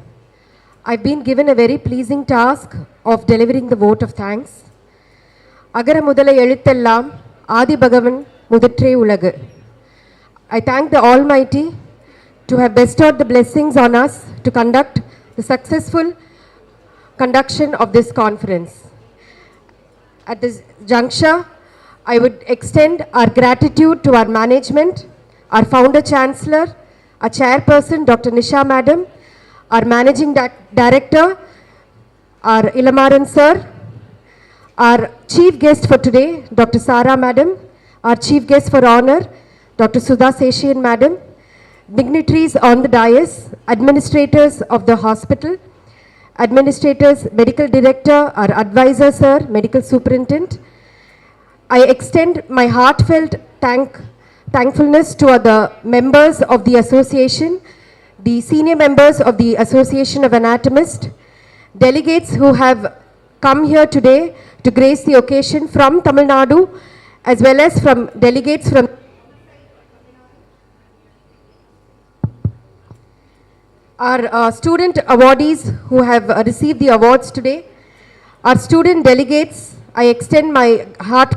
I've been given a very pleasing task of delivering the vote of thanks. Agara mudala elithellam Adi Bhagavan mudatre ulagu. I thank the Almighty to have bestowed the blessings on us to conduct the successful conduction of this conference. At this juncture, I would extend our gratitude to our management, our founder chancellor, our chairperson Dr. Nisha Madam, our managing director, our Ilamaran sir, our chief guest for today, Dr. Sara Madam, our chief guest for honor, Dr. Sudha Seshian Madam, dignitaries on the dais, administrators of the hospital, administrators, medical director, our advisor sir, medical superintendent. I extend my heartfelt thankfulness to the members of the association, the senior members of the Association of Anatomists, delegates who have come here today to grace the occasion from Tamilnadu, as well as from delegates from our student awardees who have received the awards today. Our student delegates, I extend my heart.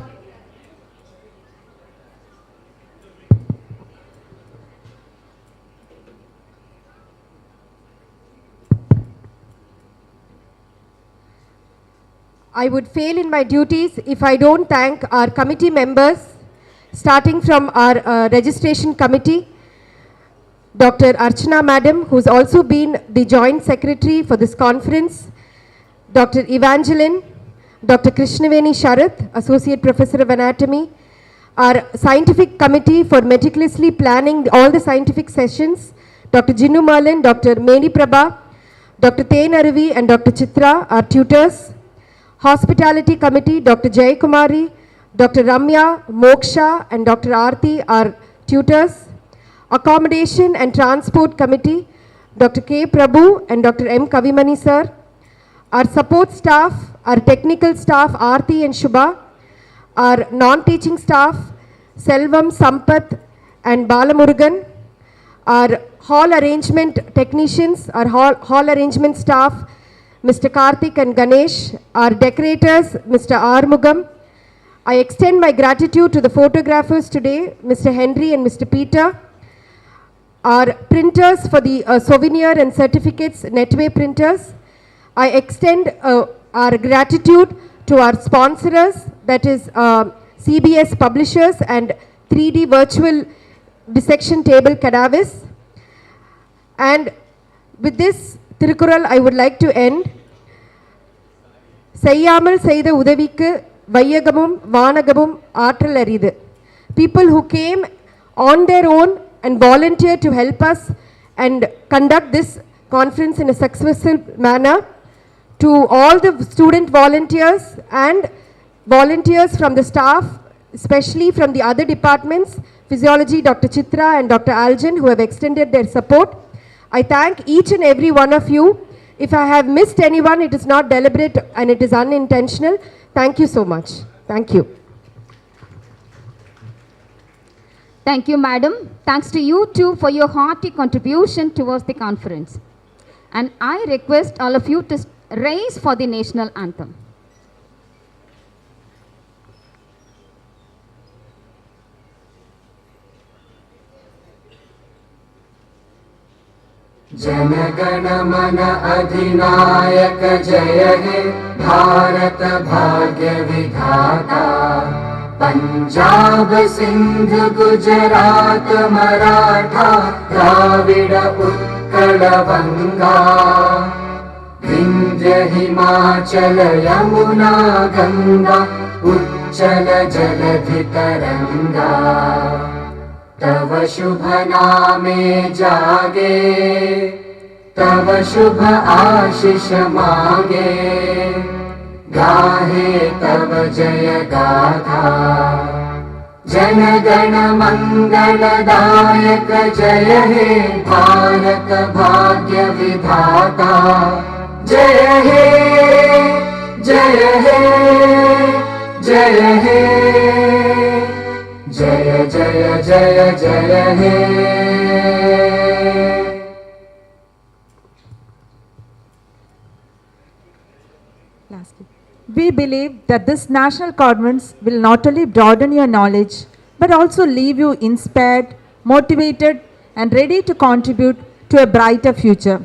I would fail in my duties if I don't thank our committee members, starting from our registration committee, Dr. Archana Madam, who's also been the Joint Secretary for this conference, Dr. Evangeline, Dr. Krishnaveni Sharath, Associate Professor of Anatomy, our Scientific Committee for meticulously planning all the scientific sessions, Dr. Jinnu Malan, Dr. Meni Prabha, Dr. Tain Aravi and Dr. Chitra, our tutors, Hospitality Committee, Dr. Jay Kumari, Dr. Ramya, Moksha and Dr. Aarti, our tutors, Accommodation and Transport Committee, Dr. K. Prabhu and Dr. M. Kavimani sir, our support staff, our technical staff, Aarti and Shubha, our non-teaching staff, Selvam, Sampath and Balamurugan, our hall arrangement technicians, our hall arrangement staff, Mr. Karthik and Ganesh, our decorators, Mr. Armugam. I extend my gratitude to the photographers today, Mr. Henry and Mr. Peter, our printers for the souvenir and certificates, Netway printers. I extend our gratitude to our sponsors, that is CBS Publishers and 3D Virtual Dissection Table Cadavers. And with this Tirukural, I would like to end. Seyyamal Seida Udavikku Vayagamum Vanagamum Aatral Aridu. People who came on their own and volunteered to help us and conduct this conference in a successful manner. To all the student volunteers and volunteers from the staff, especially from the other departments, Physiology, Dr. Chitra and Dr. Aljan, who have extended their support. I thank each and every one of you. If I have missed anyone, it is not deliberate and it is unintentional. Thank you so much. Thank you. Thank you, madam. Thanks to you too for your hearty contribution towards the conference. And I request all of you to raise for the national anthem. जनगण मन अधिनायक जय हे भारत भाग्य विधाता पंजाब सिंध गुजरात मराठा द्राविड उत्कल बंगा विंध्य हिमाचल यमुना गंगा उच्चल जलधि तरंगा तव शुभ नामे जागे तव शुभ आशीष मांगे गाहे तव जय गाथा जन गण मंगलदायक जय हे भारत भाग्य विधाता जय हे जय हे जय हे जय जय जय जय हे We believe that this national conference will not only broaden your knowledge, but also leave you inspired, motivated, and ready to contribute to a brighter future.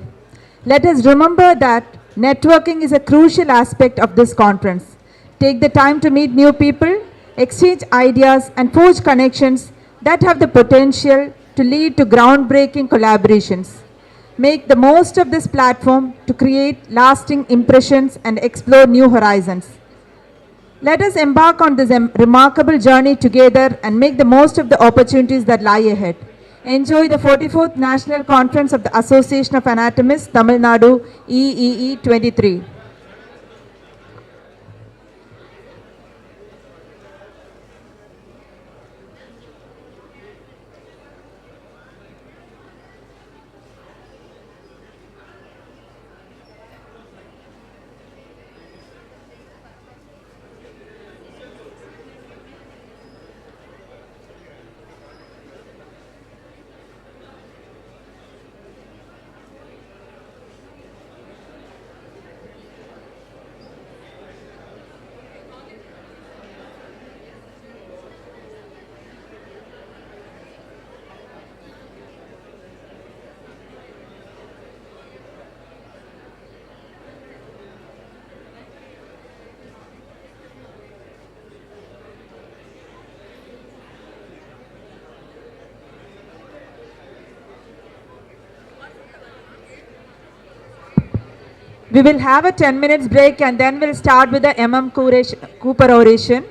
Let us remember that networking is a crucial aspect of this conference. Take the time to meet new people, exchange ideas, and forge connections that have the potential to lead to groundbreaking collaborations. Make the most of this platform to create lasting impressions and explore new horizons. Let us embark on this remarkable journey together and make the most of the opportunities that lie ahead. Enjoy the 44th National Conference of the Association of Anatomists, Tamilnadu, EEE 23. We will have a 10 minutes break and then we'll start with the Cooper oration.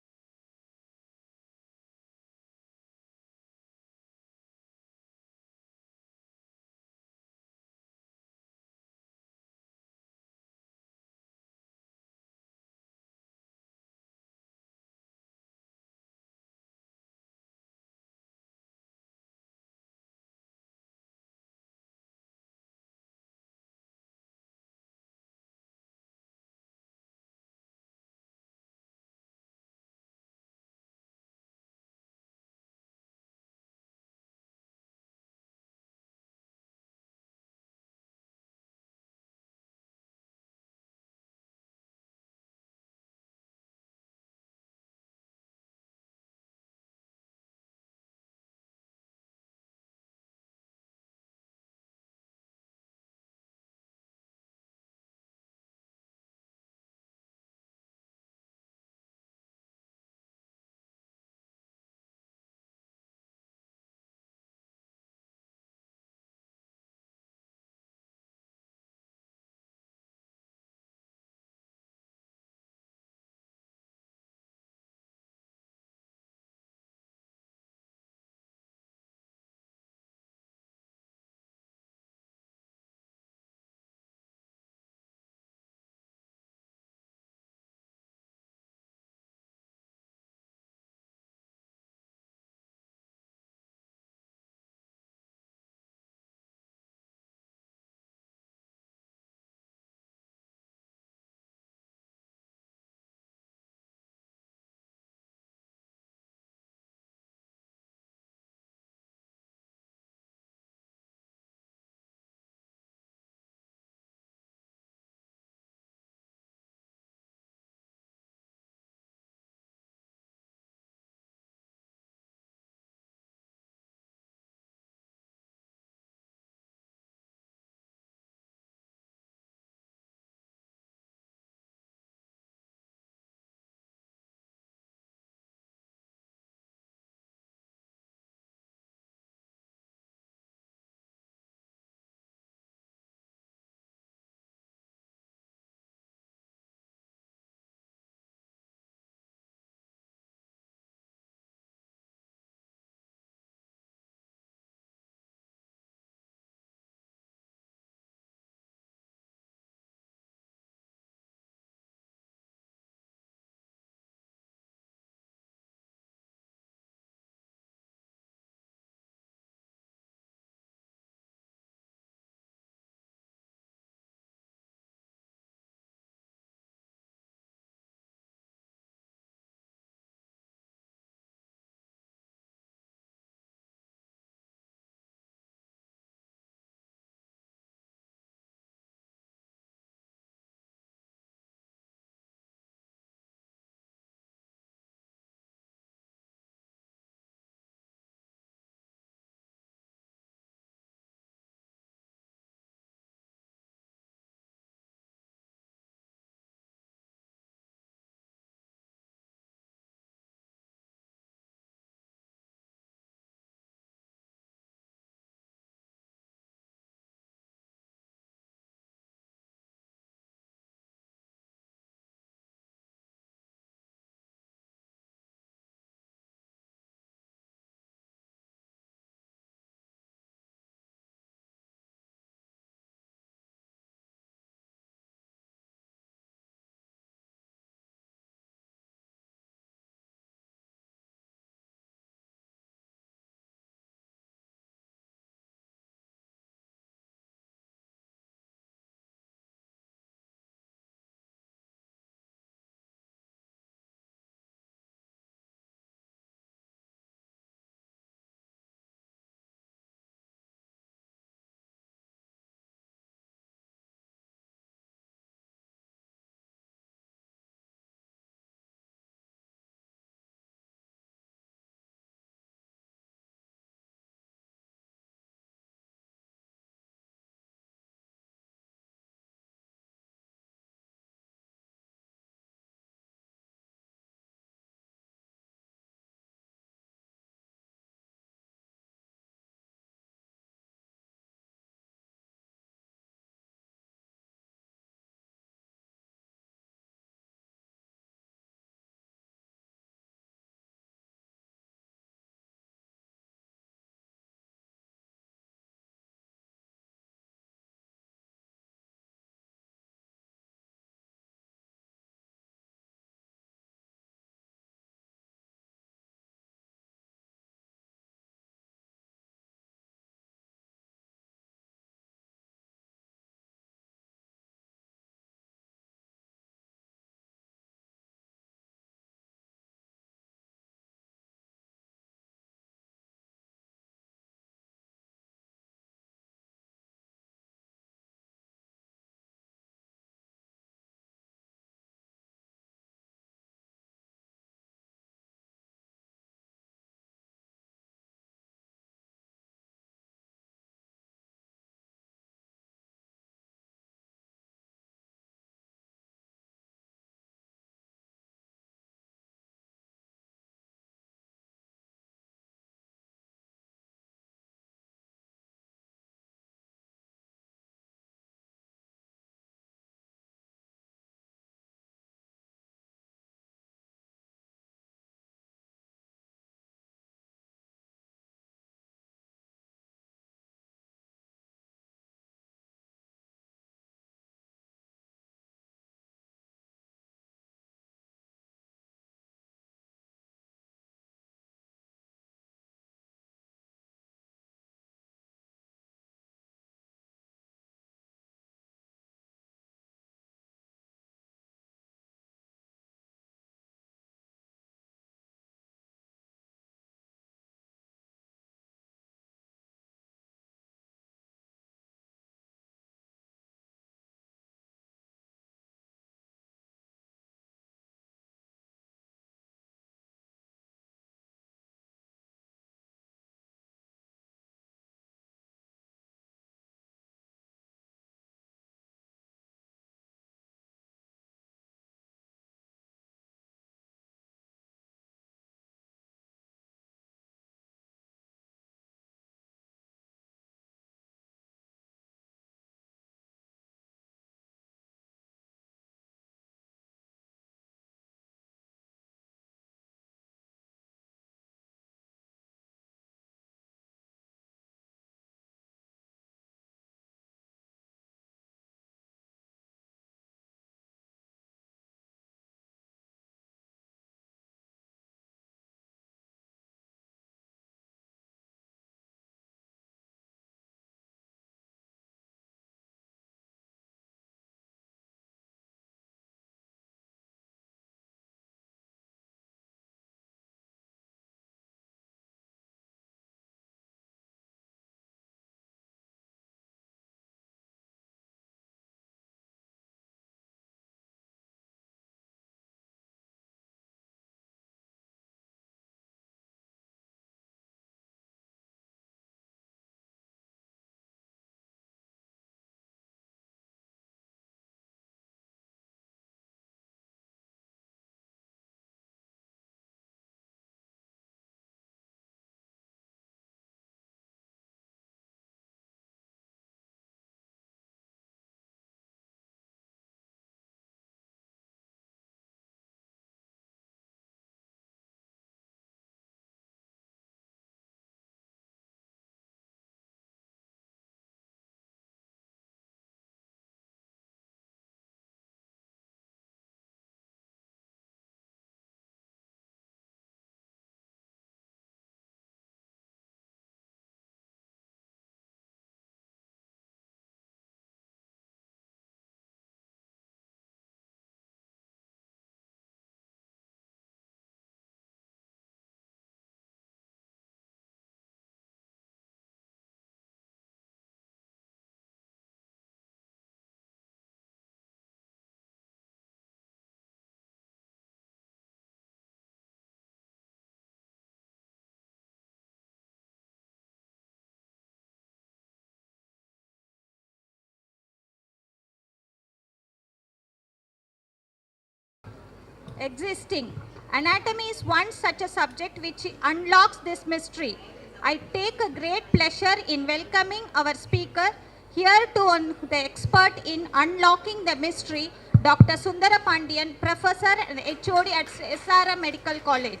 existing. Anatomy is one such a subject which unlocks this mystery. I take a great pleasure in welcoming our speaker here to the expert in unlocking the mystery, Dr. Sundara Pandian, Professor and HOD at SRM Medical College.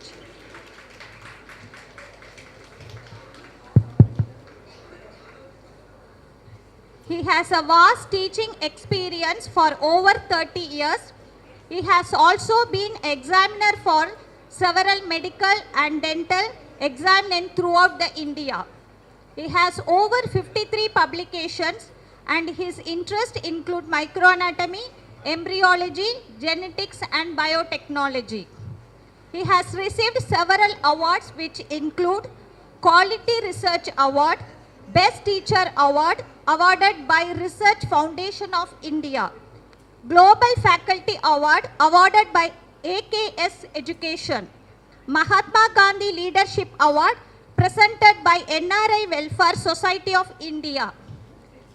He has a vast teaching experience for over 30 years. He has also been examiner for several medical and dental examiners throughout the India. He has over 53 publications and his interests include microanatomy, embryology, genetics and biotechnology. He has received several awards which include Quality Research Award, Best Teacher Award awarded by Research Foundation of India, Global Faculty Award awarded by AKS Education, Mahatma Gandhi Leadership Award presented by NRI Welfare Society of India,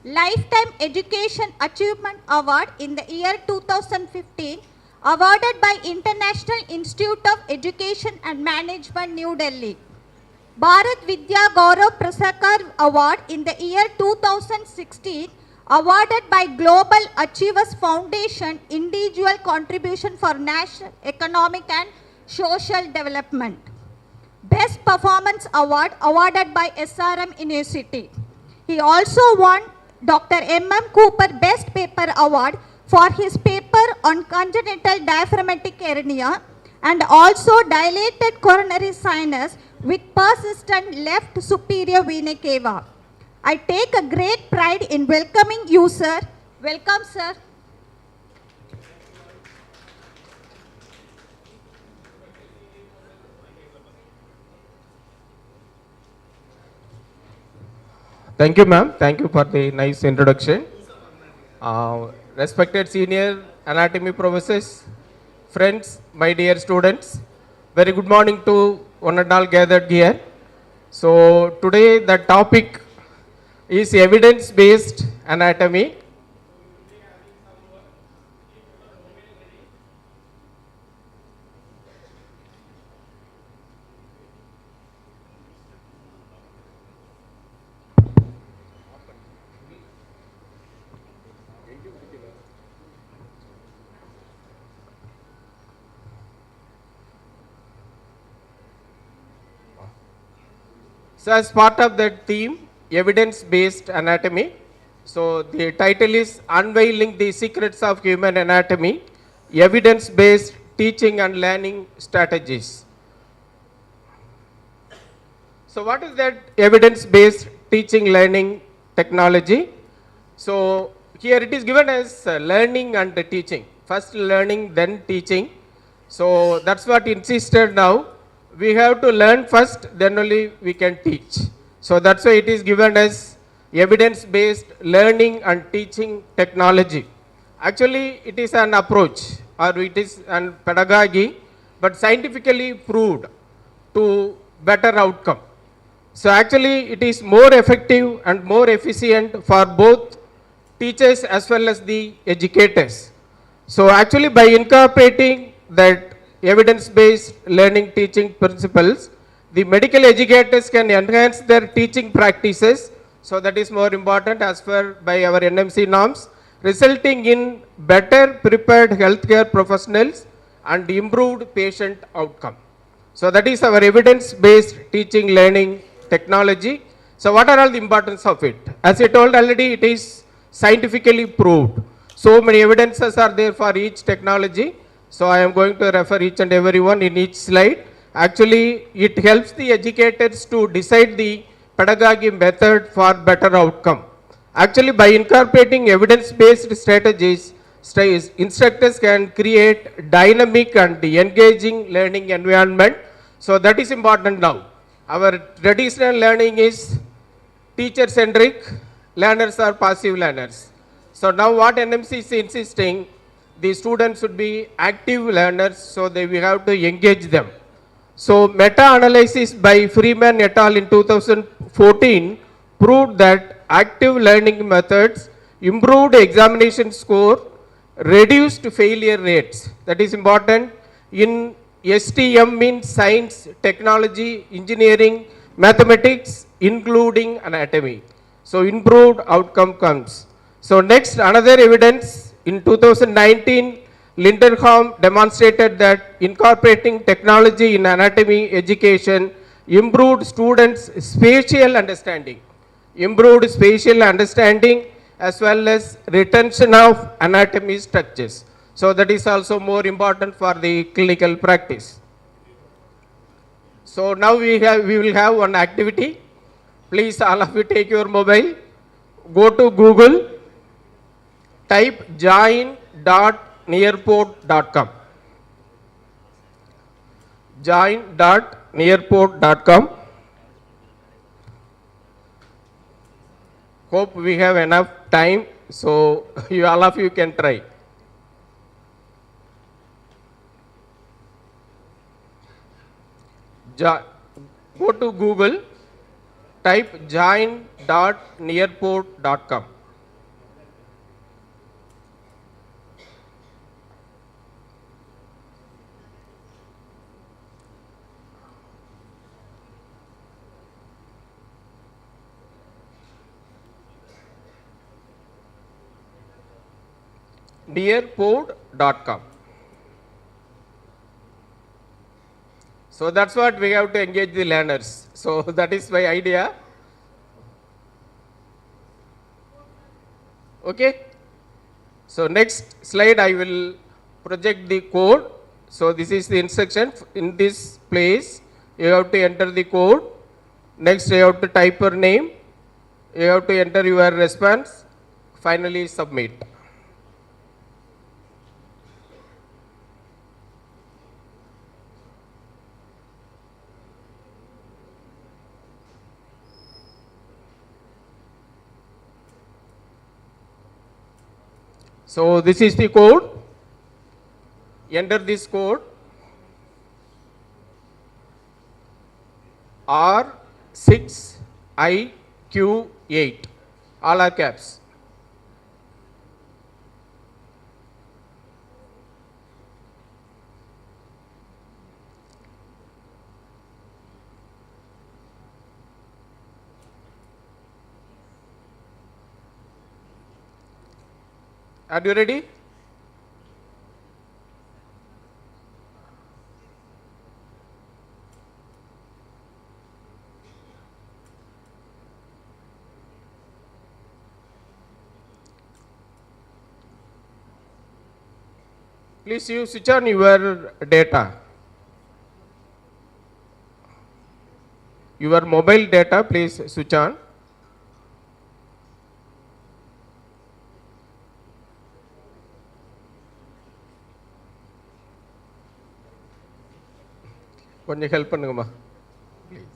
Lifetime Education Achievement Award in the year 2015 awarded by International Institute of Education and Management, New Delhi, Bharat Vidya Gaurav Prasakar Award in the year 2016 awarded by Global Achievers Foundation Individual Contribution for National Economic and Social Development, Best Performance Award awarded by SRM University. He also won Dr. M.M. Cooper Best Paper Award for his paper on congenital diaphragmatic hernia and also dilated coronary sinus with persistent left superior vena cava. I take a great pride in welcoming you, sir. Welcome, sir. Thank you, ma'am. Thank you for the nice introduction. Respected senior anatomy professors, friends, my dear students, very good morning to one and all gathered here. So today the topic is evidence-based anatomy. So as part of that theme, evidence-based anatomy, so the title is Unveiling the Secrets of Human Anatomy, Evidence-Based Teaching and Learning Strategies. So what is that evidence-based teaching learning technology? So here it is given as learning and teaching. First learning, then teaching. So that's what insisted now. We have to learn first, then only we can teach. So that's why it is given as evidence-based learning and teaching technology. Actually, it is an approach or it is an pedagogy, but scientifically proved to better outcome. So actually, it is more effective and more efficient for both teachers as well as the educators. So actually, by incorporating that evidence-based learning teaching principles, the medical educators can enhance their teaching practices, so that is more important as per by our NMC norms, resulting in better prepared healthcare professionals and improved patient outcome. So that is our evidence-based teaching learning technology. So what are all the importance of it? As I told already, it is scientifically proved. So many evidences are there for each technology. So I am going to refer each and every one in each slide. Actually, it helps the educators to decide the pedagogy method for better outcome. Actually, by incorporating evidence-based strategies, instructors can create dynamic and engaging learning environment. So that is important now. Our traditional learning is teacher-centric, learners are passive learners. So now what NMC is insisting, the students should be active learners, so we have to engage them. So meta-analysis by Freeman et al. In 2014 proved that active learning methods improved examination score, reduced failure rates. That is important. In STM means science, technology, engineering, mathematics, including anatomy. So improved outcome comes. So next, another evidence in 2019, Lindenholm demonstrated that incorporating technology in anatomy education improved students' spatial understanding. Improved spatial understanding as well as retention of anatomy structures. So that is also more important for the clinical practice. So now we will have one activity. Please all of you take your mobile, go to Google, type join.nearport.com. Join.nearport.com. Hope we have enough time, so all of you can try. Go to Google, type join.nearport.com. Nearport.com. So that's what we have to engage the learners. So that is my idea. Okay. So next slide I will project the code. So this is the instruction. In this place you have to enter the code. Next you have to type your name. You have to enter your response. Finally submit. So this is the code. Enter this code. R6IQ8. All are caps. Are you ready? Please you switch on your data. Your mobile data, please switch on. கொஞ்சம் help பண்ணுங்கம்மா please.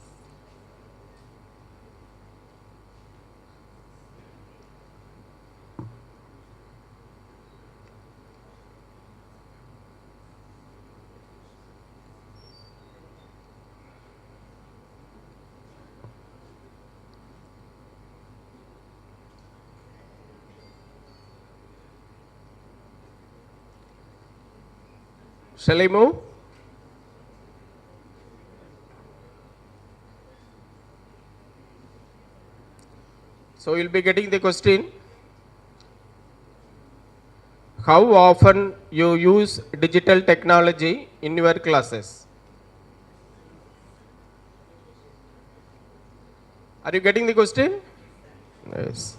Shall I move? So you will be getting the question, how often you use digital technology in your classes? Are you getting the question? Yes.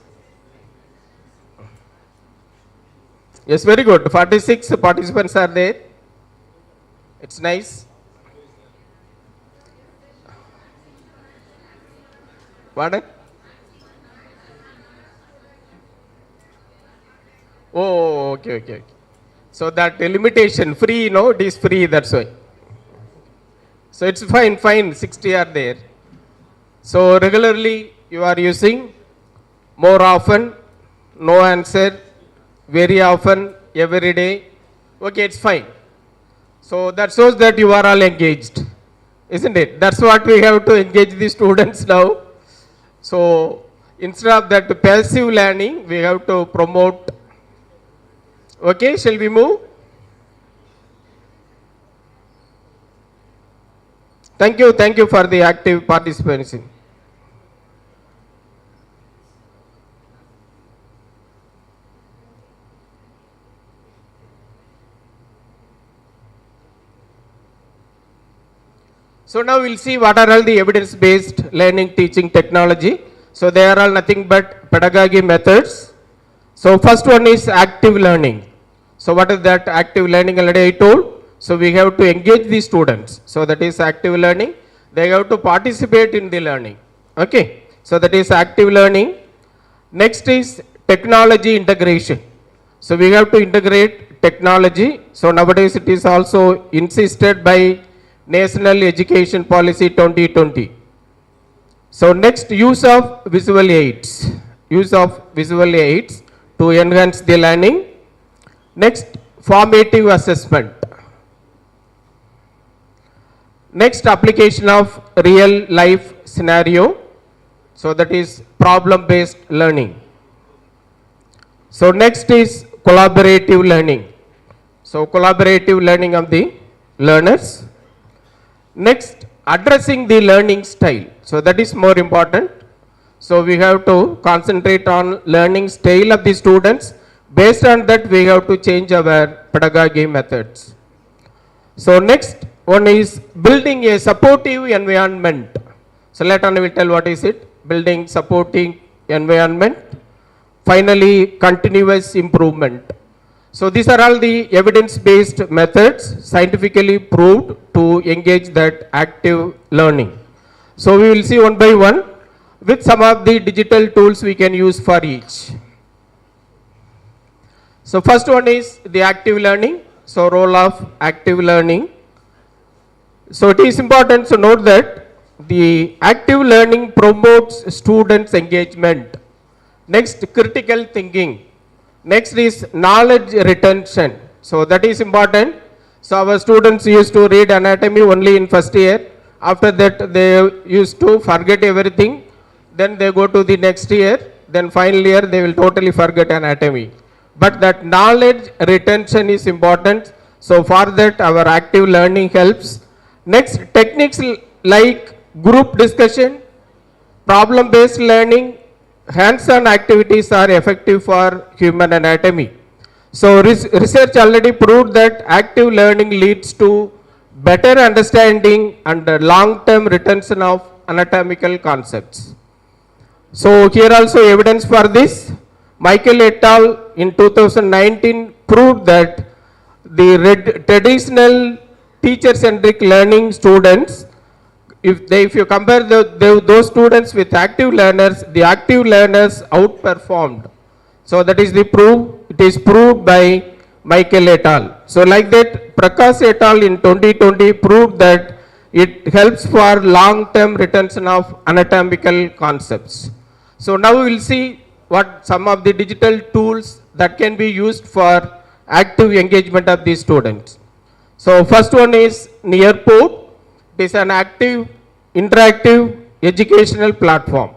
Yes, very good. 46 participants are there. It's nice. Pardon? Oh, okay. So that limitation, free, no, it is free, that's why. So it's fine, 60 are there. So regularly you are using, more often, no answer, very often, every day. Okay, it's fine. So that shows that you are all engaged, isn't it? That's what we have to engage the students now. So instead of that passive learning, we have to promote. Okay, shall we move? Thank you for the active participation. So now we'll see what are all the evidence-based learning teaching technology. So they are all nothing but pedagogy methods. So first one is active learning. So what is that active learning? Already I told. So we have to engage the students. So that is active learning. They have to participate in the learning. Okay. So that is active learning. Next is technology integration. So we have to integrate technology. So nowadays it is also insisted by National Education Policy 2020. So next, use of visual aids. Use of visual aids to enhance the learning. Next, formative assessment. Next, application of real life scenario. So that is problem based learning. So next is collaborative learning. So collaborative learning of the learners. Next, addressing the learning style. So that is more important. So we have to concentrate on learning style of the students. Based on that, we have to change our pedagogy methods. So next one is building a supportive environment. So later on we will tell what is it. Building supporting environment. Finally, continuous improvement. So these are all the evidence-based methods scientifically proved to engage that active learning. So we will see one by one with some of the digital tools we can use for each. So first one is the active learning. So role of active learning. So it is important to note that the active learning promotes students' engagement. Next, critical thinking. Next is knowledge retention. So that is important. So our students used to read anatomy only in first year. After that they used to forget everything. Then they go to the next year. Then final year they will totally forget anatomy. But that knowledge retention is important. So for that our active learning helps. Next, techniques like group discussion, problem based learning, hands-on activities are effective for human anatomy. So research already proved that active learning leads to better understanding and long-term retention of anatomical concepts. So here also evidence for this. Michael et al. In 2019 proved that the traditional teacher-centric learning students, if you compare those students with active learners, the active learners outperformed. So that is the proof. It is proved by Michael et al. So like that, Prakash et al. In 2020 proved that it helps for long-term retention of anatomical concepts. So now we will see what some of the digital tools that can be used for active engagement of these students. So first one is Nearport. It is an active, interactive educational platform.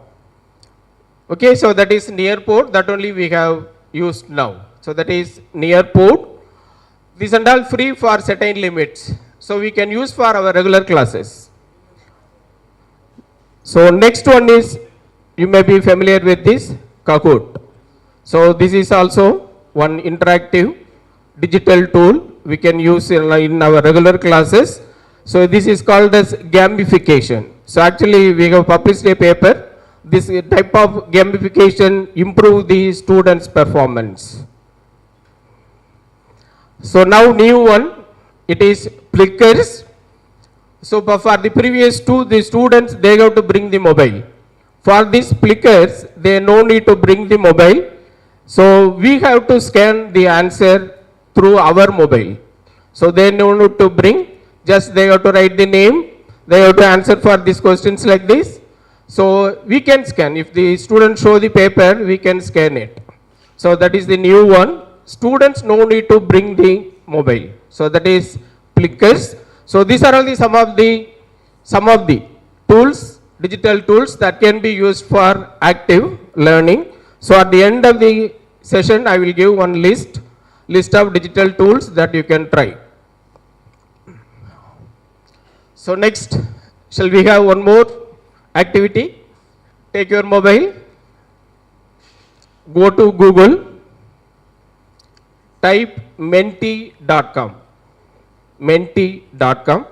Okay, so that is Nearport, that only we have used now. So that is Nearport. These are all free for certain limits. So we can use for our regular classes. So next one is, you may be familiar with this, Kahoot. So this is also one interactive digital tool we can use in our regular classes. So this is called as gamification. So actually we have published a paper. This type of gamification improve the students' performance. So now new one, it is Plickers. So for the previous two, the students, they have to bring the mobile. For these Plickers, they no need to bring the mobile. So we have to scan the answer through our mobile. So they no need to bring, just they have to write the name, they have to answer for these questions like this. So we can scan, if the student show the paper, we can scan it. So that is the new one. Students no need to bring the mobile. So that is Plickers. So these are only some of the tools, digital tools that can be used for active learning. So at the end of the session, I will give one list of digital tools that you can try. So next, Shall we have one more activity? Take your mobile, go to Google, type menti.com. Menti.com.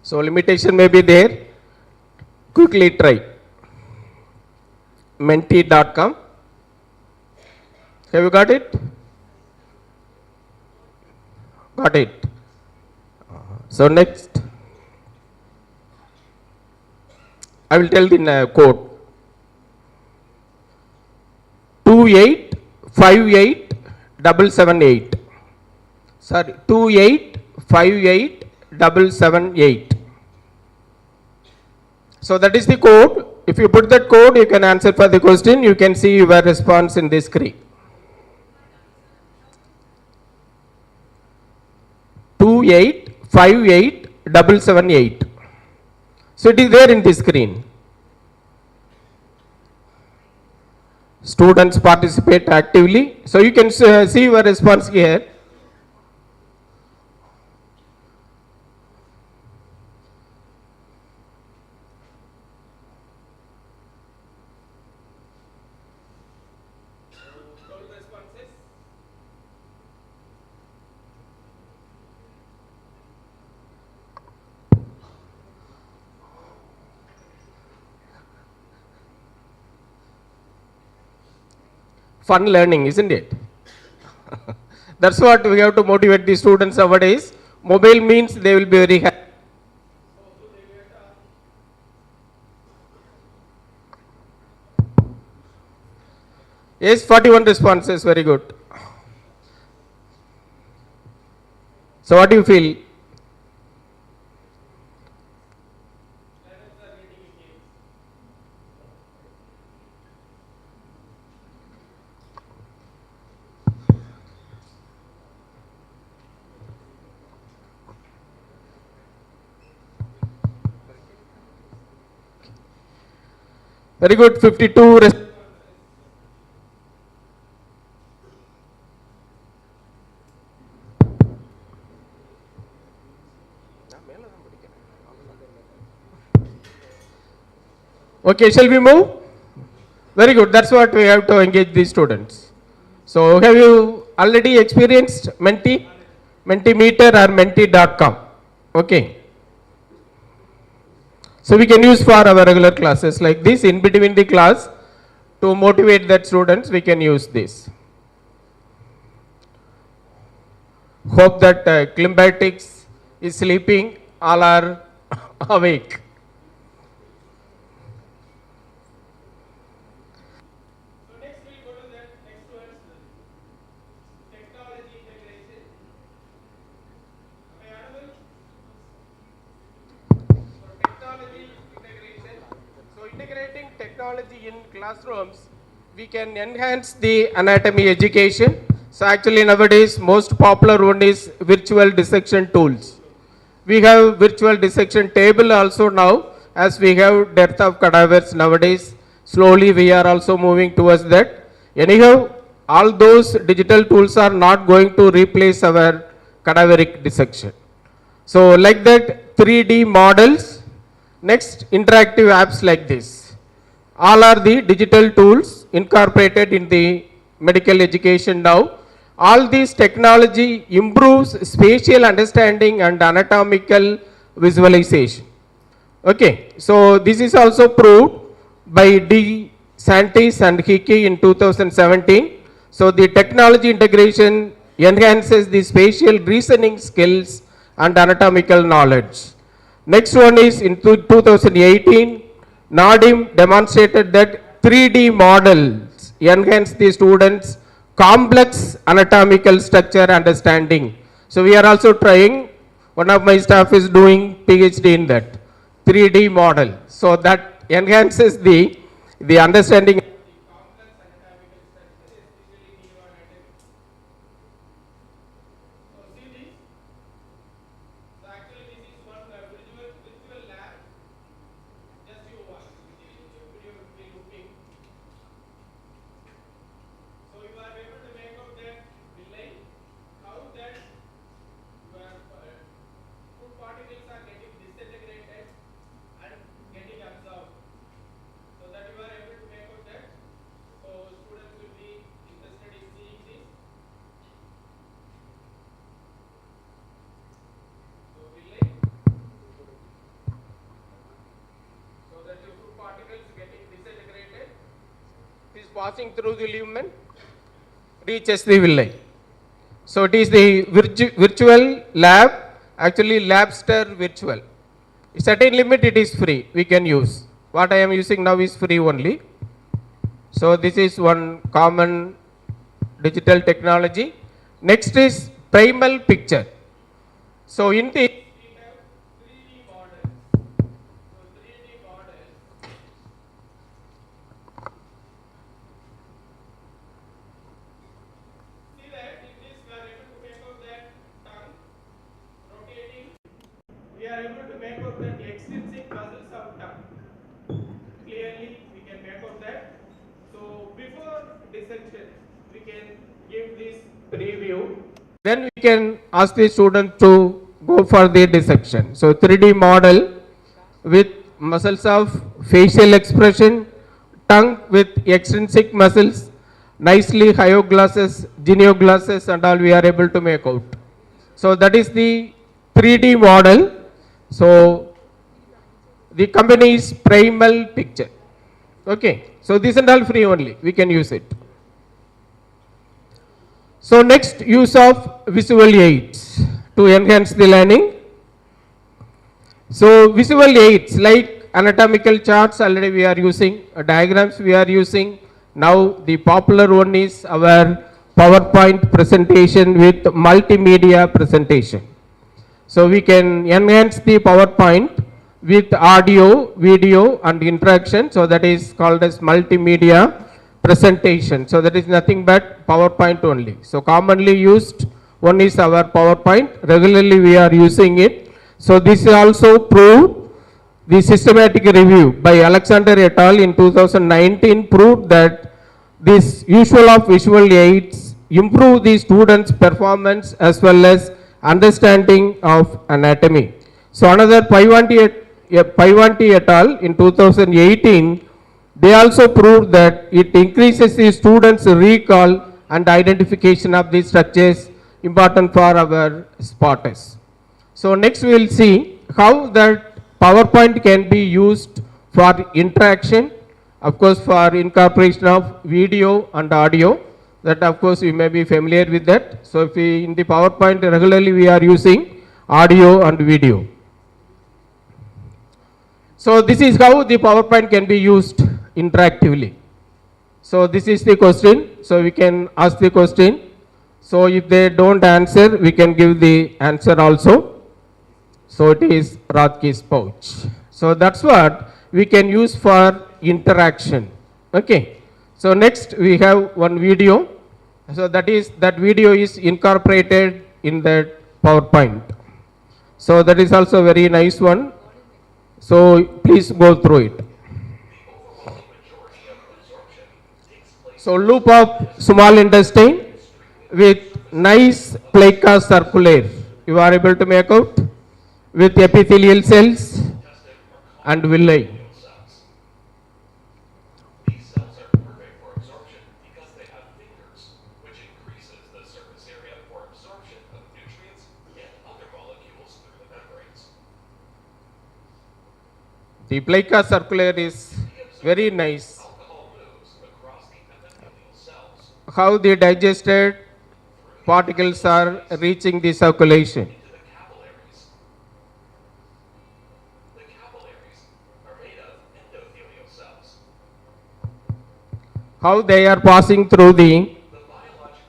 So limitation may be there. Quickly try. Menti.com. Have you got it? Got it. So next, I will tell the code. 2858778. Sorry, 2858778. So that is the code. If you put that code, you can answer for the question. You can see your response in this screen. 2858778. So it is there in the screen. Students participate actively. So you can see your response here. Fun learning, isn't it? That's what we have to motivate the students nowadays. Mobile means they will be very happy. Yes, 41 responses, very good. So what do you feel? Very good, 52. Okay, shall we move? Very good, that's what we have to engage these students. So have you already experienced Menti? Mentimeter or Menti.com? Okay. So we can use for our regular classes like this. In between the class, to motivate that students, we can use this. Hope that Klimbatics is sleeping, all are awake. Integrating technology in classrooms, we can enhance the anatomy education. So actually nowadays most popular one is virtual dissection tools. We have virtual dissection table also now, as we have dearth of cadavers nowadays. Slowly we are also moving towards that. Anyhow, all those digital tools are not going to replace our cadaveric dissection. So like that, 3D models. Next, interactive apps like this. All are the digital tools incorporated in the medical education now. All these technology improves spatial understanding and anatomical visualization. Okay, so this is also proved by D. Santis and Hickey in 2017. So the technology integration enhances the spatial reasoning skills and anatomical knowledge. Next one is in 2018, Nadim demonstrated that 3D models enhance the students' complex anatomical structure understanding. So we are also trying, one of my staff is doing PhD in that 3D model. So that enhances the understanding. passing through the lumen, reaches the villi. So it is the virtual lab, actually Labster virtual. A certain limit it is free, we can use. What I am using now is free only. So this is one common digital technology. Next is primal picture. So in the we are able to make out that extrinsic muscles of tongue. Clearly, we can make out that. So before dissection, we can give this preview. Then we can ask the student to go for the dissection. So 3D model with muscles of facial expression, tongue with extrinsic muscles, nicely hyoglosses, genioglosses and all we are able to make out. So that is the 3D model. So the company is Primal Picture. Okay. So this and all free only. We can use it. So next, use of visual aids to enhance the learning. So visual aids like anatomical charts already we are using, diagrams we are using. Now the popular one is our PowerPoint presentation with multimedia presentation. So we can enhance the PowerPoint with audio, video and interaction. So that is called as multimedia presentation. So that is nothing but PowerPoint only. So commonly used one is our PowerPoint. Regularly we are using it. So this is also proved. The systematic review by Alexander et al. In 2019 proved that this usual of visual aids improve the students' performance as well as understanding of anatomy. So another Paivanti et al. In 2018, they also proved that it increases the students' recall and identification of these structures important for our spotters. So next we will see how that PowerPoint can be used for interaction, of course for incorporation of video and audio. That of course you may be familiar with that. So if we in the PowerPoint regularly we are using audio and video. So this is how the PowerPoint can be used interactively. So this is the question. So we can ask the question. So if they don't answer, we can give the answer also. So it is Radke's pouch. So that's what we can use for interaction. Okay. So next we have one video. So that video is incorporated in that PowerPoint. So that is also a very nice one. So please go through it. So loop of small intestine with nice plica circulare. You are able to make out with epithelial cells and villi. These cells are perfect for absorption because they have fingers, which increases the surface area for absorption of nutrients and other molecules through the membranes. The plica circulare is very nice. How the digested particles are reaching the circulation. How they are passing through the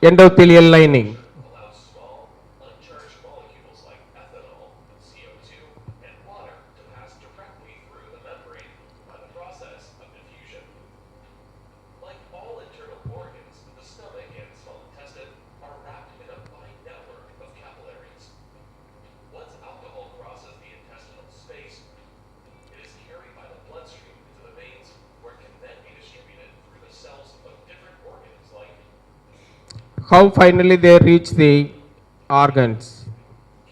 endothelial lining. Allows small, uncharged molecules like ethanol, CO2, and water to pass directly through the membrane by the process of diffusion. Like all internal organs, the stomach and small intestine are wrapped in a fine network of capillaries. Once alcohol crosses the intestinal space, it is carried by the bloodstream into the veins, where it can then be distributed through the cells of different organs like How finally they reach the organs.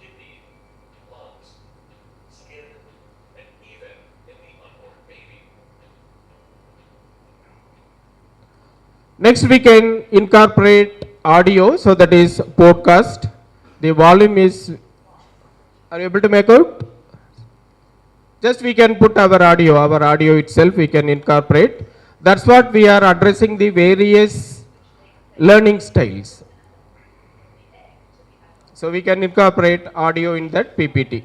kidney, lungs, skin, and even in the unborn baby. Next we can incorporate audio, so that is podcast. The volume is, are you able to make out? Just we can put our audio itself we can incorporate. That's what we are addressing, the various learning styles. So we can incorporate audio in that PPT.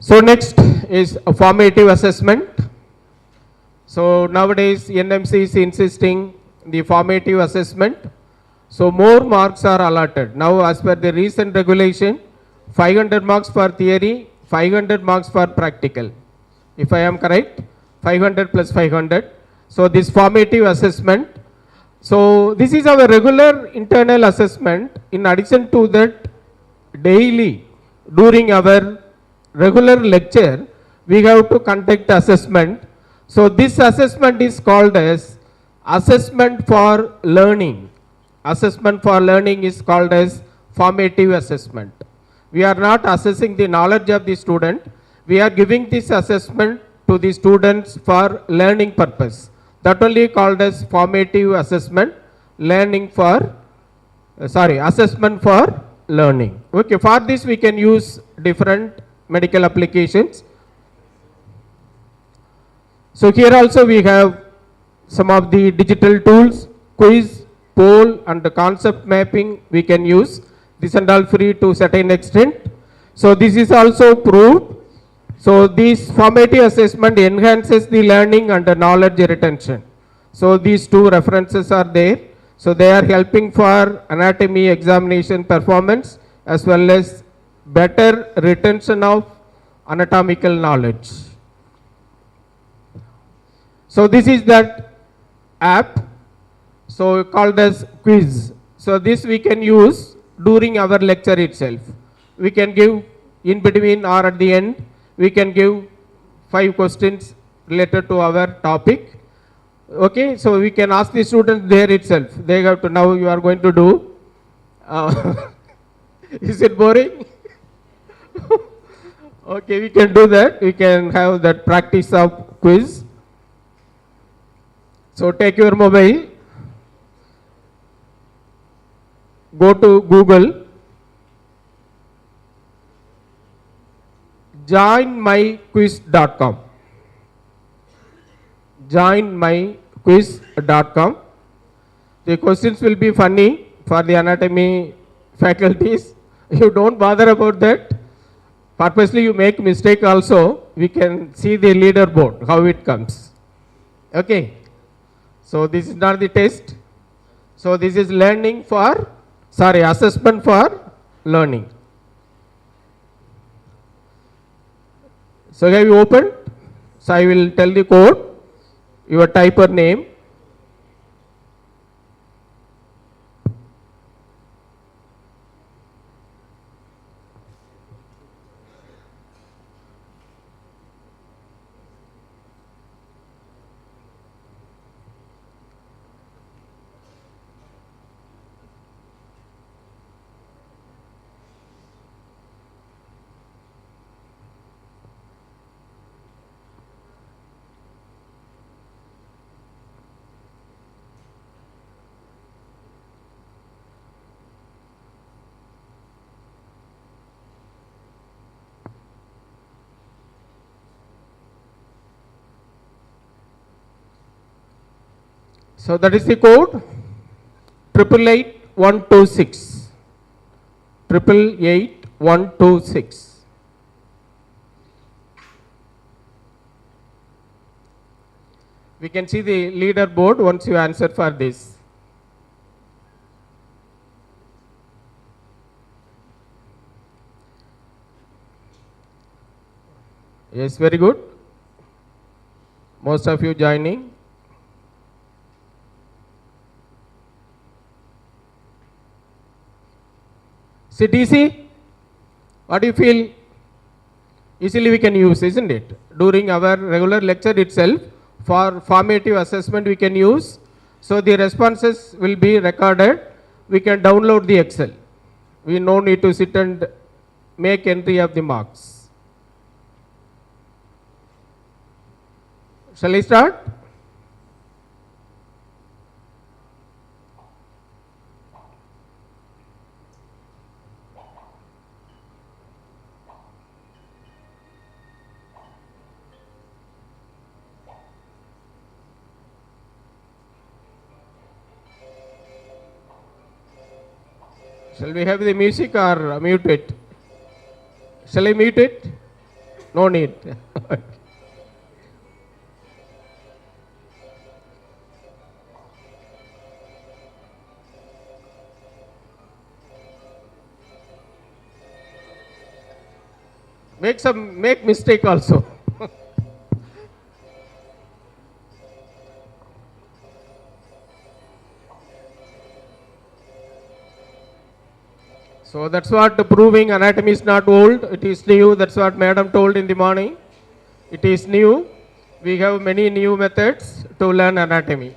So next is a formative assessment. So nowadays NMC is insisting the formative assessment. So more marks are allotted. Now as per the recent regulation, 500 marks for theory, 500 marks for practical. If I am correct, 500 plus 500. So this formative assessment. So this is our regular internal assessment. In addition to that, daily during our regular lecture, we have to conduct assessment. So this assessment is called as assessment for learning. Assessment for learning is called as formative assessment. We are not assessing the knowledge of the student. We are giving this assessment to the students for learning purpose. That only called as formative assessment, assessment for learning. Okay, for this we can use different medical applications. So here also we have some of the digital tools, quiz, poll and the concept mapping we can use. This and all free to certain extent. So this is also proved. So this formative assessment enhances the learning and the knowledge retention. So these two references are there. So they are helping for anatomy examination performance as well as better retention of anatomical knowledge. So this is that app, so called as quiz. So this we can use during our lecture itself. We can give in between or at the end, we can give 5 questions related to our topic. Okay, so we can ask the students there itself. They have to, now you are going to do. Is it boring? Okay, we can do that. We can have that practice of quiz. So take your mobile, go to Google, joinmyquiz.com. Joinmyquiz.com. The questions will be funny for the anatomy faculties. You don't bother about that. Purposely you make mistake also. We can see the leaderboard, how it comes. Okay. So this is not the test. So this is assessment for learning. So have you opened? So I will tell the code, your typer name. So that is the code 888126. 888126. We can see the leaderboard once you answer for this. Yes, very good. Most of you joining. CTC, what do you feel? Easily we can use, isn't it? During our regular lecture itself, for formative assessment we can use. So the responses will be recorded. We can download the Excel. We no need to sit and make entry of the marks. Shall I start? Shall we have the music or mute it? Shall I mute it? No need. Make mistake also. So that's what proving anatomy is not old, it is new. That's what madam told in the morning. It is new. We have many new methods to learn anatomy.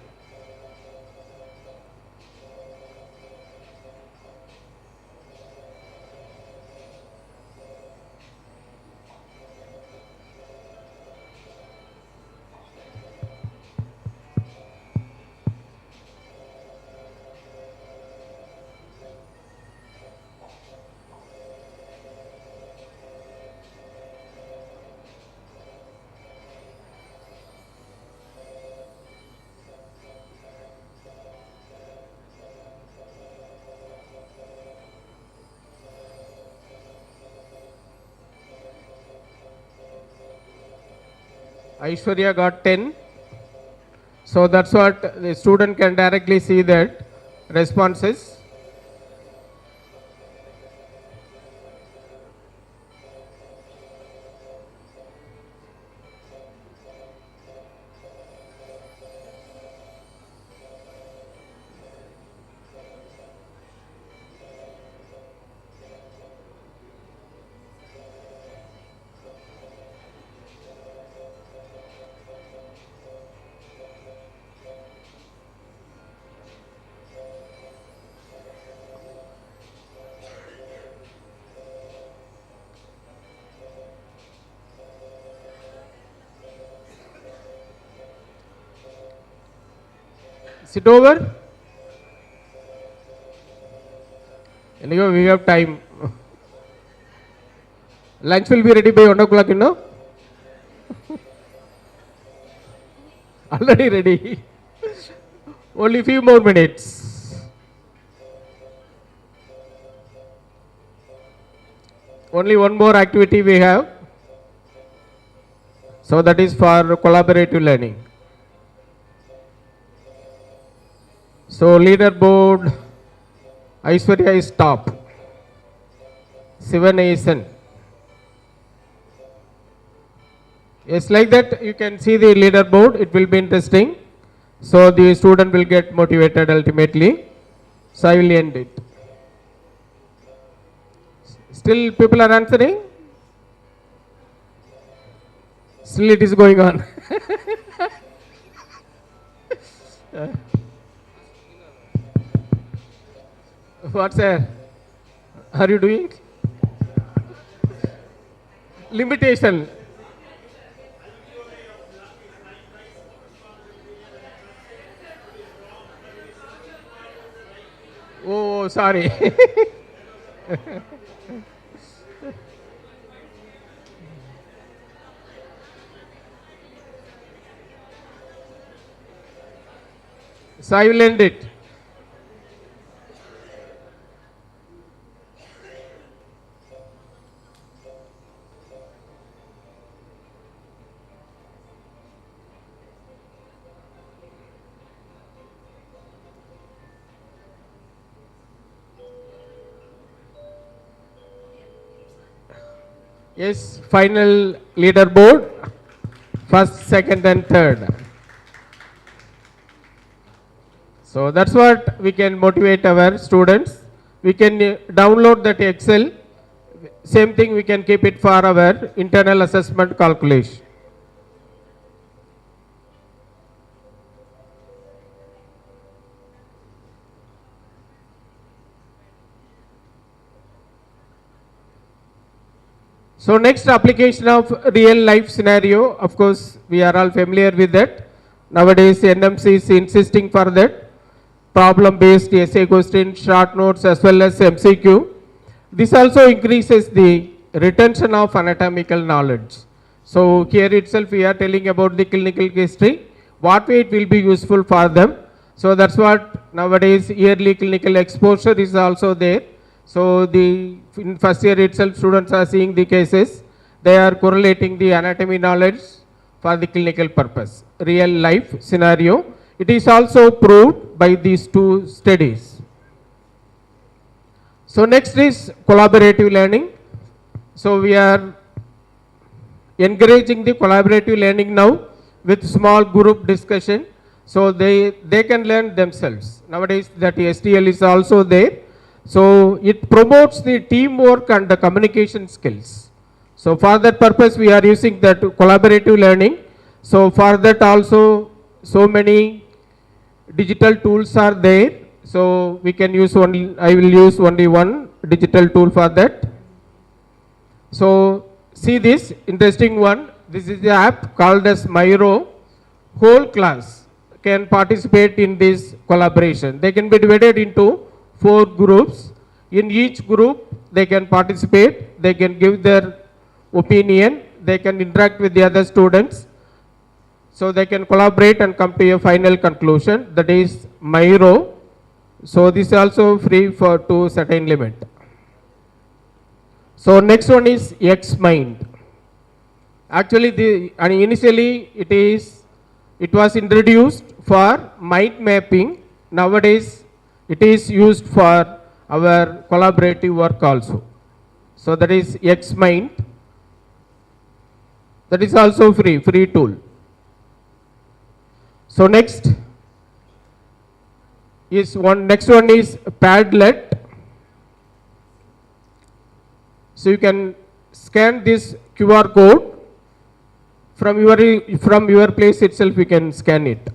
Aishwarya got 10. So that's what the student can directly see that responses. Sit over. Anyway, we have time. Lunch will be ready by 1 o'clock, you know. Already ready. Only few more minutes. Only one more activity we have. So that is for collaborative learning. So leaderboard, Aishwarya is top. Sivan. Yes, like that you can see the leaderboard. It will be interesting. So the student will get motivated ultimately. So I will end it. Still people are answering? Still it is going on. What sir? Are you doing? Limitation. Oh, sorry. So I will end it. Yes, final leaderboard, first, second and third. So that's what we can motivate our students. We can download that Excel. Same thing we can keep it for our internal assessment calculation. So next, application of real life scenario. Of course, we are all familiar with that. Nowadays, NMC is insisting for that. Problem based essay question, short notes as well as MCQ. This also increases the retention of anatomical knowledge. So here itself we are telling about the clinical history, what way it will be useful for them. So that's what nowadays yearly clinical exposure is also there. So in first year itself, students are seeing the cases. They are correlating the anatomy knowledge for the clinical purpose, real life scenario. It is also proved by these two studies. So next is collaborative learning. So we are encouraging the collaborative learning now with small group discussion. So they can learn themselves. Nowadays that STL is also there. So it promotes the teamwork and the communication skills. So for that purpose we are using that collaborative learning. So for that also so many digital tools are there. So we can use only, I will use only one digital tool for that. So see this interesting one. This is the app called as Myro. Whole class can participate in this collaboration. They can be divided into 4 groups. In each group they can participate, they can give their opinion, they can interact with the other students. So they can collaborate and come to a final conclusion, that is Myro. So this is also free for to certain limit. So next one is X-Mind. Actually initially it was introduced for mind mapping. Nowadays it is used for our collaborative work also. So that is X-Mind. That is also free tool. So next one is Padlet. So you can scan this QR code from your place itself, you can scan it.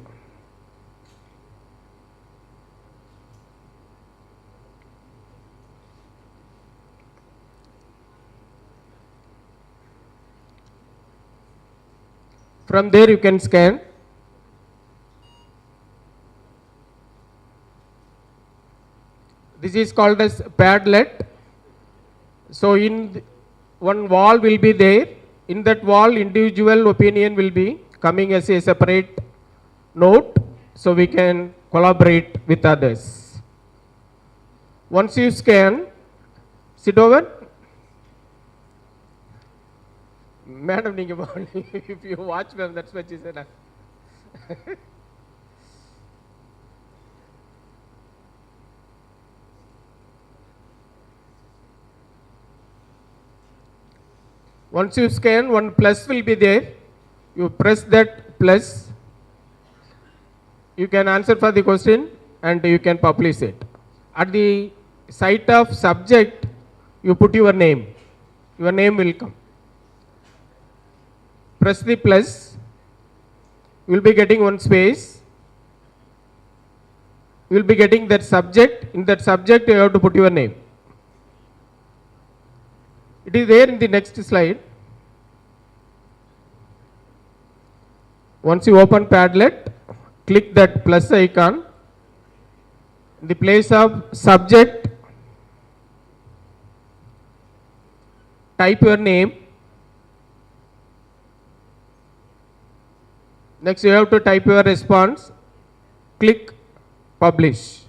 From there you can scan. This is called as Padlet. So in one wall will be there. In that wall individual opinion will be coming as a separate note. So we can collaborate with others. Once you scan, sit over. Madam, if you watch them, that's what she said. Once you scan, one plus will be there. You press that plus. You can answer for the question and you can publish it. At the site of subject, you put your name. Your name will come. Press the plus. You will be getting one space. You will be getting that subject. In that subject, you have to put your name. It is there in the next slide. Once you open Padlet, click that plus icon. In the place of subject, type your name. Next you have to type your response. Click publish.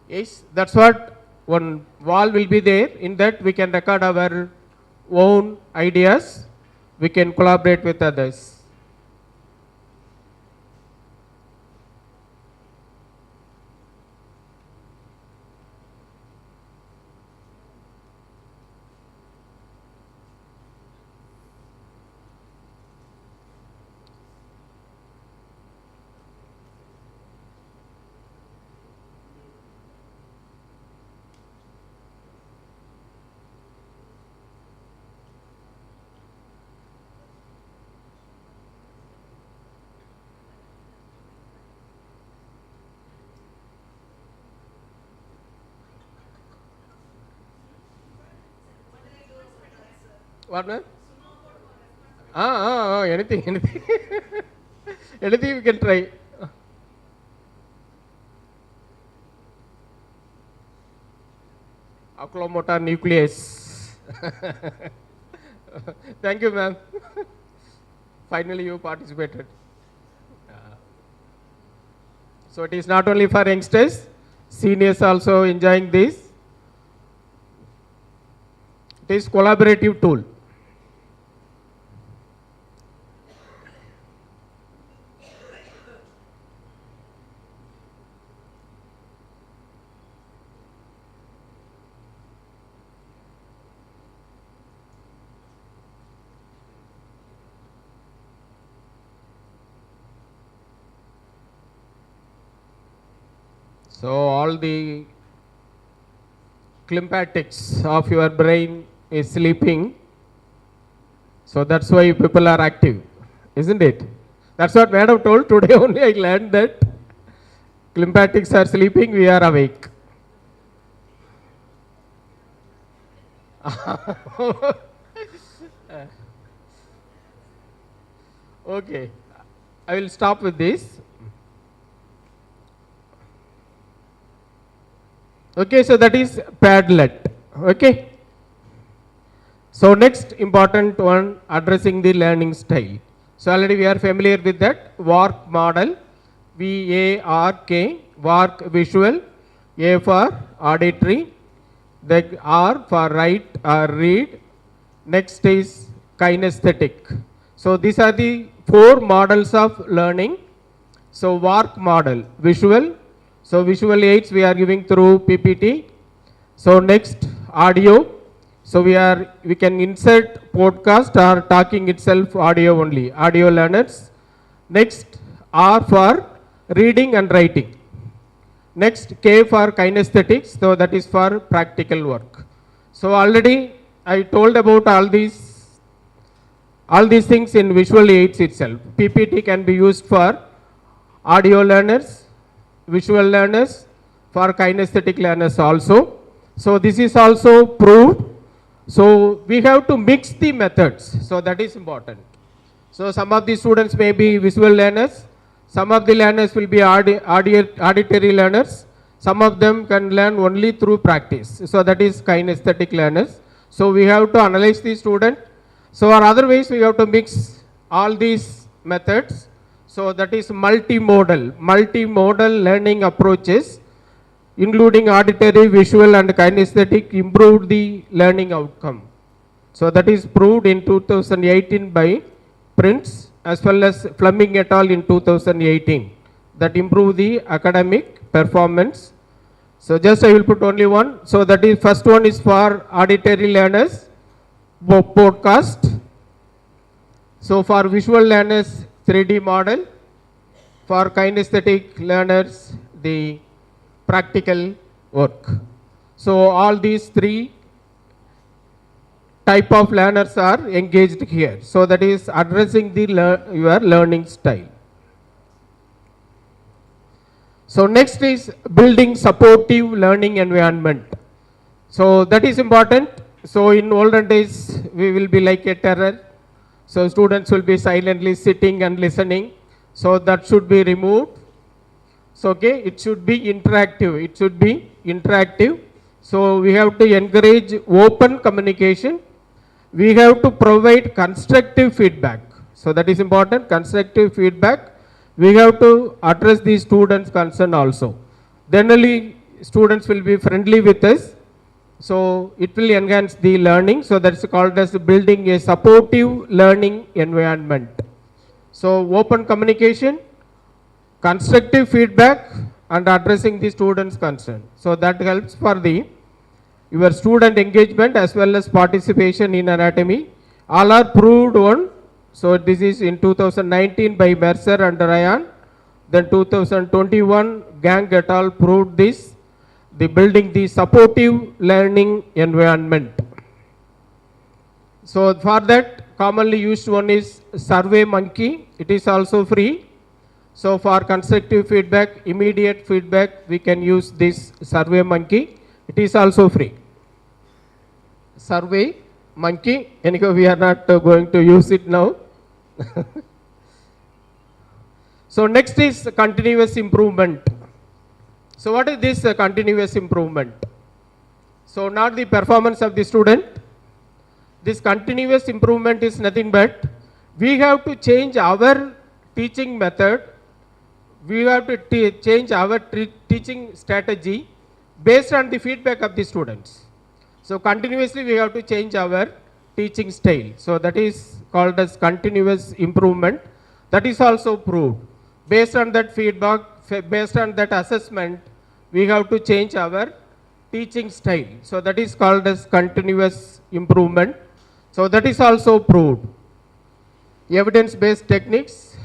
Yes, that's what one wall will be there. In that we can record our own ideas. We can collaborate with others. What, ma'am? Anything. Anything we can try. Oculomotor nucleus. Thank you, ma'am. Finally, you participated. So it is not only for youngsters, seniors also enjoying this. It is collaborative tool. So all the lymphatics of your brain is sleeping. So that's why people are active, isn't it? That's what Madam told. Today only I learned that lymphatics are sleeping, we are awake. Okay, I will stop with this. Okay, so that is Padlet. Okay. So next important one, addressing the learning style. So already we are familiar with that WARK model. VARK, WARK visual, A for auditory, the R for write or read. Next is kinesthetic. So these are the 4 models of learning. So WARK model, visual. So visual aids we are giving through PPT. So next audio. So we can insert podcast or talking itself audio only, audio learners. Next R for reading and writing. Next K for kinesthetics, so that is for practical work. So already I told about all these things in visual aids itself. PPT can be used for audio learners, visual learners, for kinesthetic learners also. So this is also proved. So we have to mix the methods, so that is important. So some of the students may be visual learners, some of the learners will be auditory learners, some of them can learn only through practice. So that is kinesthetic learners. So we have to analyze the student. So or otherwise we have to mix all these methods. So that is multimodal learning approaches, including auditory, visual and kinesthetic, improved the learning outcome. So that is proved in 2018 by Prince as well as Fleming et al. In 2018, that improve the academic performance. So just I will put only one. So that is first one is for auditory learners, podcast. So for visual learners, 3D model. For kinesthetic learners, the practical work. So all these 3 type of learners are engaged here. So that is addressing the your learning style. So next is building supportive learning environment. So that is important. So in olden days we will be like a terror. So students will be silently sitting and listening. So that should be removed. So okay, it should be interactive. So we have to encourage open communication. We have to provide constructive feedback. So that is important, constructive feedback. We have to address the students' concern also. Then only students will be friendly with us. So it will enhance the learning. So that's called as building a supportive learning environment. So open communication, constructive feedback and addressing the students' concern. So that helps for your student engagement as well as participation in anatomy. All are proved one. So this is in 2019 by Mercer and Ryan. Then 2021 Gang et al. Proved this, the building the supportive learning environment. So for that commonly used one is Survey Monkey. It is also free. So for constructive feedback, immediate feedback, we can use this Survey Monkey. It is also free. Survey Monkey, anyhow we are not going to use it now. So next is continuous improvement. So what is this continuous improvement? So not the performance of the student. This continuous improvement is nothing but we have to change our teaching method. We have to change our teaching strategy based on the feedback of the students. So continuously we have to change our teaching style. So that is called as continuous improvement. That is also proved. Based on that feedback, based on that assessment, we have to change our teaching style. So that is called as continuous improvement. So that is also proved. Evidence-based techniques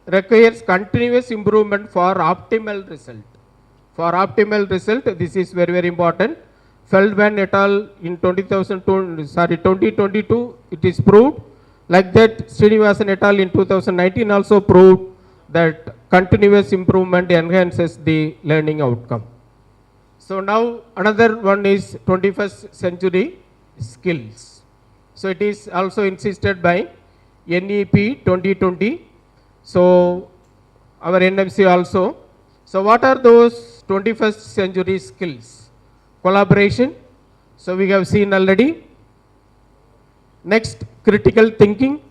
requires continuous improvement for optimal result. For optimal result, this is very, very important. Feldman et al. In 2022, it is proved. Like that, Srinivasan et al. In 2019 also proved that continuous improvement enhances the learning outcome. So now another one is 21st century skills. So it is also insisted by NEP 2020. So our NMC also. So what are those 21st century skills? Collaboration. So we have seen already. Next, critical thinking.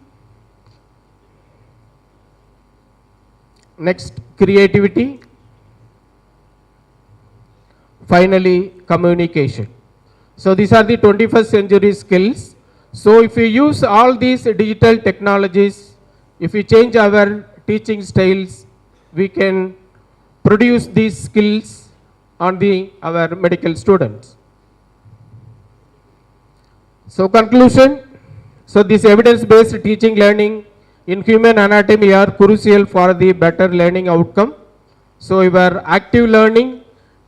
Next, creativity. Finally, communication. So these are the 21st century skills. So if we use all these digital technologies, if we change our teaching styles, we can produce these skills on our medical students. So conclusion, so this evidence-based teaching learning in human anatomy are crucial for the better learning outcome. So your active learning,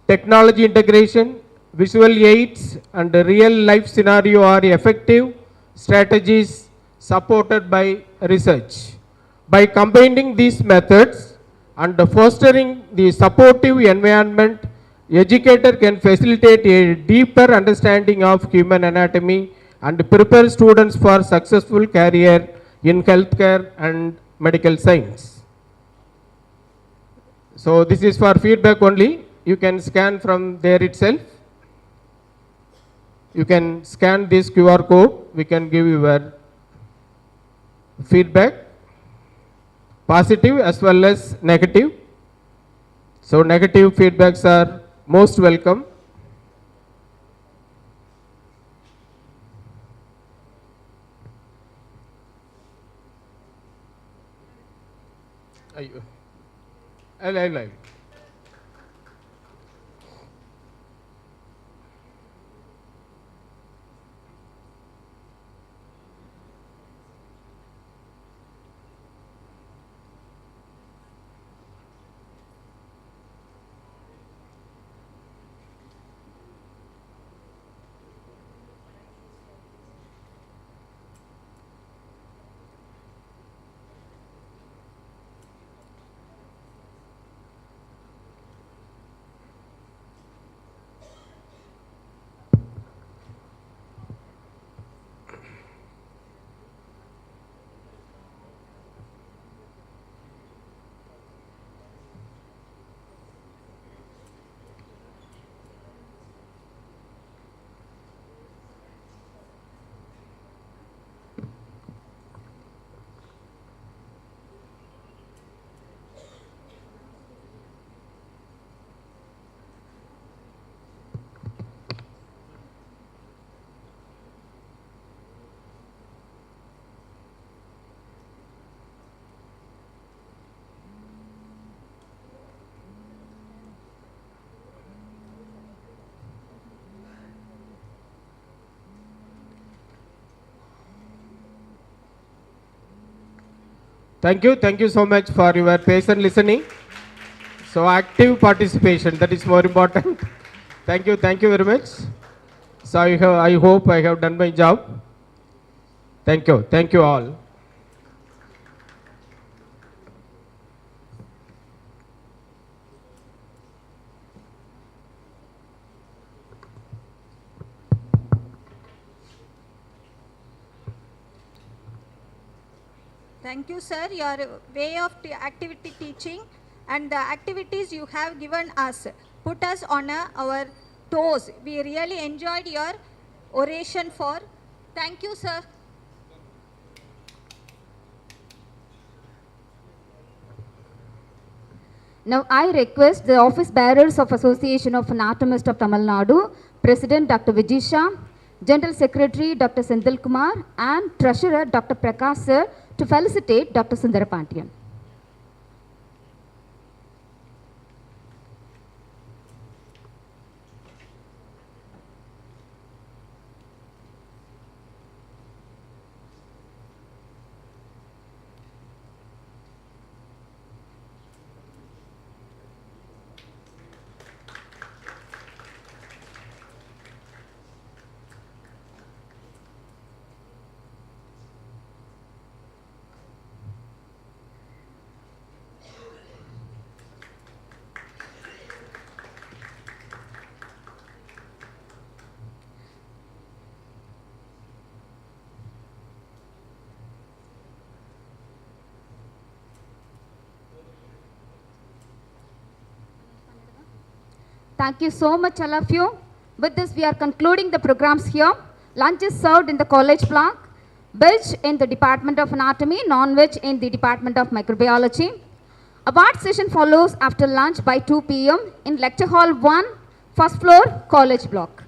technology integration, visual aids and real life scenario are effective strategies supported by research. By combining these methods and fostering the supportive environment, educator can facilitate a deeper understanding of human anatomy and prepare students for successful career in healthcare and medical science. So this is for feedback only. You can scan from there itself. You can scan this QR code. We can give you your feedback, positive as well as negative. So negative feedbacks are most welcome. I'll. Thank you so much for your patient listening. So active participation, that is more important. Thank you very much. So I hope I have done my job. Thank you all. Thank you, sir. Your way of activity teaching and the activities you have given us put us on our toes. We really enjoyed your oration for. Thank you, sir. Now I request the office bearers of Association of Anatomists of Tamilnadu, President Dr. Vijisha, General Secretary Dr. Senthil Kumar and Treasurer Dr. Prakash sir to felicitate Dr. Sundarapandian. Thank you so much, all of you. With this, we are concluding the programs here. Lunch is served in the college block, veg in the Department of Anatomy, non-veg in the Department of Microbiology. Award session follows after lunch by 2 p.m. in Lecture Hall 1, first floor, college block.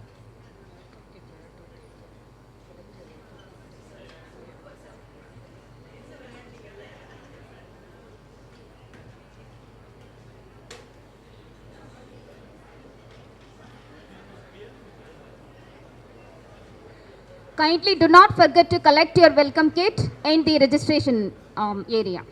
Kindly do not forget to collect your welcome kit in the registration area.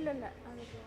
இல்லை இல்லை அதுக்கு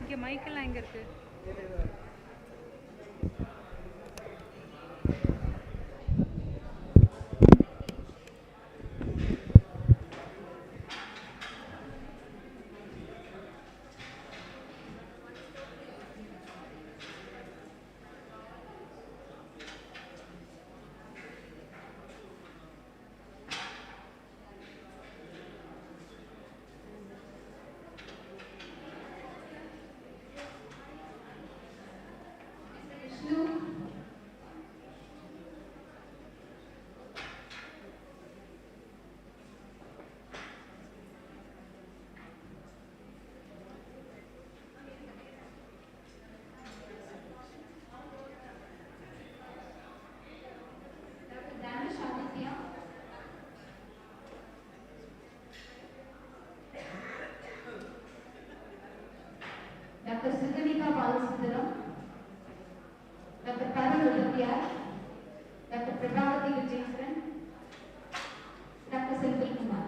இங்கே மைக்கெல்லாம் எங்கே இருக்குது? Dr. Siddhanika Balasundaram, Dr. Karul Udapiyar, Dr. Prabhavati Vijayendran, Dr. Senthil Kumar.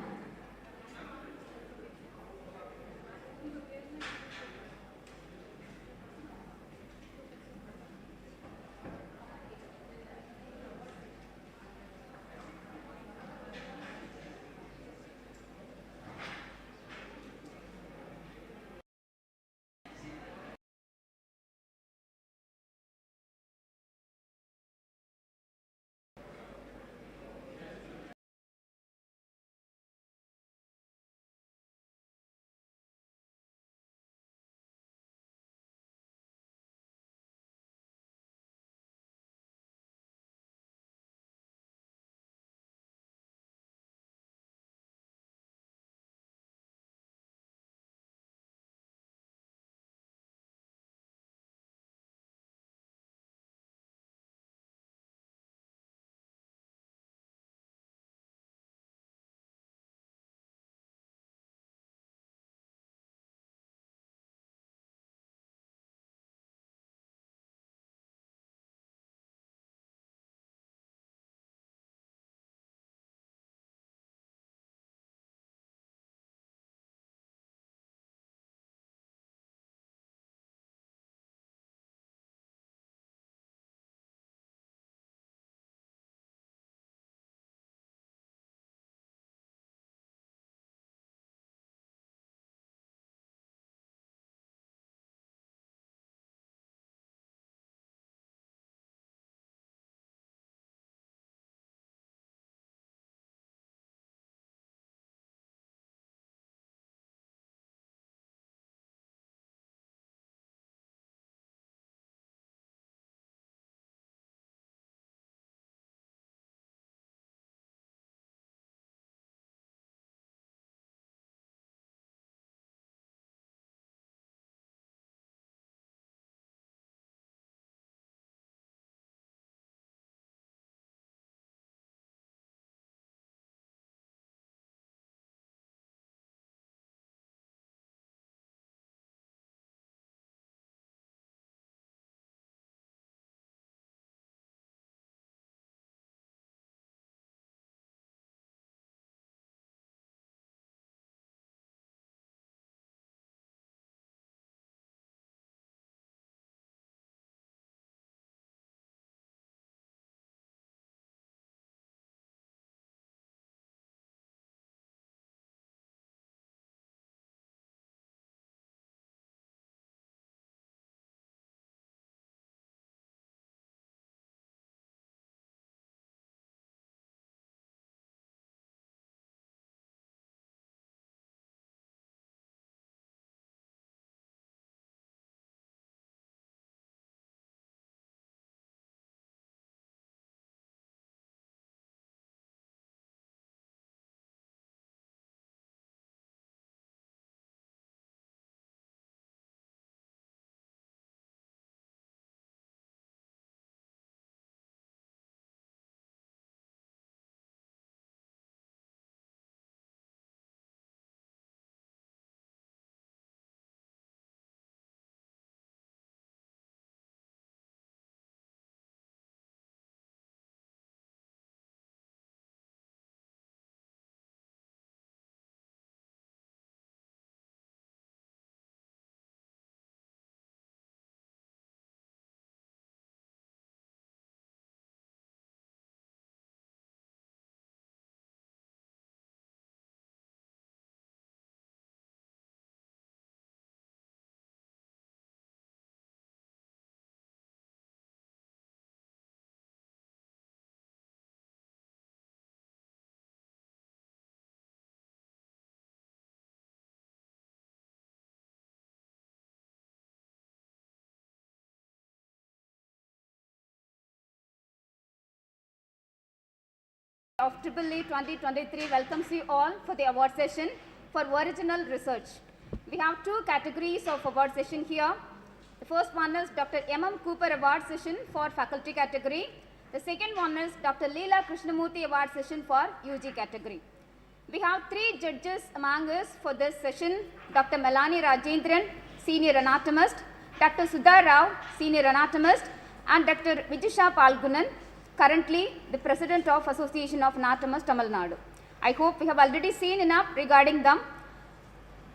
of EEE 2023 welcomes you all for the award session for original research. We have two categories of award session here. The first one is Dr. M.M. Cooper Award session for faculty category. The second one is Dr. Leela Krishnamurthy Award session for UG category. We have three judges among us for this session: Dr. Melanie Rajendran, Senior Anatomist, Dr. Sudha Rao, Senior Anatomist, and Dr. Vijisha Palgunan, currently the President of Association of Anatomists, Tamilnadu. I hope we have already seen enough regarding them.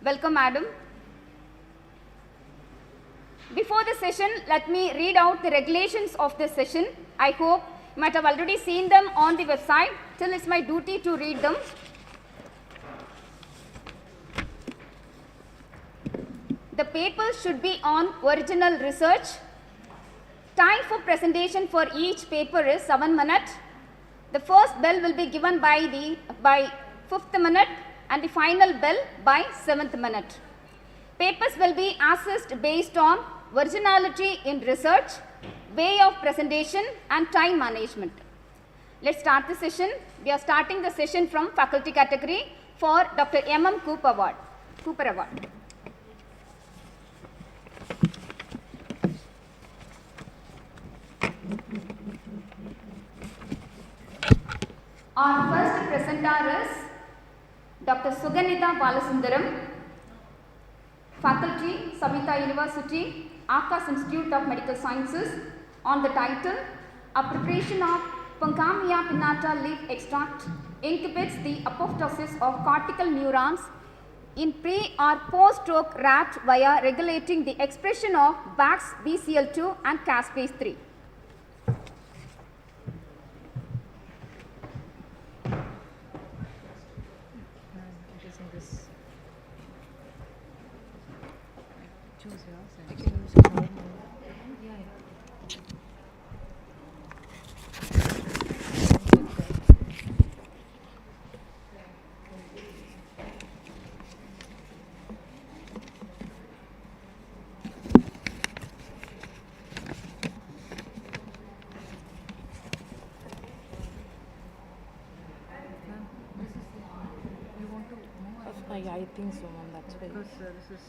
Welcome, Madam. Before the session, let me read out the regulations of this session. I hope you might have already seen them on the website. Still, it's my duty to read them. The papers should be on original research. Time for presentation for each paper is 7 minutes. The first bell will be given by 5th minute and the final bell by 7th minute. Papers will be assessed based on originality in research, way of presentation and time management. Let's start the session. We are starting the session from faculty category for Dr. M.M. Cooper Award. Our first presenter is Dr. Suganitha Balasundaram, Faculty, Savitha University, Aakash Institute of Medical Sciences, on the title, A Preparation of Puncomia pinnata leaf extract inhibits the apoptosis of cortical neurons in pre or post-stroke rat via regulating the expression of Bax BCL2 and caspase-3. I think so, ma'am. That's why. Because this is.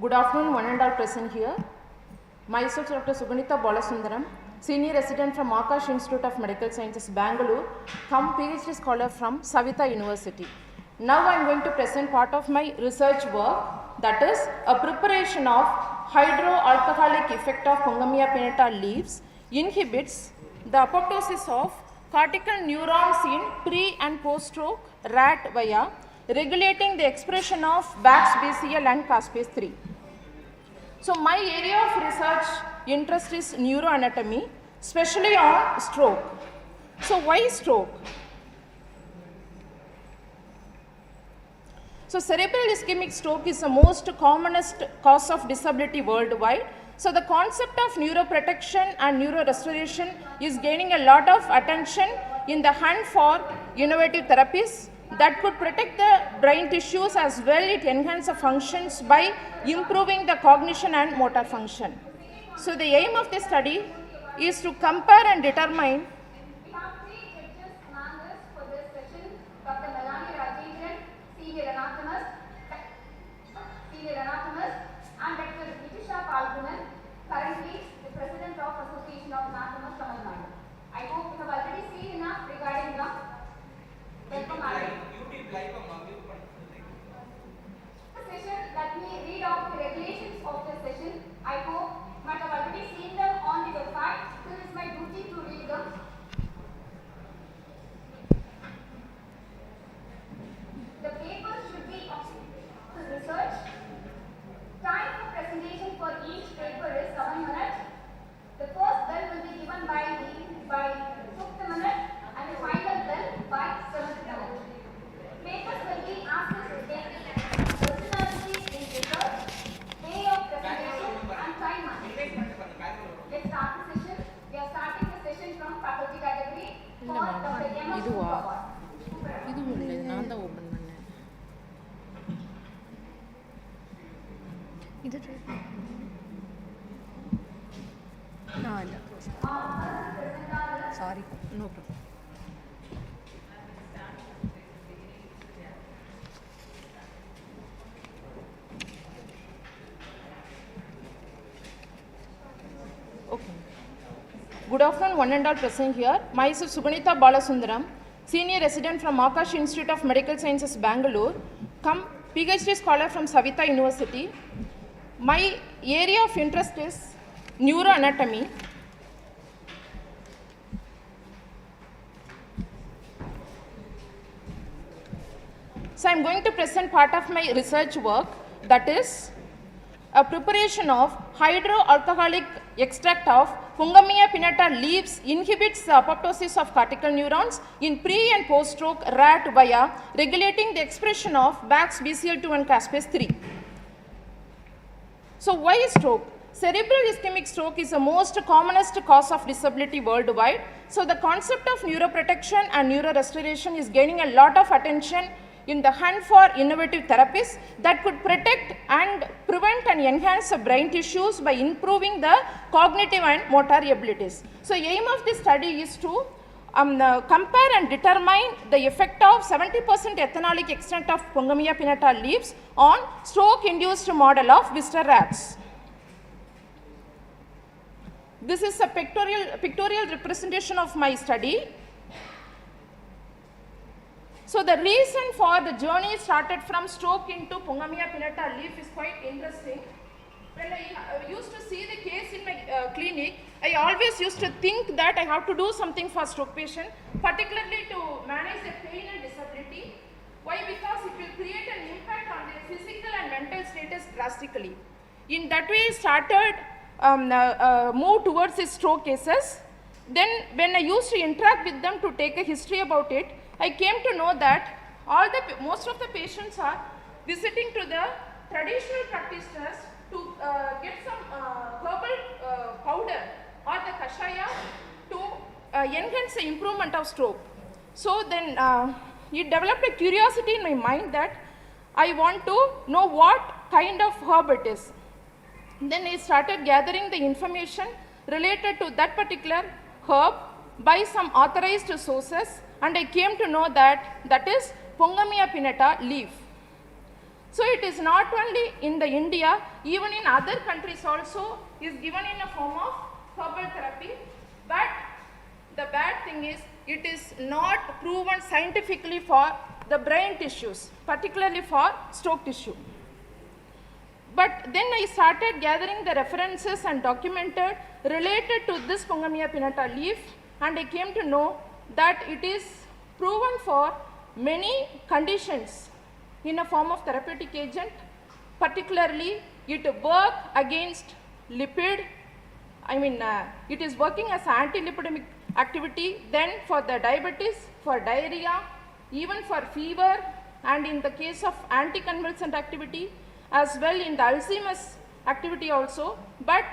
Good afternoon, one and all present here. Myself, Dr. Suganitha Balasundaram, Senior Resident from Aakash Institute of Medical Sciences, Bangalore, come PhD scholar from Savitha University. Now I am going to present part of my research work, that is a preparation of hydroalcoholic effect of Puncomia pinnata leaves inhibits the apoptosis of cortical neurons in pre and post-stroke rat via regulating the expression of Bax BCL and caspase-3. So my area of research interest is neuroanatomy, especially on stroke. So why stroke? So cerebral ischemic stroke is the most commonest cause of disability worldwide. So the concept of neuroprotection and neurorestoration is gaining a lot of attention in the hunt for innovative therapies that could protect the brain tissues as well. It enhances the functions by improving the cognition and motor function. So the aim of this study is to compare and determine. We have three judges among us for this session: Dr. Melanie Rajendran, Senior Anatomist, and Dr. Vijisha Palgunan, currently the President of Association of Anatomists, Tamilnadu. I hope you have already seen enough regarding them. Welcome, Madam. Session, let me read out the regulations of this session. I hope you might have already seen them on the website. Still, it's my duty to read them. இல்லை ma'am இதுவா இதுவும் இல்லை இது நான் தான் open பண்ணேன் இது இல்லை sorry no problem Okay. Good afternoon, one and all present here. Myself Suganitha Balasundaram, Senior Resident from Akash Institute of Medical Sciences, Bangalore, come PhD scholar from Savitha University. My area of interest is neuroanatomy. So I am going to present part of my research work, that is a preparation of hydroalcoholic extract of Pungamia pinnata leaves inhibits the apoptosis of cortical neurons in pre and post stroke rat via regulating the expression of BAX BCL2 and caspase 3. So why stroke? Cerebral ischemic stroke is the most commonest cause of disability worldwide. So the concept of neuroprotection and neurorestoration is gaining a lot of attention in the hunt for innovative therapies that could protect and prevent and enhance the brain tissues by improving the cognitive and motor abilities. So aim of this study is to compare and determine the effect of 70% ethanolic extract of Pungamia pinnata leaves on stroke-induced model of Wistar rats. This is a pictorial representation of my study. So the reason for the journey started from stroke into Pungamia pinnata leaf is quite interesting. When I used to see the case in my clinic, I always used to think that I have to do something for stroke patient, particularly to manage their pain and disability. Why? Because it will create an impact on their physical and mental status drastically. In that way, I started move towards the stroke cases. Then when I used to interact with them to take a history about it, I came to know that most of the patients are visiting to the traditional practitioners to get some herbal powder or the kashaya to enhance the improvement of stroke. So then it developed a curiosity in my mind that I want to know what kind of herb it is. Then I started gathering the information related to that particular herb by some authorized sources, and I came to know that that is Pungamia pinnata leaf. So it is not only in the India, even in other countries also is given in a form of herbal therapy, but the bad thing is it is not proven scientifically for the brain tissues, particularly for stroke tissue. But then I started gathering the references and documented related to this Pungamia pinnata leaf, and I came to know that it is proven for many conditions in a form of therapeutic agent. Particularly, it works against lipid, it is working as anti-lipidemic activity, then for the diabetes, for diarrhea, even for fever, and in the case of anticonvulsant activity, as well in the Alzheimer's activity also. But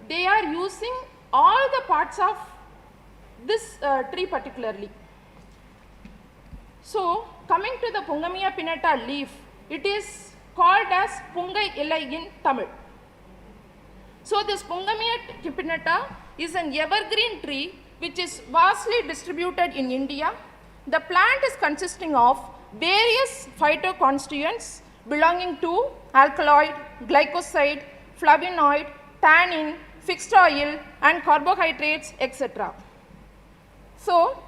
they are using all the parts of this tree particularly. So coming to the Pungamia pinnata leaf, it is called as Pungai Ilai in Tamil. So this Pungamia pinnata is an evergreen tree which is vastly distributed in India. The plant is consisting of various phytoconstituents belonging to alkaloid, glycoside, flavonoid, tannin, fixed oil and carbohydrates, etc. So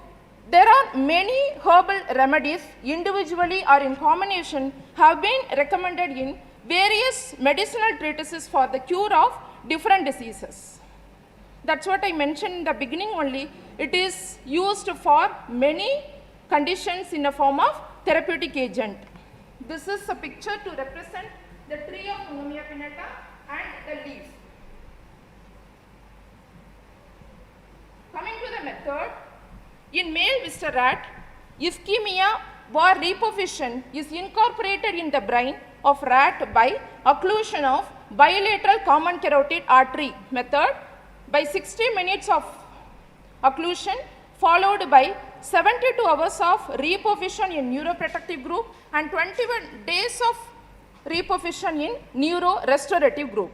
there are many herbal remedies individually or in combination have been recommended in various medicinal treatises for the cure of different diseases. That's what I mentioned in the beginning only. It is used for many conditions in the form of therapeutic agent. This is a picture to represent the tree of Pungamia pinnata and the leaf. Coming to the method, in male Wistar rat, ischemia or reperfusion is incorporated in the brain of rat by occlusion of bilateral common carotid artery method. By 60 minutes of occlusion, followed by 72 hours of reperfusion in neuroprotective group and 21 days of reperfusion in neurorestorative group.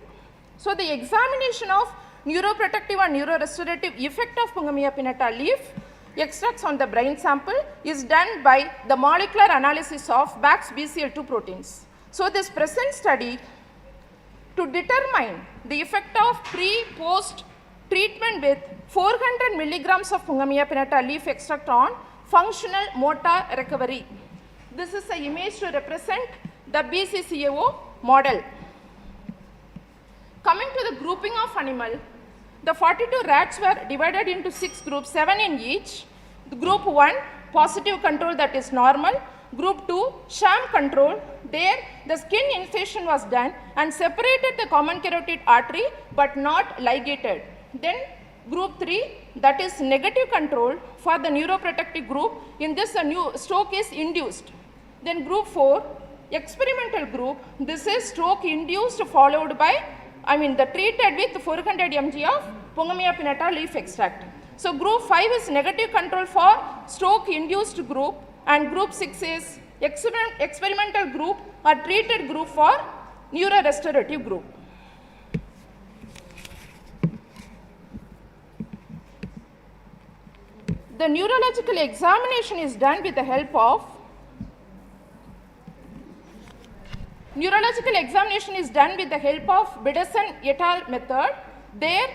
So the examination of neuroprotective and neurorestorative effect of Pungamia pinnata leaf extracts on the brain sample is done by the molecular analysis of Bach's BCL2 proteins. So this present study to determine the effect of pre-post treatment with 400 milligrams of Pungamia pinnata leaf extract on functional motor recovery. This is an image to represent the BCCAO model. Coming to the grouping of animal, the 42 rats were divided into 6 groups, 7 in each. The group 1, positive control, that is normal. Group 2, sham control. There the skin incision was done and separated the common carotid artery but not ligated. Then group 3, that is negative control for the neuroprotective group. In this a new stroke is induced. Then group 4, experimental group, this is stroke induced followed by, the treated with 400 mg of Pungamia pinnata leaf extract. So group 5 is negative control for stroke induced group, and group 6 is experimental group or treated group for neurorestorative group. The neurological examination is done with the help of Bidesen et al. Method. There,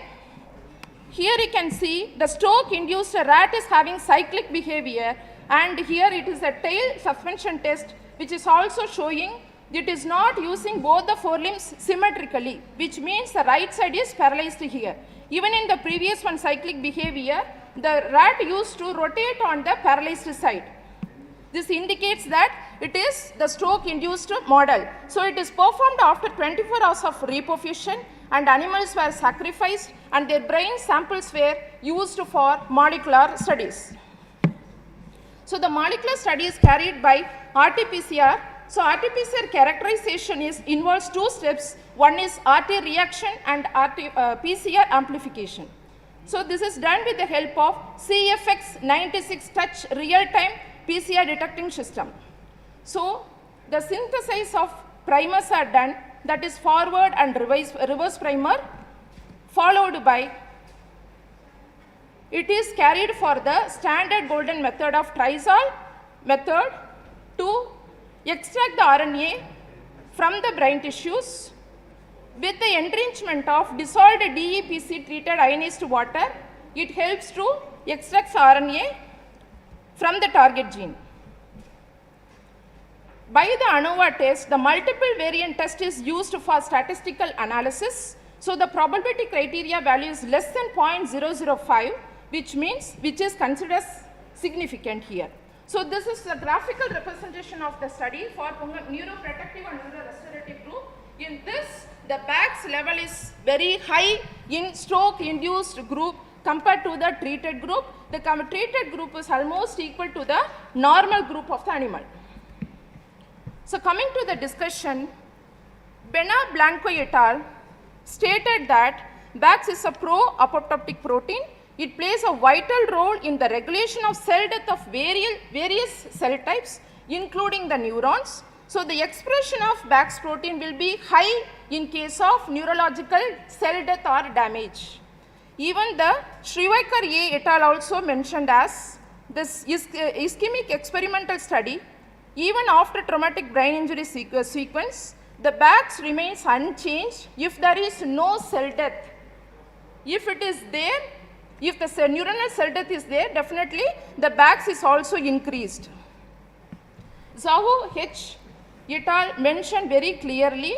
here you can see the stroke induced rat is having cyclic behavior, and here it is a tail suspension test which is also showing it is not using both the forelimbs symmetrically, which means the right side is paralyzed here. Even in the previous one cyclic behavior, the rat used to rotate on the paralyzed side. This indicates that it is the stroke induced model. So it is performed after 24 hours of reperfusion, and animals were sacrificed and their brain samples were used for molecular studies. So the molecular study is carried by RT-PCR. So RT-PCR characterization involves 2 steps. One is RT reaction and PCR amplification. So this is done with the help of CFX96 touch real-time PCR detecting system. So the synthesis of primers are done, that is forward and reverse primer, followed by it is carried for the standard golden method of trisol method to extract the RNA from the brain tissues with the enrichment of dissolved DEPC treated ionized water. It helps to extract RNA from the target gene. By the ANOVA test, the multiple variant test is used for statistical analysis. So the probability criteria value is less than 0.005, which is considered significant here. So this is a graphical representation of the study for neuroprotective and neurorestorative group. In this, the Bach's level is very high in stroke-induced group compared to the treated group. The treated group is almost equal to the normal group of the animal. So coming to the discussion, Bena Blanco et al. Stated that Bach's is a pro-apoptotic protein. It plays a vital role in the regulation of cell death of various cell types, including the neurons. So the expression of Bach's protein will be high in case of neurological cell death or damage. Even the Shrivakar A et al. Also mentioned as this ischemic experimental study, even after traumatic brain injury sequence, the Bach's remains unchanged if there is no cell death. If it is there, if the neuronal cell death is there, definitely the Bach's is also increased. Zhao H et al. Mentioned very clearly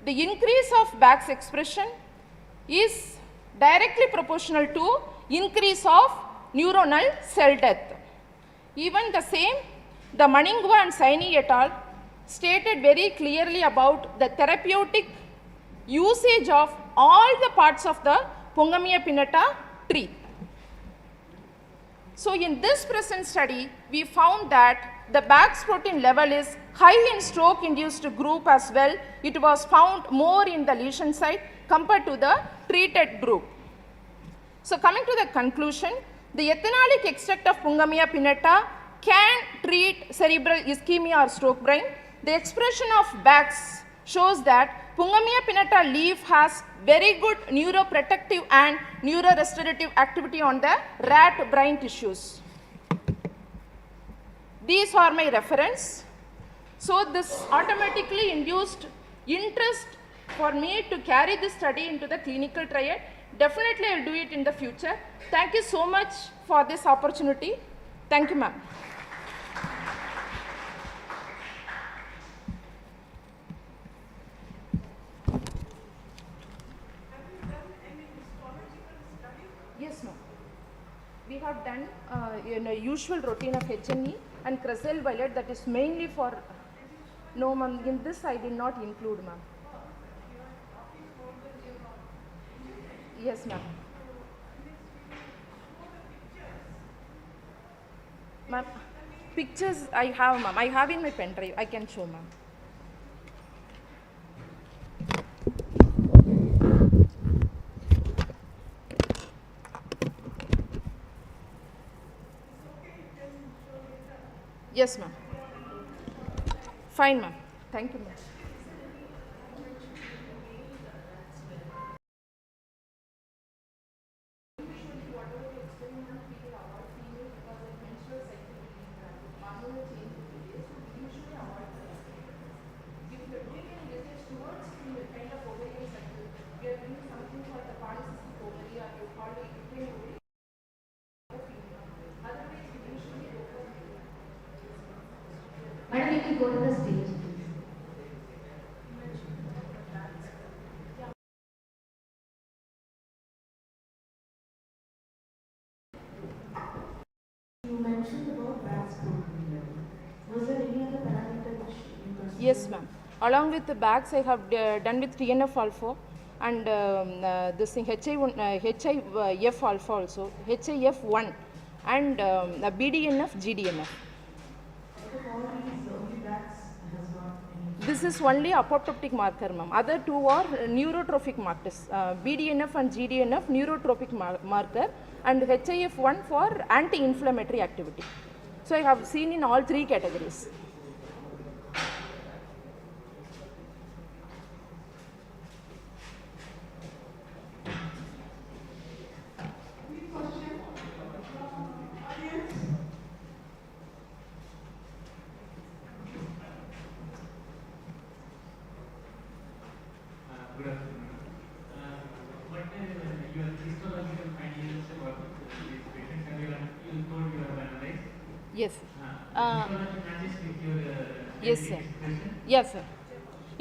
the increase of Bach's expression is directly proportional to increase of neuronal cell death. Even the same, the Maningwa and Saini et al. Stated very clearly about the therapeutic usage of all the parts of the Pungamia pinnata tree. So in this present study, we found that the Bach's protein level is high in stroke-induced group as well. It was found more in the lesion site compared to the treated group. So coming to the conclusion, The ethanolic extract of Pungamia pinnata can treat cerebral ischemia or stroke brain. The expression of BAX shows that Pungamia pinnata leaf has very good neuroprotective and neurorestorative activity on the rat brain tissues. These are my reference. So this automatically induced interest for me to carry this study into the clinical trial. Definitely I will do it in the future. Thank you so much for this opportunity. Thank you, ma'am. Yes, ma'am. We have done usual routine of HNE and Cresel violet, that is mainly for, no ma'am, in this I did not include, ma'am. Yes, ma'am. Ma'am, pictures I have, ma'am. I have in my pen drive. I can show, ma'am. Yes, ma'am. Fine, ma'am. Thank you, ma'am. Madam, you can go to the stage. You mentioned about BACS program. Was there any other parameter which you considered? Yes, ma'am. Along with the bags, I have done with TNF alpha and this thing HIF alpha also, HIF1 and BDNF, GDNF. This is only apoptotic marker, ma'am. Other two are neurotrophic markers. BDNF and GDNF neurotropic marker and HIF1 for anti-inflammatory activity. So I have seen in all three categories. Good afternoon. What your histological findings about these patients and you told you have analyzed? Yes. Histology matches with your yes, sir. Yes, sir.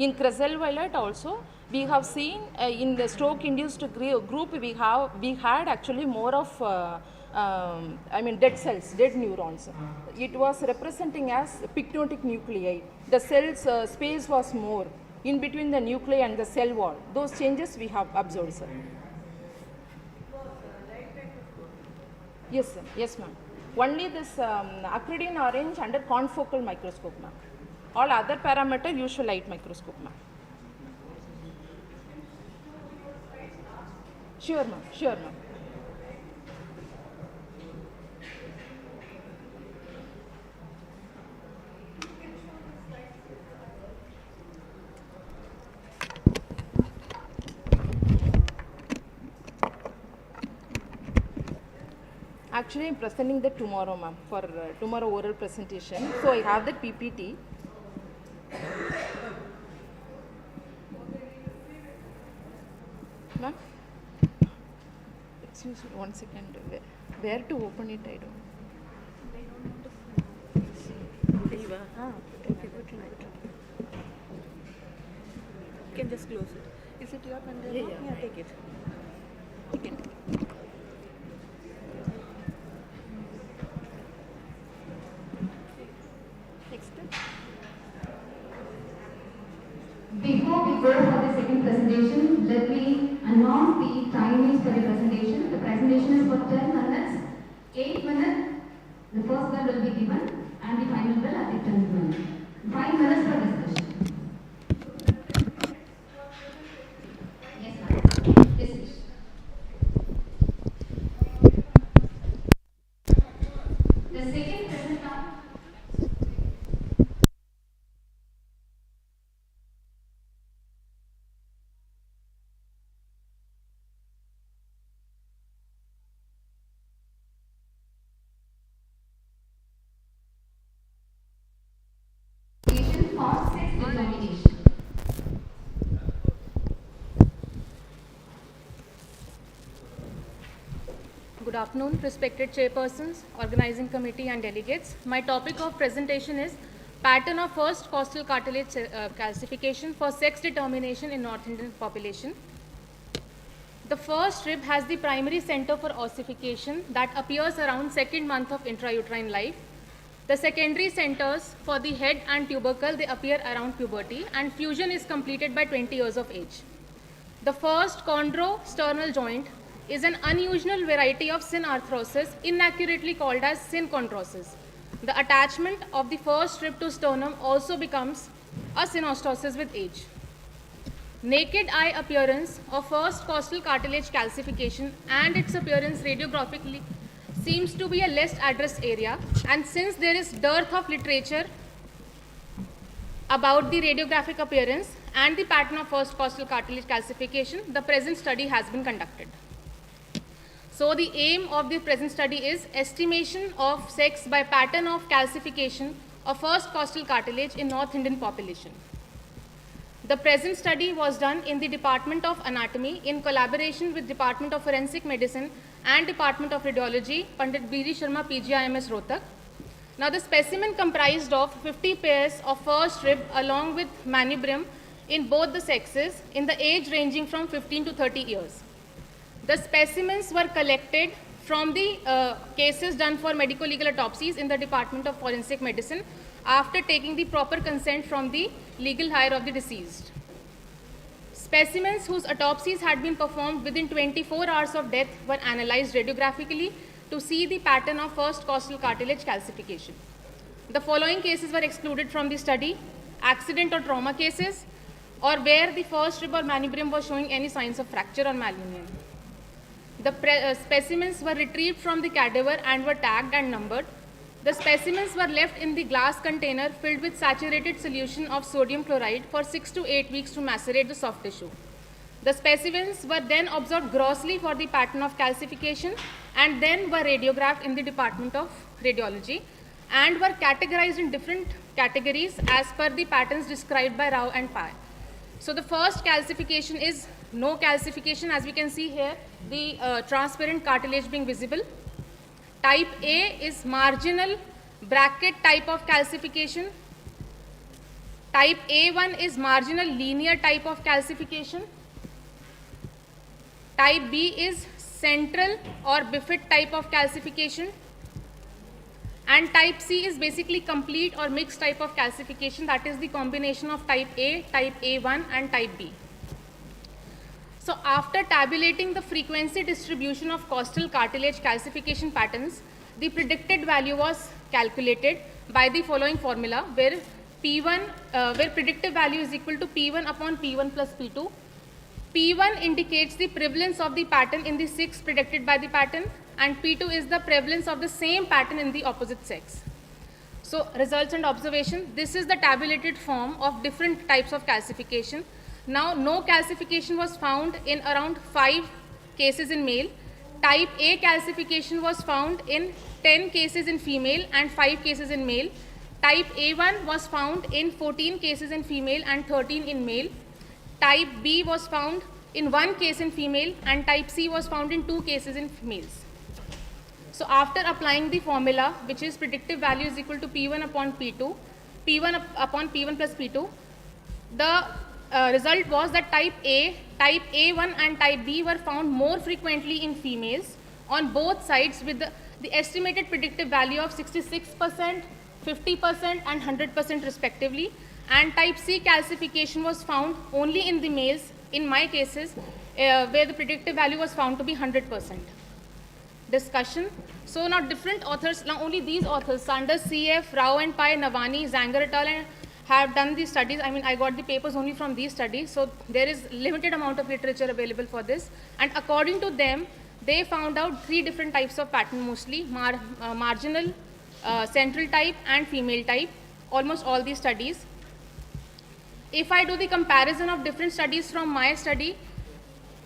In Cresel violet also, we have seen in the stroke-induced group we had actually more of dead cells, dead neurons. It was representing as pyknotic nuclei. The cells space was more in between the nuclei and the cell wall. Those changes we have observed, sir. Yes, sir. Yes, ma'am. Only this acridine orange under confocal microscope, ma'am. All other parameter usual light microscope, ma'am. Sure, ma'am. Sure, ma'am. Actually, I am presenting that tomorrow, ma'am, for tomorrow oral presentation. So I have that PPT. Ma'am, excuse me, 1 second. Where to open it? I don't. You can just close it. Is it your pen? Yeah, take it. You can. Before we go for the second presentation, let me announce the timings for the presentation. The presentation is for 10 minutes. 8 minutes, the first bell will be given and the final bell at the 10th minute. 5 minutes for discussion. Yes, ma'am. Yes, Good afternoon, respected chairpersons, organizing committee and delegates. My topic of presentation is pattern of first costal cartilage calcification for sex determination in North Indian population. The first rib has the primary center for ossification that appears around second month of intrauterine life. The secondary centers for the head and tubercle, they appear around puberty, and fusion is completed by 20 years of age. The first chondrosternal joint is an unusual variety of synarthrosis, inaccurately called as synchondrosis. The attachment of the first rib to sternum also becomes a synostosis with age. Naked eye appearance of first costal cartilage calcification and its appearance radiographically seems to be a less addressed area, and since there is dearth of literature about the radiographic appearance and the pattern of first costal cartilage calcification, the present study has been conducted. So the aim of the present study is estimation of sex by pattern of calcification of first costal cartilage in North Indian population. The present study was done in the Department of Anatomy in collaboration with Department of Forensic Medicine and Department of Radiology, Pandit B.D. Sharma, PGIMS, Rohtak. Now the specimen comprised of 50 pairs of first rib along with manubrium in both the sexes in the age ranging from 15 to 30 years. The specimens were collected from the cases done for medico-legal autopsies in the Department of Forensic Medicine after taking the proper consent from the legal hire of the deceased. Specimens whose autopsies had been performed within 24 hours of death were analyzed radiographically to see the pattern of first costal cartilage calcification. The following cases were excluded from the study: accident or trauma cases, or where the first rib or manubrium was showing any signs of fracture or malunion. The specimens were retrieved from the cadaver and were tagged and numbered. The specimens were left in the glass container filled with saturated solution of sodium chloride for 6 to 8 weeks to macerate the soft tissue. The specimens were then observed grossly for the pattern of calcification and then were radiographed in the Department of Radiology and were categorized in different categories as per the patterns described by Rao and Pai. So the first calcification is no calcification, as we can see here, the transparent cartilage being visible. Type A is marginal bracket type of calcification. Type A1 is marginal linear type of calcification. Type B is central or bifid type of calcification. And type C is basically complete or mixed type of calcification, that is the combination of type A, type A1 and type B. So after tabulating the frequency distribution of costal cartilage calcification patterns, the predicted value was calculated by the following formula, where where predictive value is equal to P1 upon P1 plus P2. P1 indicates the prevalence of the pattern in the sex predicted by the pattern, and P2 is the prevalence of the same pattern in the opposite sex. So results and observation, this is the tabulated form of different types of calcification. Now, no calcification was found in around 5 cases in male. Type A calcification was found in 10 cases in female and 5 cases in male. Type A1 was found in 14 cases in female and 13 in male. Type B was found in 1 case in female, and type C was found in 2 cases in males. So after applying the formula, which is predictive value is equal to P1 upon P2, P1 upon P1 plus P2, the result was that type A, type A1 and type B were found more frequently in females on both sides with the estimated predictive value of 66%, 50% and 100% respectively, and type C calcification was found only in the males in my cases where the predictive value was found to be 100%. Discussion. So now different authors, now only these authors, Sanders, CF, Rao and Pai, Navani, Zanger et al. Have done these studies. I mean, I got the papers only from these studies, so there is limited amount of literature available for this, and according to them, they found out 3 different types of pattern, mostly marginal, central type and female type, almost all these studies. If I do the comparison of different studies from my study,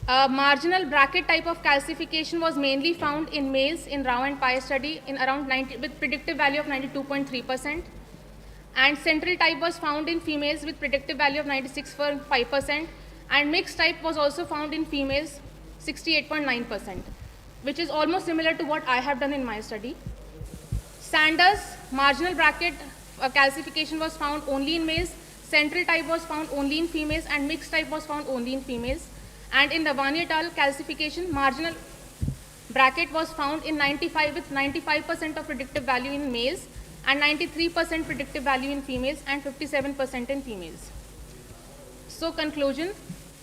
marginal bracket type of calcification was mainly found in males in Rao and Pai study in around 90, with predictive value of 92.3%. And central type was found in females with predictive value of 96.5%, and mixed type was also found in females 68.9%. which is almost similar to what I have done in my study. Sanders marginal bracket calcification was found only in males, central type was found only in females, and mixed type was found only in females. And in Ravani et al. Calcification, marginal bracket was found in 95% of predictive value in males, and 93% predictive value in females, and 57% in females. So conclusion,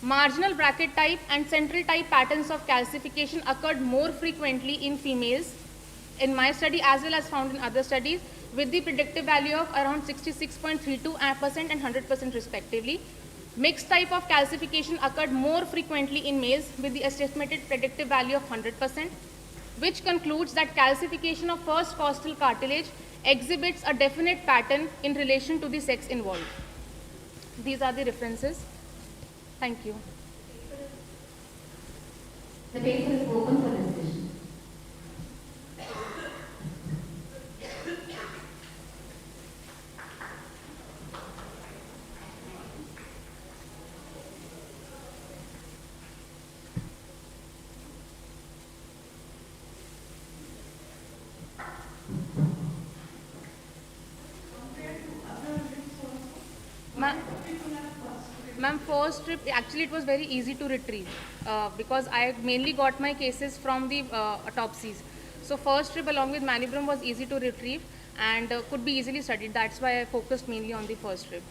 marginal bracket type and central type patterns of calcification occurred more frequently in females in my study as well as found in other studies, with the predictive value of around 66.32% and 100% respectively. Mixed type of calcification occurred more frequently in males with the estimated predictive value of 100%, which concludes that calcification of first costal cartilage exhibits a definite pattern in relation to the sex involved. These are the references. Thank you. The paper is open for discussion. Ma'am, first strip, actually it was very easy to retrieve because I mainly got my cases from the autopsies. So first strip along with malibrum was easy to retrieve and could be easily studied. That's why I focused mainly on the first strip.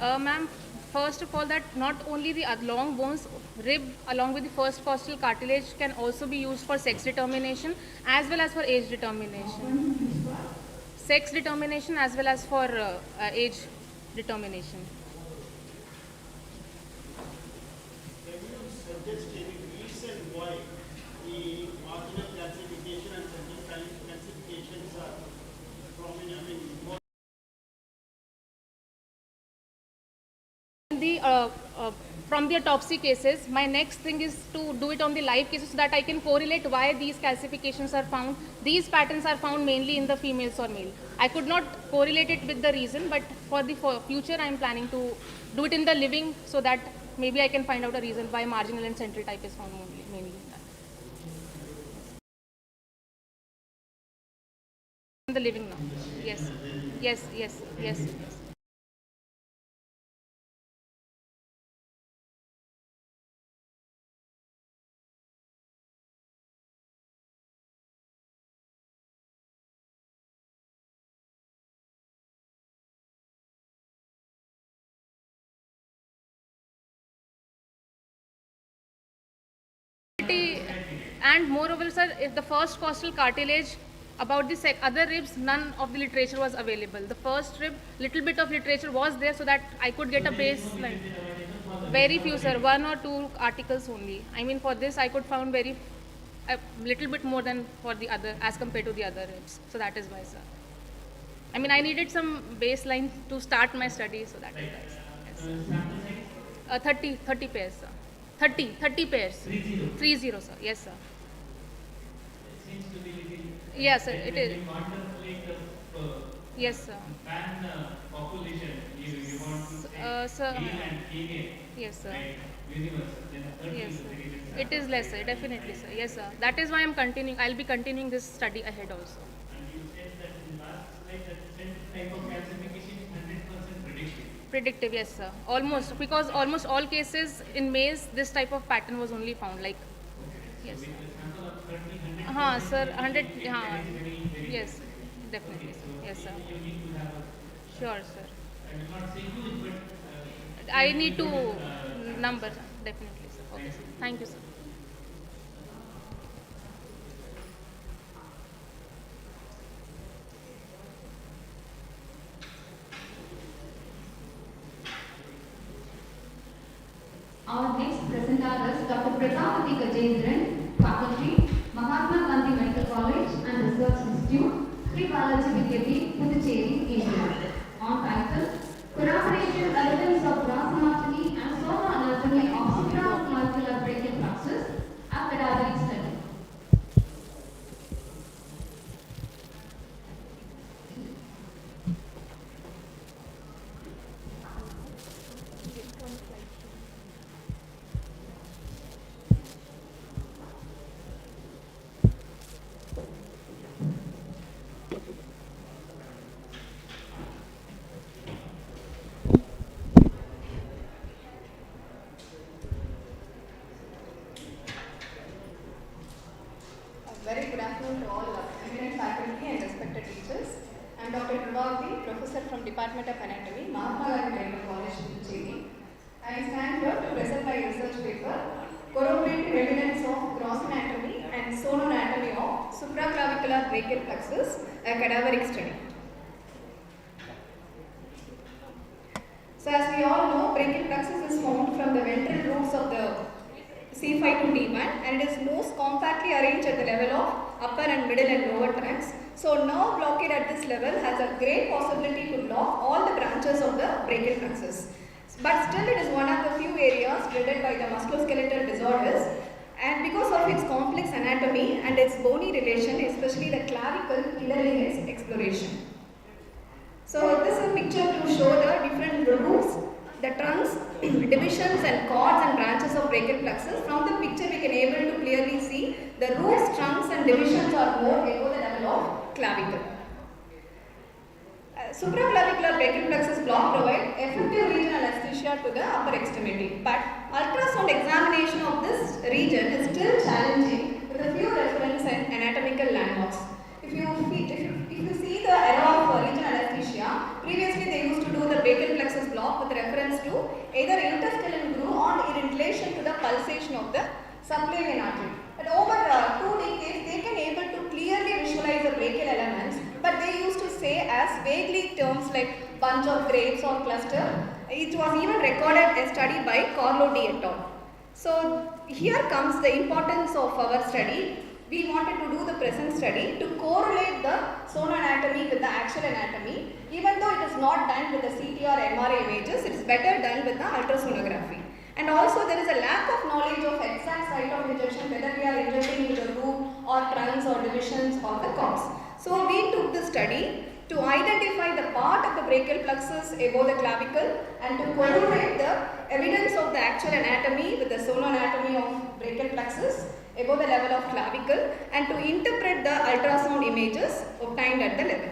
Ma'am, first of all, that not only the long bones, rib along with the first costal cartilage can also be used for sex determination as well as for age determination. Sex determination as well as for age determination. Can you suggest any reason why the marginal classification and central classifications are prominent? I mean, more From the autopsy cases, my next thing is to do it on the live cases so that I can correlate why these calcifications are found. These patterns are found mainly in the females or male. I could not correlate it with the reason, but for the future I am planning to do it in the living so that maybe I can find out a reason why marginal and central type is found mainly in that. In the living now. Yes. Yes, yes, yes, yes. And moreover, sir, if the first costal cartilage about the other ribs, none of the literature was available. The first rib, little bit of literature was there so that I could get a baseline. Very few, sir, 1 or 2 articles only. I mean, for this I could found a little bit more than for the other, as compared to the other ribs. So that is why, sir. I mean, I needed some baseline to start my study, so that is why. Yes. 30 pairs, sir. 30 pairs. 30, sir. Yes, sir. Yes, sir. It is. Yes, sir. Population, you want to say Sir. male and female. Yes, sir. Right, universe. Then 30 Yes, is sir. very less. It is less, sir. Definitely, sir. Yes, sir. That is why I'm continuing. I'll be continuing this study ahead also. And you said that in last slide that central type of calcification is 100% predictive. Predictive, yes, sir. Almost, because almost all cases in maize, this type of pattern was only found. Like, yes. So with the sample of 30, 100%. Sir, 100. Very, very Yes, definitely, sir. Yes, sir. You need to have a, Sure, sir. I will not say huge, but I need to number, sir. Definitely, sir. Okay, sir. Thank you, sir. Our next presenter is Dr. Prasad Gajendran, Faculty, Mahatma Gandhi Medical College and Research Institute, Sri Balaji Vidyapeeth, Puducherry, India. On title, Corroboration Evidence of Gross Anatomy and Soma Anatomy of Supramolecular Brachial Plexus, a Pedagogic Study. from Department of Anatomy, Mahatma Medical College, Chennai. I stand here to present my research paper, Corroborative Evidence of Gross Anatomy and Sononatomy of Supraclavicular Brachial Plexus, a cadaveric study. So as we all know, brachial plexus is formed from the ventral roots of the C5 to D1 and it is most compactly arranged at the level of upper and middle and lower trunks. So nerve blockade at this level has a great possibility to block all the branches of the brachial plexus. But still it is one of the few areas dreaded by the musculoskeletal disorders, and because of its complex anatomy and its bony relation, especially the clavicle hindering its exploration. So this is a picture to show the different roots, the trunks, divisions and cords and branches of brachial plexus. From the picture we can able to clearly see the roots, trunks and divisions are more below the level of clavicle. Supraclavicular brachial plexus block provide effective regional anesthesia to the upper extremity, but ultrasound examination of this region is still challenging with a few reference and anatomical landmarks. If you see the era of regional anesthesia, previously they used to do the brachial plexus block with reference to either interstitial groove or in relation to the pulsation of the subclavian artery. But over 2 decades, they can able to clearly visualize the brachial elements, but they used to say as vaguely terms like bunch of grapes or cluster. It was even recorded a study by Carlo D et al. So here comes the importance of our study. We wanted to do the present study to correlate the sonanatomy with the actual anatomy. Even though it is not done with the CT or MRI images, it is better done with the ultrasonography. And also there is a lack of knowledge of exact site of injection, whether we are injecting into the root or trunks or divisions or the cords. So we took the study to identify the part of the brachial plexus above the clavicle and to correlate the evidence of the actual anatomy with the sonanatomy of brachial plexus above the level of clavicle and to interpret the ultrasound images obtained at the level.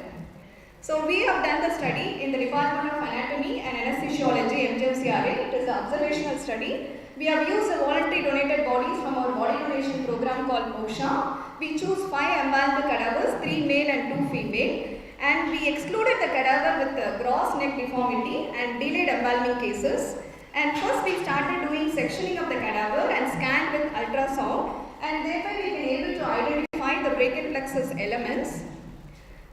So we have done the study in the Department of Anatomy and Anesthesiology, MGMCRA. It is an observational study. We have used the voluntary donated bodies from our body donation program called MOSHA. We choose 5 embalmed cadavers, 3 male and 2 female. And we excluded the cadaver with the gross neck deformity and delayed embalming cases. And first we started doing sectioning of the cadaver and scanned with ultrasound. And thereby we can able to identify the brachial plexus elements.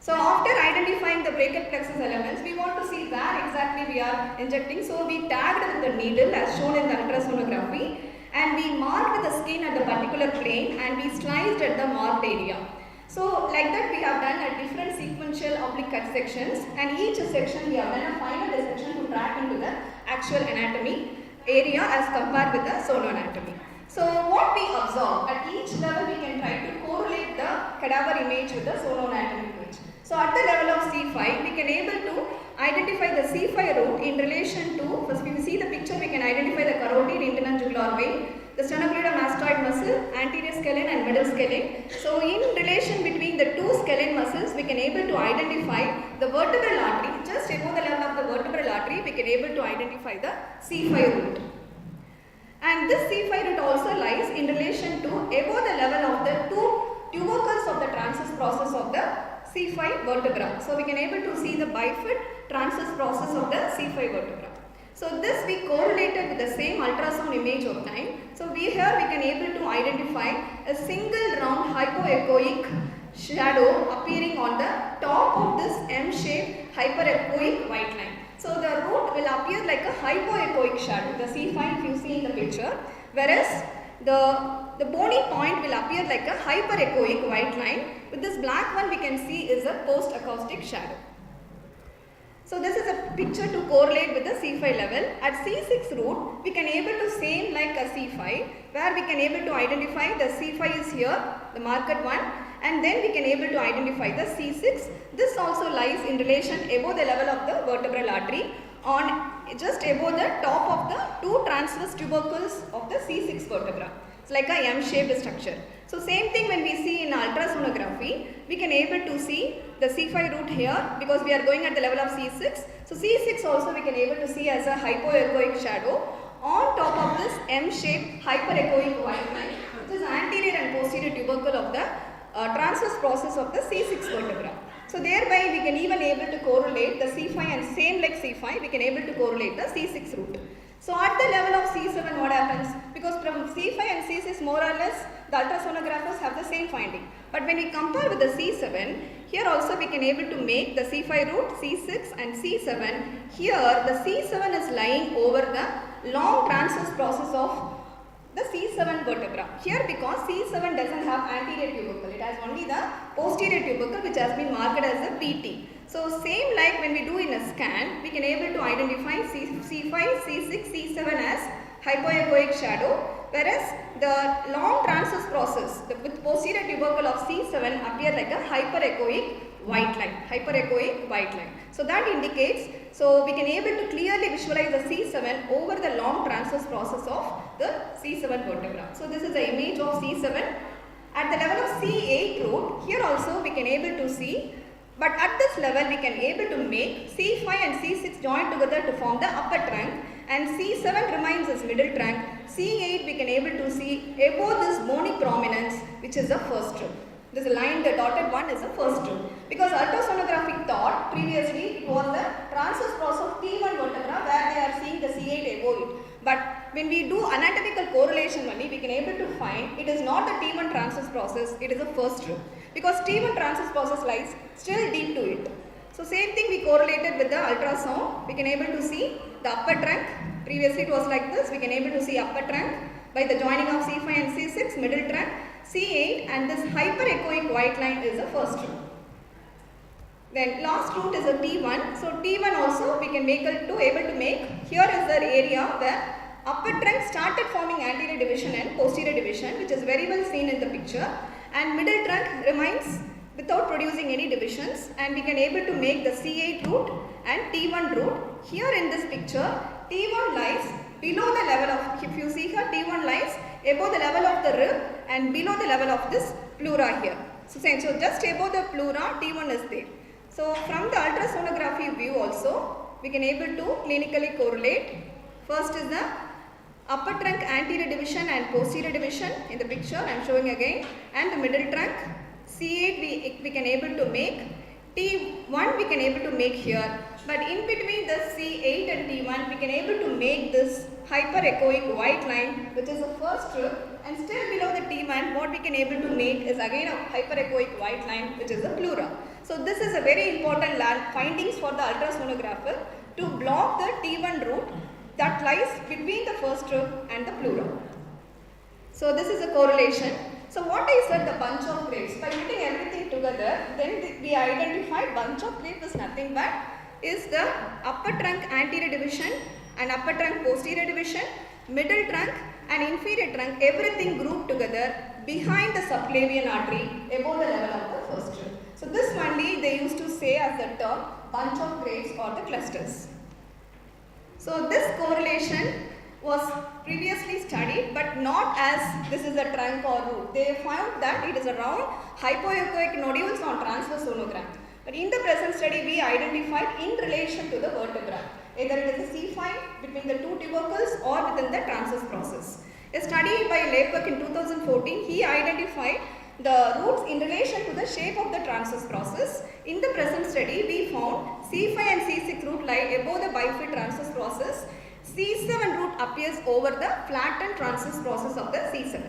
So after identifying the brachial plexus elements, we want to see where exactly we are injecting. So we tagged with the needle as shown in the ultrasonography and we marked the skin at the particular plane and we sliced at the marked area. So like that we have done a different sequential oblique cut sections and each section we have done a final dissection to track into the actual anatomy area as compared with the sonanatomy. So what we observe at each level we can try to correlate the cadaver image with the sonanatomy image. So at the level of C5 we can able to identify the C5 root in relation to, first if we see the picture we can identify the carotid internal jugular vein, the sternocleidomastoid muscle, anterior scalene and middle scalene. So in relation between the 2 scalene muscles we can able to identify the vertebral artery. Just above the level of the vertebral artery we can able to identify the C5 root. And this C5 root also lies in relation to above the level of the 2 tubercles of the transverse process of the C5 vertebra. So we can able to see the bifid transverse process of the C5 vertebra. So this we correlated with the same ultrasound image of time. So here we can able to identify a single round hypoechoic shadow appearing on the top of this M-shaped hyperechoic white line. So the root will appear like a hypoechoic shadow, the C5 if you see in the picture, whereas the bony point will appear like a hyperechoic white line. With this black one we can see is a post-acoustic shadow. So this is a picture to correlate with the C5 level. At C6 root we can able to same like a C5 where we can able to identify the C5 is here, the marked one, and then we can able to identify the C6. This also lies in relation above the level of the vertebral artery on just above the top of the 2 transverse tubercles of the C6 vertebra. It's like a M-shaped structure. So same thing when we see in ultrasonography, we can able to see the C5 root here because we are going at the level of C6. So C6 also we can able to see as a hypoechoic shadow on top of this M-shaped hyperechoic white line, which is anterior and posterior tubercle of the transverse process of the C6 vertebra. So thereby we can even able to correlate the C5 and same like C5, we can able to correlate the C6 root. So at the level of C7 what happens? Because from C5 and C6 more or less the ultrasonographers have the same finding. But when we compare with the C7, here also we can able to make the C5 root, C6 and C7. Here the C7 is lying over the long transverse process of the C7 vertebra. Here because C7 doesn't have anterior tubercle, it has only the posterior tubercle which has been marked as the PT. So same like when we do in a scan, we can able to identify C5, C6, C7 as hypoechoic shadow, whereas the long transverse process with posterior tubercle of C7 appear like a hyperechoic white line. So that indicates, so we can able to clearly visualize the C7 over the long transverse process of the C7 vertebra. So this is the image of C7. At the level of C8 root, here also we can able to see, but at this level we can able to make C5 and C6 join together to form the upper trunk, and C7 remains as middle trunk. C8 we can able to see above this bony prominence, which is the first root. This line, the dotted one is the first root. Because ultrasonography thought previously it was the transverse process of T1 vertebra where they are seeing the C8 above it. But when we do anatomical correlation only, we can able to find it is not the T1 transverse process, it is the first root. Because T1 transverse process lies still deep to it. So same thing we correlated with the ultrasound. We can able to see the upper trunk. Previously it was like this. We can able to see upper trunk by the joining of C5 and C6, middle trunk, C8, and this hyperechoic white line is the first root. Then last root is a T1. So T1 also we can make able to make. Here is the area where upper trunk started forming anterior division and posterior division, which is very well seen in the picture, and middle trunk remains without producing any divisions, and we can able to make the C8 root and T1 root. Here in this picture, T1 lies below the level of, if you see here, T1 lies above the level of the rib and below the level of this pleura here. So just above the pleura, T1 is there. So from the ultrasonography view also, we can able to clinically correlate. First is the upper trunk anterior division and posterior division in the picture I am showing again, and the middle trunk. C8 we can able to make, T1 we can able to make here, but in between the C8 and T1 we can able to make this hyperechoic white line, which is the first root, and still below the T1 what we can able to make is again a hyperechoic white line, which is the pleura. So this is a very important findings for the ultrasonographer to block the T1 root that lies between the first root and the pleura. So this is a correlation. So what I said, the bunch of grapes, by putting everything together, then we identified bunch of grapes is nothing but is the upper trunk anterior division and upper trunk posterior division, middle trunk and inferior trunk, everything grouped together behind the subclavian artery above the level of the first root. So this only they used to say as the term bunch of grapes or the clusters. So this correlation was previously studied, but not as this is a trunk or root. They found that it is around hypoechoic nodules on transverse sonogram. But in the present study, we identified in relation to the vertebra. Either it is a C5 between the two tubercles or within the transverse process. A study by Lepek in 2014, he identified the roots in relation to the shape of the transverse process. In the present study, we found C5 and C6 root lie above the bifid transverse process. C7 root appears over the flattened transverse process of the C7.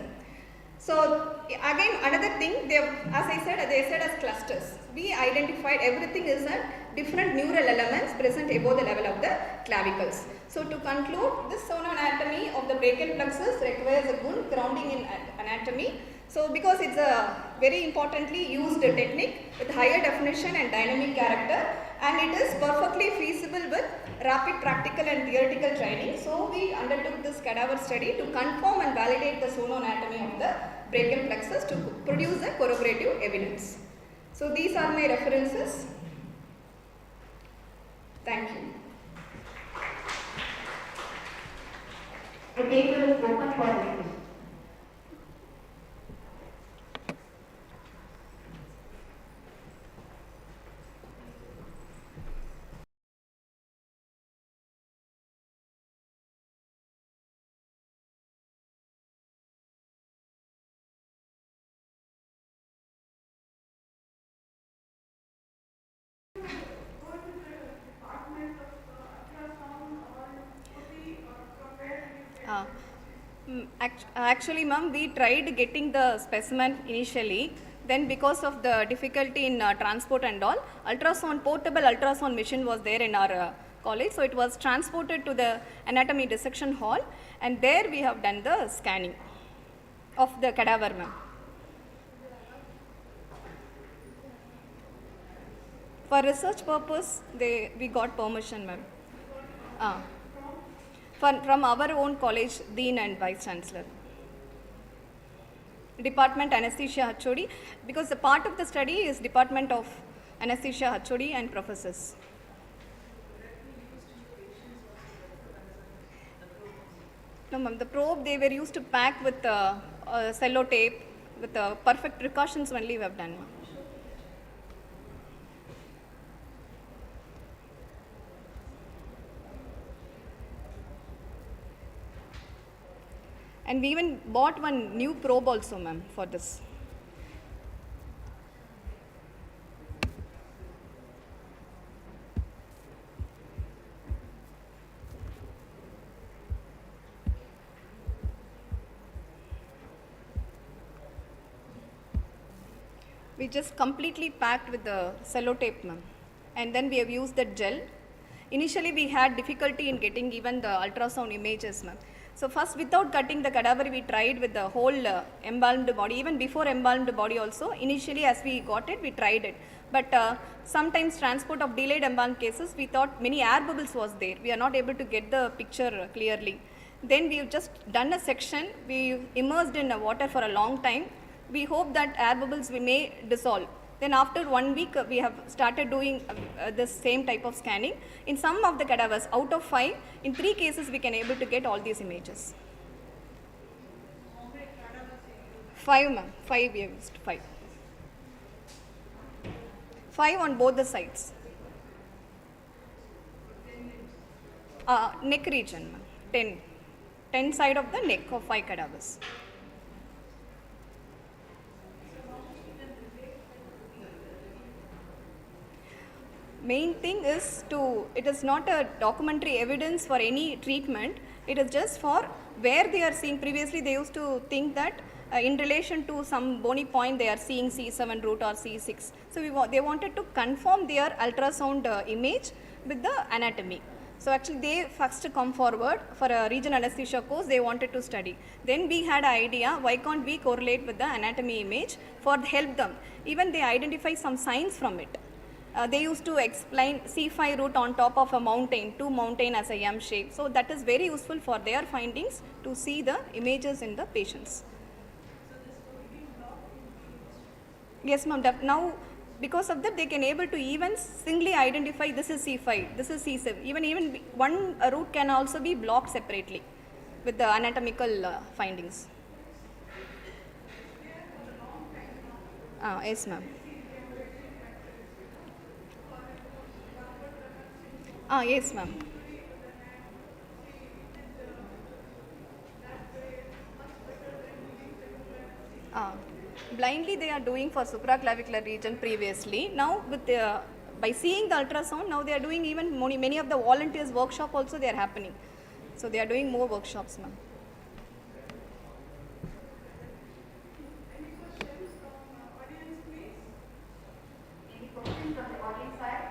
So again another thing, as I said, they said as clusters. We identified everything is a different neural elements present above the level of the clavicles. So to conclude, this sonoanatomy of the brachial plexus requires a good grounding in anatomy. So because it's a very importantly used technique with higher definition and dynamic character, and it is perfectly feasible with rapid practical and theoretical training. So we undertook this cadaver study to confirm and validate the sonoanatomy of the brachial plexus to produce a corroborative evidence. So these are my references. Thank you. The table is open for discussion. Actually, ma'am, we tried getting the specimen initially. Then because of the difficulty in transport and all, portable ultrasound machine was there in our college. So it was transported to the anatomy dissection hall, and there we have done the scanning of the cadaver, ma'am. For research purpose, we got permission, ma'am. From our own college, Dean and Vice Chancellor. Department Anesthesia HOD, because the part of the study is Department of Anesthesia HOD and professors. No, ma'am, the probe they were used to pack with cello tape, with perfect precautions only we have done, ma'am. And we even bought one new probe also, ma'am, for this. We just completely packed with the cello tape, ma'am. And then we have used the gel. Initially, we had difficulty in getting even the ultrasound images, ma'am. So first, without cutting the cadaver, we tried with the whole embalmed body. Even before embalmed body also, initially as we got it, we tried it. But sometimes transport of delayed embalmed cases, we thought many air bubbles was there. We are not able to get the picture clearly. Then we have just done a section. We immersed in water for a long time. We hope that air bubbles we may dissolve. Then after 1 week, we have started doing this same type of scanning. In some of the cadavers, out of 5, in 3 cases, we can able to get all these images. 5, ma'am. 5 we have used. 5. 5 on both the sides. Neck region, ma'am. 10. 10 side of the neck of 5 cadavers. Main thing is it is not a documentary evidence for any treatment. It is just for where they are seeing. Previously, they used to think that in relation to some bony point, they are seeing C7 root or C6. So they wanted to confirm their ultrasound image with the anatomy. So actually, they first come forward for a regional anesthesia course. They wanted to study. Then we had an idea, why can't we correlate with the anatomy image for help them? Even they identify some signs from it. They used to explain C5 root on top of a mountain, 2 mountain as a M shape. So that is very useful for their findings to see the images in the patients. Yes, ma'am. Now, because of that, they can able to even singly identify this is C5, this is C7. Even one root can also be blocked separately with the anatomical findings. Yes, ma'am. Yes, ma'am. Blindly they are doing for supraclavicular region previously. Now with by seeing the ultrasound, now they are doing even many of the volunteers workshop also they are happening. So they are doing more workshops, ma'am. Any questions from the audience side?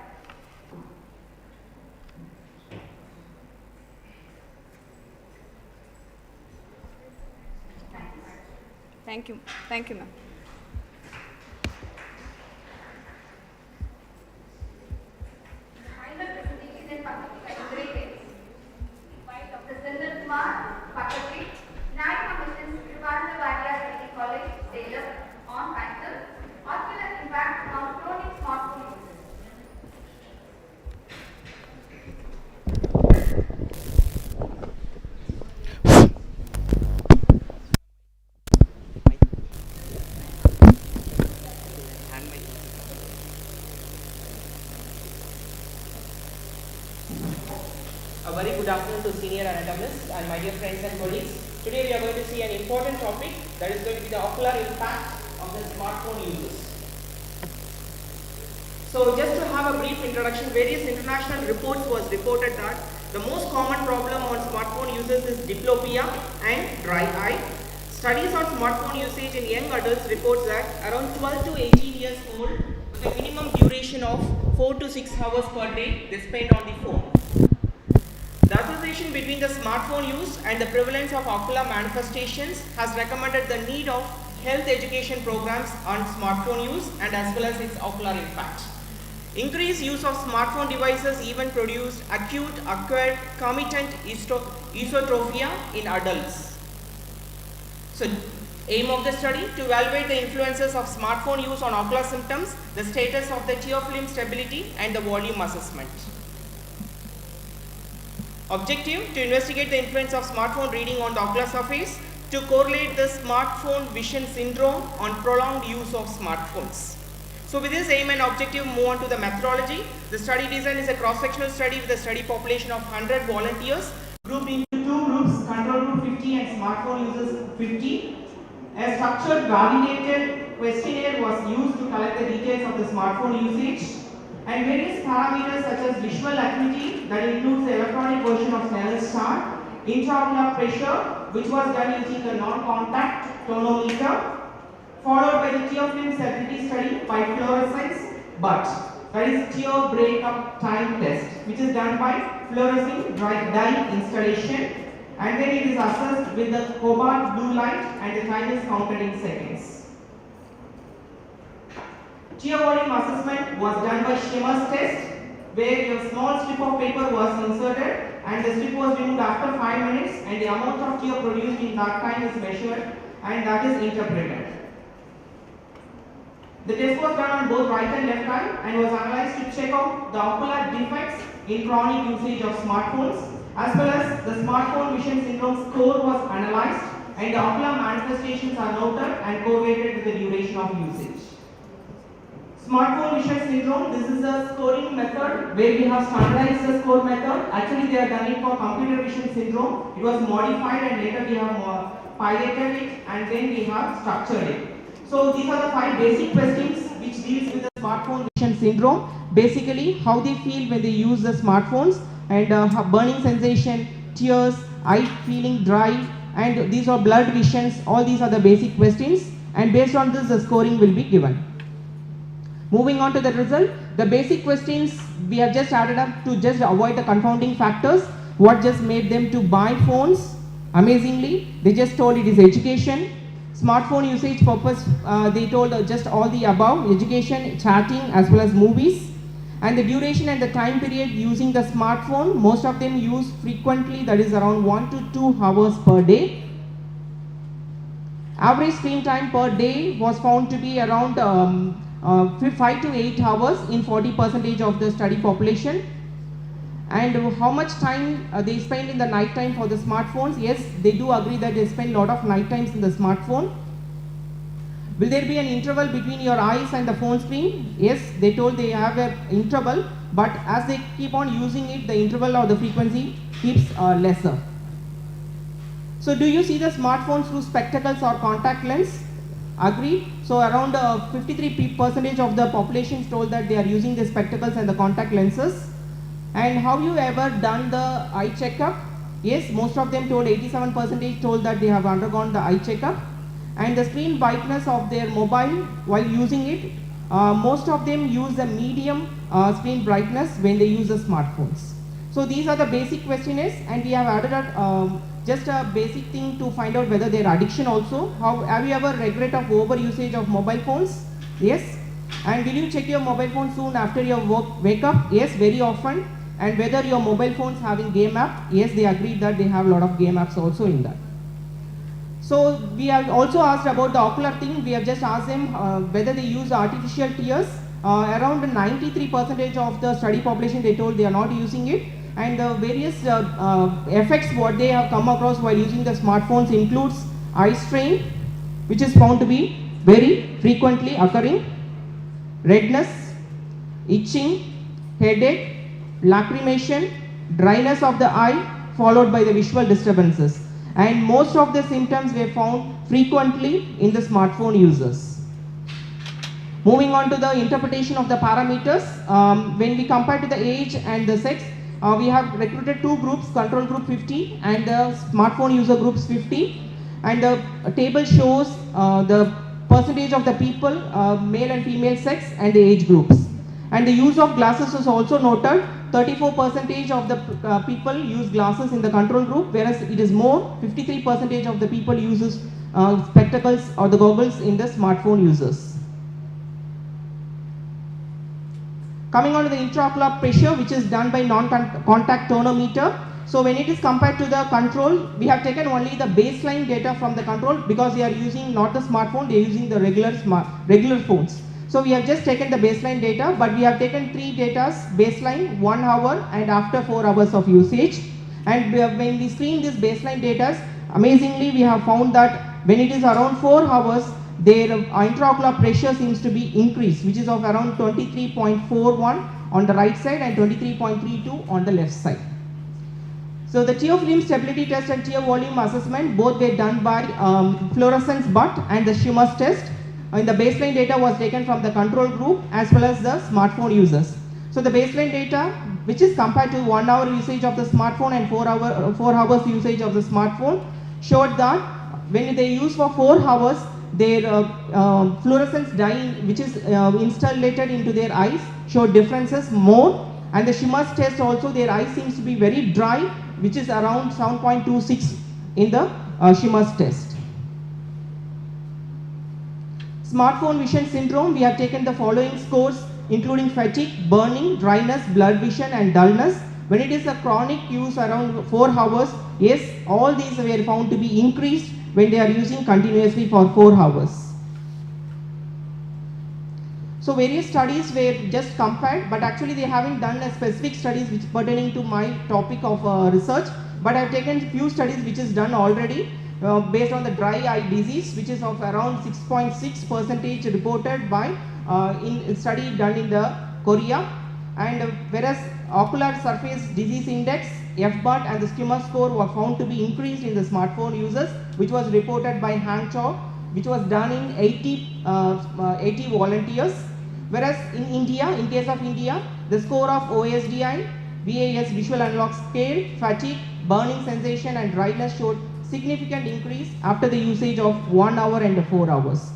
Thank you. Thank you, ma'am. Final presentation and public celebrated by Dr. Sundar Kumar, faculty, 9 missions, Trivandrum Medical College, Salem, on cancer, ocular impact on chronic smartphone use. A very good afternoon to senior anatomists and my dear friends and colleagues. Today we are going to see an important topic that is going to be the ocular impact of the smartphone users. So just to have a brief introduction, various international reports was reported that The most common problem on smartphone users is diplopia and dry eye. Studies on smartphone usage in young adults reports that around 12 to 18 years old, with a minimum duration of 4 to 6 hours per day, they spend on the phone. The association between the smartphone use and the prevalence of ocular manifestations has recommended the need of health education programs on smartphone use and as well as its ocular impact. Increased use of smartphone devices even produced acute acquired comitant esotropia in adults. So, aim of the study to evaluate the influences of smartphone use on ocular symptoms, the status of the tear film stability and the volume assessment. Objective to investigate the influence of smartphone reading on the ocular surface, to correlate the smartphone vision syndrome on prolonged use of smartphones. So with this aim and objective, move on to the methodology. The study design is a cross-sectional study with a study population of 100 volunteers grouped into two groups, control group 50 and smartphone users 50. A structured validated questionnaire was used to collect the details of the smartphone usage and various parameters such as visual acuity, that includes the electronic version of Snell's chart, intraocular pressure, which was done using a non-contact tonometer, followed by the tear film stability study by fluorescence, but that is tear breakup time test, which is done by fluorescent dye installation, and then it is assessed with the cobalt blue light and the time is counted in seconds. Tear volume assessment was done by Schimmer's test, where a small strip of paper was inserted and the strip was removed after 5 minutes and the amount of tear produced in that time is measured and that is interpreted. The test was done on both right and left eye and was analyzed to check out the ocular defects in chronic usage of smartphones, as well as the smartphone vision syndrome score was analyzed and the ocular manifestations are noted and correlated with the duration of usage. Smartphone vision syndrome, this is a scoring method where we have standardized the score method. Actually, they are done it for computer vision syndrome. It was modified and later we have piloted it and then we have structured it. So these are the 5 basic questions which deals with the smartphone vision syndrome. Basically, how they feel when they use the smartphones and burning sensation, tears, eye feeling dry, and these are blurred visions. All these are the basic questions, and based on this, the scoring will be given. Moving on to the result, the basic questions we have just added up to just avoid the confounding factors. What just made them to buy phones? Amazingly, they just told it is education. Smartphone usage purpose, they told just all the above, education, chatting as well as movies. And the duration and the time period using the smartphone, most of them use frequently, that is around 1 to 2 hours per day. Average screen time per day was found to be around 5 to 8 hours in 40% of the study population. And how much time they spend in the night time for the smartphones? Yes, they do agree that they spend a lot of night times in the smartphone. Will there be an interval between your eyes and the phone screen? Yes, they told they have an interval, but as they keep on using it, the interval or the frequency keeps lesser. So do you see the smartphones through spectacles or contact lens? Agreed. So around 53% of the population told that they are using the spectacles and the contact lenses. And have you ever done the eye checkup? Yes, most of them told, 87% told that they have undergone the eye checkup. And the screen brightness of their mobile while using it, most of them use the medium screen brightness when they use the smartphones. So these are the basic questionnaires, and we have added just a basic thing to find out whether their addiction also. Have you ever regret of over usage of mobile phones? Yes. And will you check your mobile phone soon after your wake up? Yes, very often. And whether your mobile phones having game app? Yes, they agreed that they have a lot of game apps also in that. So we have also asked about the ocular thing. We have just asked them whether they use artificial tears. Around 93% of the study population, they told they are not using it. And the various effects what they have come across while using the smartphones includes eye strain, which is found to be very frequently occurring, redness, itching, headache, lacrimation, dryness of the eye, followed by the visual disturbances. And most of the symptoms were found frequently in the smartphone users. Moving on to the interpretation of the parameters, when we compare to the age and the sex, We have recruited two groups, control group 50 and the smartphone user groups 50. And the table shows the percentage of the people, male and female sex, and the age groups. And the use of glasses is also noted. 34% of the people use glasses in the control group, whereas it is more, 53% of the people uses spectacles or the goggles in the smartphone users. Coming on to the intraocular pressure, which is done by non-contact tonometer. So when it is compared to the control, we have taken only the baseline data from the control because they are using not the smartphone, they are using the regular phones. So we have just taken the baseline data, but we have taken three data: baseline, 1 hour, and after 4 hours of usage. And when we screen this baseline data, amazingly we have found that when it is around 4 hours, their intraocular pressure seems to be increased, which is of around 23.41 on the right side and 23.32 on the left side. So the tear film stability test and tear volume assessment both were done by fluorescence butt and the Schimmer's test. And the baseline data was taken from the control group as well as the smartphone users. So the baseline data, which is compared to 1 hour usage of the smartphone and 4 hours usage of the smartphone, showed that when they use for 4 hours, their fluorescence dye, which is installed into their eyes, showed differences more. And the Schimmer's test also, their eye seems to be very dry, which is around 7.26 in the Schimmer's test. Smartphone vision syndrome, we have taken the following scores, including fatigue, burning, dryness, blurred vision, and dullness. When it is a chronic use around 4 hours, yes, all these were found to be increased when they are using continuously for 4 hours. So various studies were just compared, but actually they haven't done a specific studies which pertaining to my topic of research, but I have taken few studies which is done already based on the dry eye disease, which is of around 6.6% reported by in study done in the Korea. And whereas ocular surface disease index, FBUT, and the skimmer score were found to be increased in the smartphone users, which was reported by Hang Chow, which was done in 80 volunteers. Whereas in India, in case of India, the score of OSDI, VAS visual analog scale, fatigue, burning sensation, and dryness showed significant increase after the usage of 1 hour and 4 hours.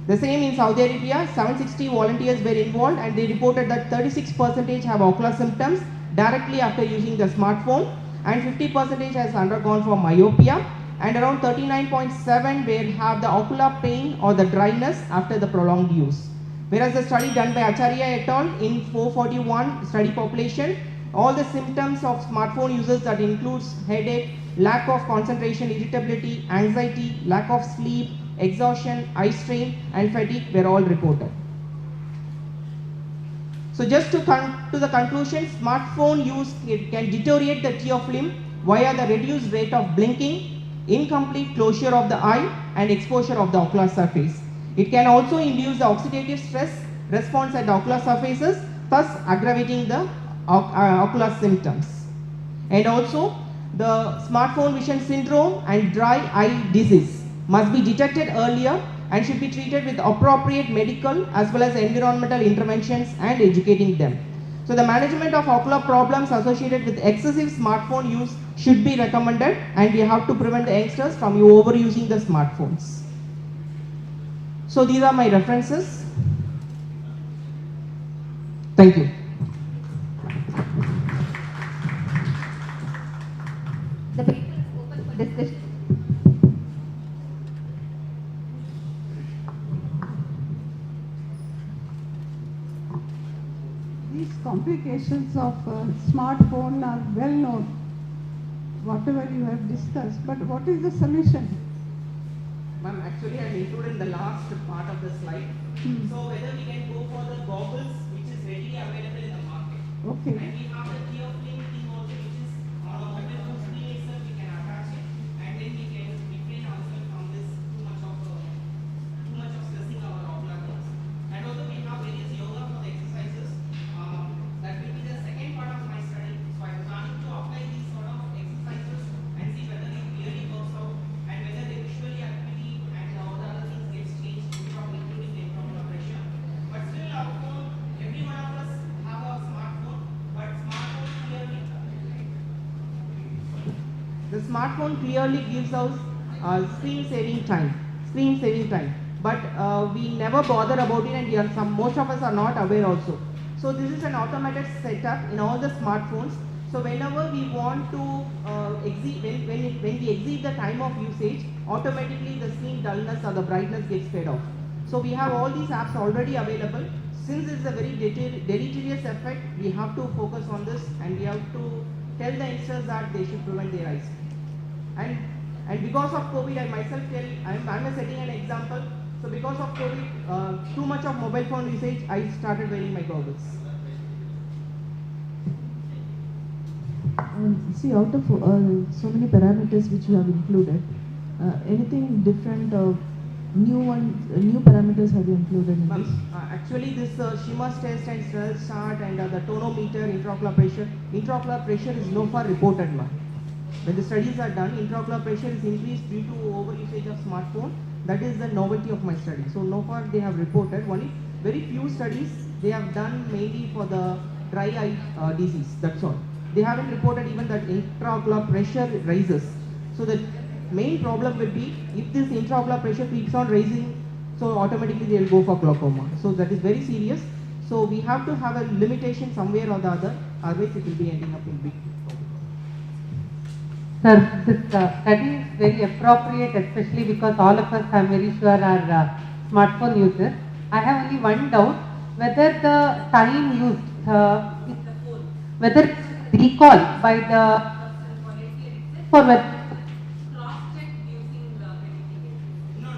The same in Saudi Arabia, 760 volunteers were involved and they reported that 36% have ocular symptoms directly after using the smartphone, and 50% has undergone for myopia, and around 39.7 will have the ocular pain or the dryness after the prolonged use. Whereas the study done by Acharya et al. In 441 study population, all the symptoms of smartphone users, that includes headache, lack of concentration, irritability, anxiety, lack of sleep, exhaustion, eye strain, and fatigue were all reported. So just to come to the conclusion, smartphone use can deteriorate the tear film via the reduced rate of blinking, incomplete closure of the eye, and exposure of the ocular surface. It can also induce the oxidative stress response at the ocular surfaces, thus aggravating the ocular symptoms. And also, the smartphone vision syndrome and dry eye disease must be detected earlier and should be treated with appropriate medical as well as environmental interventions and educating them. So the management of ocular problems associated with excessive smartphone use should be recommended, and we have to prevent the youngsters from overusing the smartphones. So these are my references. Thank you. The paper is open for discussion. These complications of smartphone are well known, whatever you have discussed, but what is the solution? Ma'am, actually I included in the last part of the slide. So whether we can go for the goggles which is readily available in the market. Okay. And we have the tear film thing also, which is on a mobile phone screen itself we can attach it, and then we can refrain ourselves from this too much of stressing our ocular things. And also we have various yoga for the exercises. That will be the second part of my study. So I'm planning to apply these sort of exercises and see whether it really works out and whether they visually activity and all the other things gets changed, including the intraocular pressure. But still, our phone, every one of us have a smartphone, but smartphone The smartphone clearly gives us screen saving time. But we never bother about it, and most of us are not aware also. So this is an automated setup in all the smartphones. So whenever we want to when we exceed the time of usage, automatically the screen dullness or the brightness gets fade off. So we have all these apps already available. Since it's a very deleterious effect, we have to focus on this, and we have to tell the youngsters that they should prevent their eyes. And because of COVID, I myself I'm setting an example. So because of COVID, too much of mobile phone usage, I started wearing my goggles. See, out of so many parameters which you have included, anything different or new parameters have you included in this? Actually, this Shima's test and Snell's chart and the tonometer, intraocular pressure is no far reported. When the studies are done, intraocular pressure is increased due to overusage of smartphone. That is the novelty of my study. So no far they have reported. Only very few studies they have done mainly for the dry eye disease. That's all. They haven't reported even that intraocular pressure rises. So the main problem will be if this intraocular pressure keeps on rising, so automatically they will go for glaucoma. So that is very serious. So we have to have a limitation somewhere or the other, otherwise it will be ending up in big. Sir, this study is very appropriate, especially because all of us, I am very sure, are smartphone users. I have only one doubt, whether the time used in the phone, whether it's recall by the or whether cross-check using the No.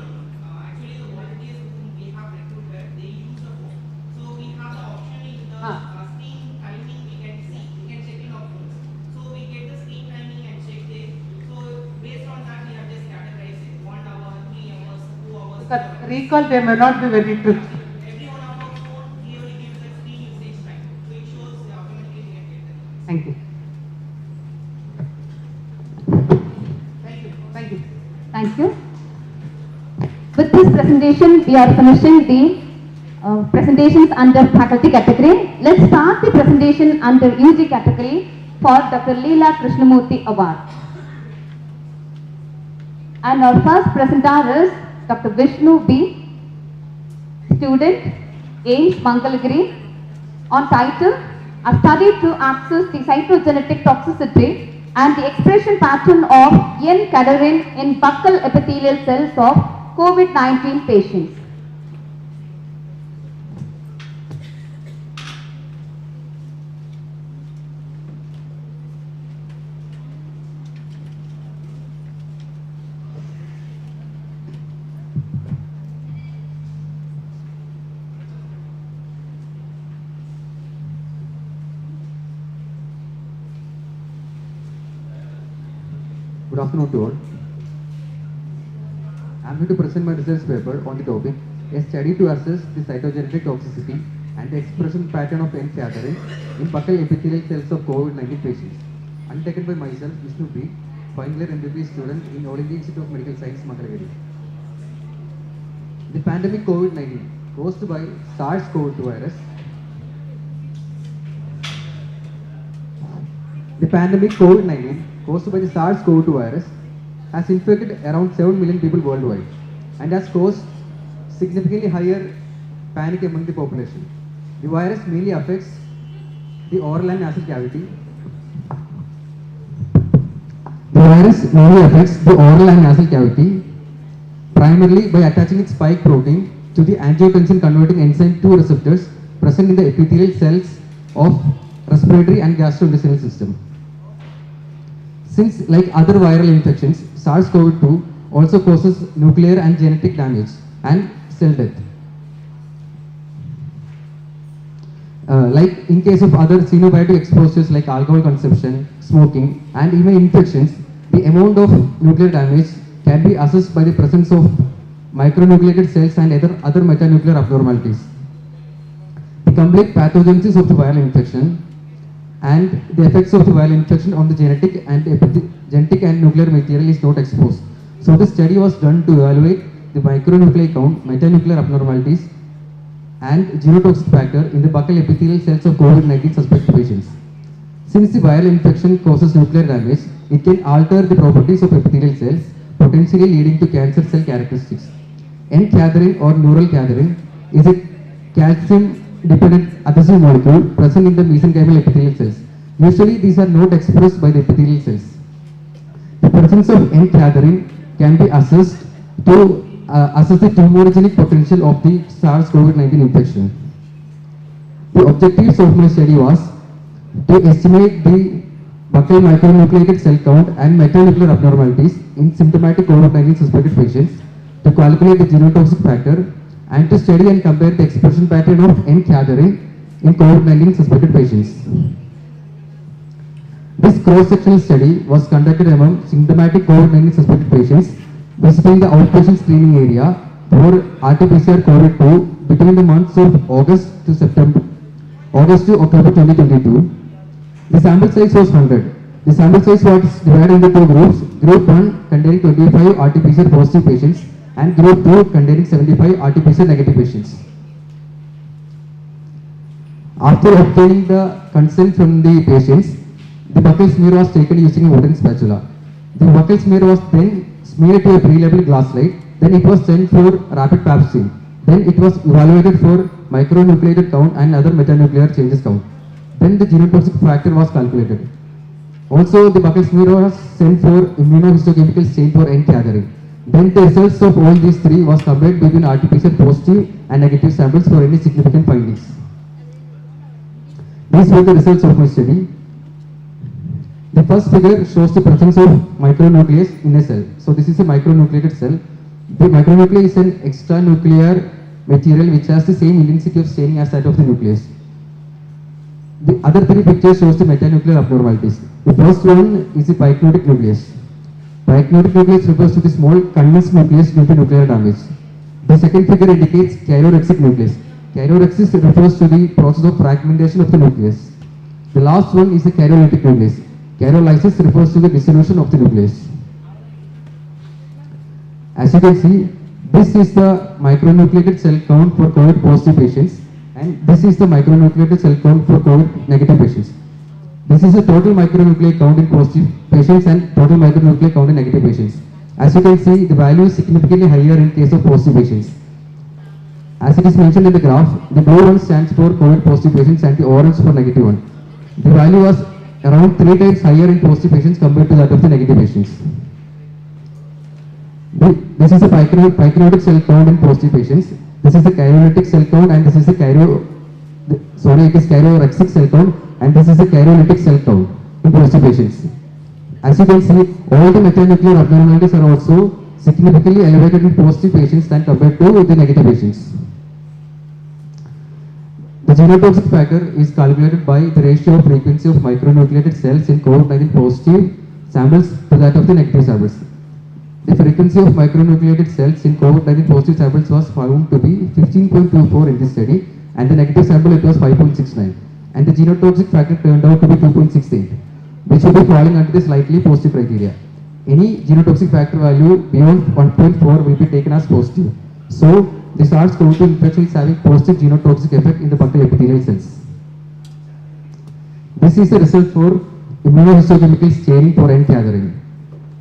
Actually, the volunteers whom we have recruited, they use the phone. So we have the option in the screen timing. We can check in our phones. So we get the screen timing and check it. So based on that, we have just categorized it: 1 hour, 3 hours, 2 hours. because recall they may not be very truthful. Every 1 hour phone clearly gives the screen usage time. So it shows automatically we can get that. Thank you. Thank you. With this presentation, we are finishing the presentations under faculty category. Let's start the presentation under UG category for Dr. Leela Krishnamurthy Award. And our first presenter is Dr. Vishnu B, student, AIMS Mangalagiri, on title, A Study to Access the Cytogenetic Toxicity and the Expression Pattern of N-cadherin in buccal epithelial cells of COVID-19 patients. Good afternoon to all. I am going to present my research paper on the topic, a study to assess the cytogenetic toxicity and the expression pattern of N-cadherin in buccal epithelial cells of COVID-19 patients. Undertaken by myself, Vishnu B, final year MBBS student in All India Institute of Medical Science, Mangalagiri. The pandemic COVID-19 caused by SARS-CoV-2 virus. The pandemic COVID-19 caused by the SARS-CoV-2 virus has infected around 7 million people worldwide and has caused significantly higher panic among the population. The virus mainly affects the oral and nasal cavity. Primarily by attaching its spike protein to the angiotensin converting enzyme 2 receptors present in the epithelial cells of respiratory and gastrointestinal system. Since, like other viral infections, SARS-CoV-2 also causes nuclear and genetic damage and cell death. Like in case of other xenobiotic exposures like alcohol consumption, smoking, and even infections, the amount of nuclear damage can be assessed by the presence of micronucleated cells and other metanuclear abnormalities. The complete pathogenesis of the viral infection and the effects of the viral infection on the genetic and nuclear material is not exposed. So the study was done to evaluate the micronuclei count, metanuclear abnormalities, and genotoxic factor in the buccal epithelial cells of COVID-19 suspected patients. Since the viral infection causes nuclear damage, it can alter the properties of epithelial cells, potentially leading to cancer cell characteristics. N-cadherin or neural cadherin is a calcium-dependent adhesive molecule present in the mesenchymal epithelial cells. Usually, these are not expressed by the epithelial cells. The presence of N-cadherin can be assessed to assess the tumorigenic potential of the SARS-CoV-19 infection. The objectives of my study was to estimate the buccal micronucleated cell count and metanuclear abnormalities in symptomatic COVID-19 suspected patients, to calculate the genotoxic factor, and to study and compare the expression pattern of N-cadherin in COVID-19 suspected patients. This cross-sectional study was conducted among symptomatic COVID-19 suspected patients visiting the outpatient screening area for RT-PCR COVID-2 between the months of August to October 2022. The sample size was 100. The sample size was divided into two groups. Group 1 containing 25 RT-PCR positive patients and Group 2 containing 75 RT-PCR negative patients. After obtaining the consent from the patients, the buccal smear was taken using a wooden spatula. The buccal smear was then smeared to a pre-labeled glass slide. Then it was sent for rapid pap smear. Then it was evaluated for micronucleated count and other metanuclear changes count. Then the genotoxic factor was calculated. Also, the buccal smear was sent for immunohistochemical stain for N-cadherin. Then the results of all these three was compared between RT-PCR positive and negative samples for any significant findings. These were the results of my study. The first figure shows the presence of micronucleus in a cell. So this is a micronucleated cell. The micronucleus is an extranuclear material which has the same intensity of staining as that of the nucleus. The other three pictures shows the metanuclear abnormalities. The first one is the pycnotic nucleus. Pycnotic nucleus refers to the small condensed nucleus due to nuclear damage. The second figure indicates cheirorexic nucleus. Cheirorexic refers to the process of fragmentation of the nucleus. The last one is the cheirolytic nucleus. Cheirolysis refers to the dissolution of the nucleus. As you can see, this is the micronucleated cell count for COVID positive patients, and this is the micronucleated cell count for COVID negative patients. This is the total micronuclear count in positive patients and total micronuclear count in negative patients. As you can see, the value is significantly higher in case of positive patients. As it is mentioned in the graph, the blue one stands for COVID positive patients and the orange for negative one. The value was around 3 times higher in positive patients compared to that of the negative patients. This is the pycnotic cell count in positive patients. This is the cheirolytic cell count, and this is the cheirorexic cell count, and this is the cheirolytic cell count in positive patients. As you can see, all the metanuclear abnormalities are also significantly elevated in positive patients than compared to the negative patients. The genotoxic factor is calculated by the ratio of frequency of micronucleated cells in COVID-19 positive samples to that of the negative samples. The frequency of micronucleated cells in COVID-19 positive samples was found to be 15.24 in this study, and the negative sample it was 5.69, and the genotoxic factor turned out to be 2.68, which will be falling under the slightly positive criteria. Any genotoxic factor value beyond 1.4 will be taken as positive. So, the SARS-CoV-2 infection is having positive genotoxic effect in the buccal epithelial cells. This is the result for immunohistochemical staining for N-cadherin.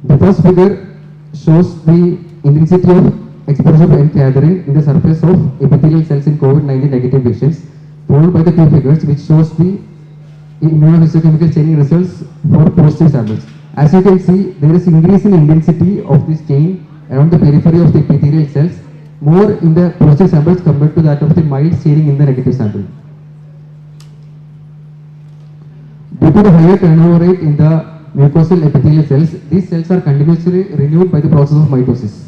The first figure shows the intensity of exposure of N-cadherin in the surface of epithelial cells in COVID-19 negative patients, followed by the two figures which shows the immunohistochemical staining results for positive samples. As you can see, there is increase in intensity of the stain around the periphery of the epithelial cells, more in the positive samples compared to that of the mild staining in the negative sample. Due to the higher turnover rate in the mucosal epithelial cells, these cells are continuously renewed by the process of mitosis.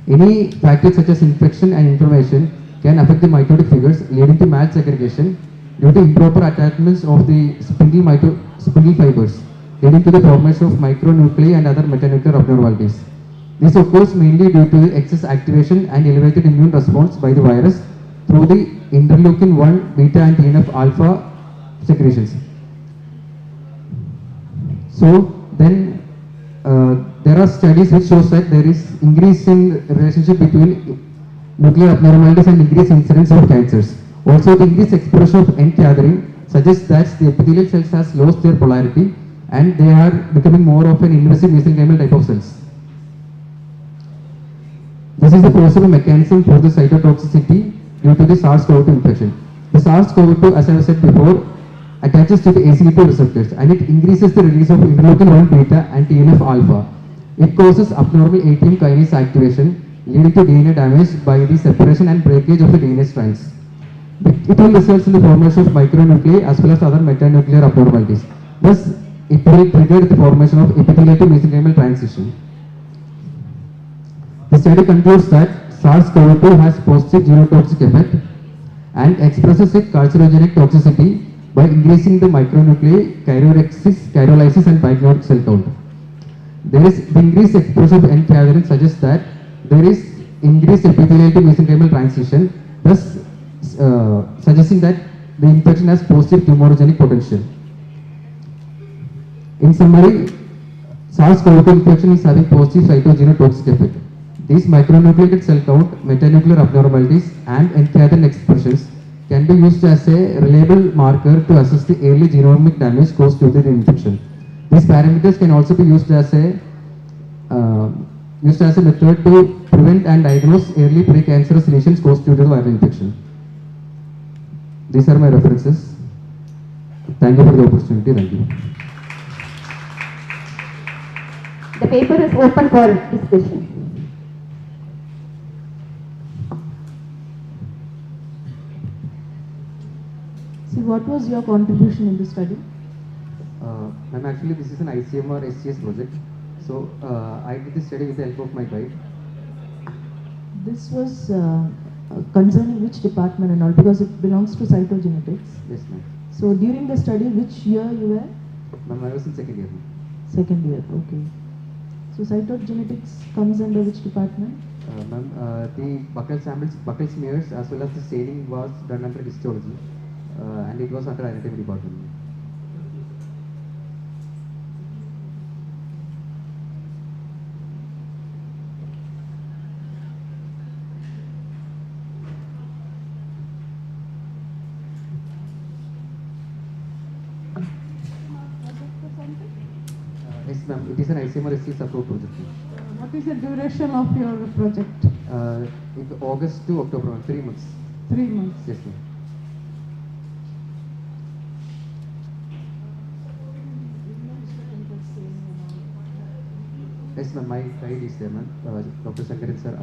Any factors such as infection and inflammation can affect the mitotic figures, leading to malsegregation due to improper attachments of the spindle fibers, leading to the formation of micronuclei and other metanuclear abnormalities. This occurs mainly due to the excess activation and elevated immune response by the virus through the interleukin-1, beta and TNF alpha secretions. So then there are studies which shows that there is increase in relationship between nuclear abnormalities and increased incidence of cancers. Also, the increased expression of N-cadherin suggests that the epithelial cells has lost their polarity and they are becoming more of an invasive mesenchymal type of cells. This is the possible mechanism for the cytotoxicity due to the SARS-CoV-2 infection. The SARS-CoV-2, as I said before, attaches to the ACE2 receptors and it increases the release of interleukin-1 beta and TNF-alpha. It causes abnormal ATM kinase activation, leading to DNA damage by the separation and breakage of the DNA strands. It will result in the formation of micronuclei as well as other metanuclear abnormalities. Thus, it will trigger the formation of epithelial to mesenchymal transition. The study concludes that SARS-CoV-2 has positive genotoxic effect and expresses its carcinogenic toxicity by increasing the micronuclei, chirolysis and bichloric cell count. There is the increased expression of N-cadherin suggests that there is increased epithelial to mesenchymal transition, thus suggesting that the infection has positive tumorigenic potential. In summary, SARS-CoV-2 infection is having positive cytogenotoxic effect. These micronucleated cell count, metanuclear abnormalities and N-cadherin expressions can be used as a reliable marker to assess the early genomic damage caused due to the infection. These parameters can also be used as a method to prevent and diagnose early precancerous lesions caused due to the viral infection. These are my references. Thank you for the opportunity. Thank you. The paper is open for discussion. See, what was your contribution in the study? Ma'am, actually this is an ICM or SCS project. So I did this study with the help of my guide. This was concerning which department and all, because it belongs to cytogenetics. Yes, ma'am. So during the study, which year you were? Ma'am, I was in second year. Second year, okay. So cytogenetics comes under which department? Ma'am, the buccal smears as well as the staining was done under histology and it was under anatomy department. Yes, ma'am. It is an ICM or SCS approved project. What is the duration of your project? In August to October, 3 months. 3 months. Yes, ma'am. Yes, ma'am. My guide is there, ma'am. Dr. Sankaran sir,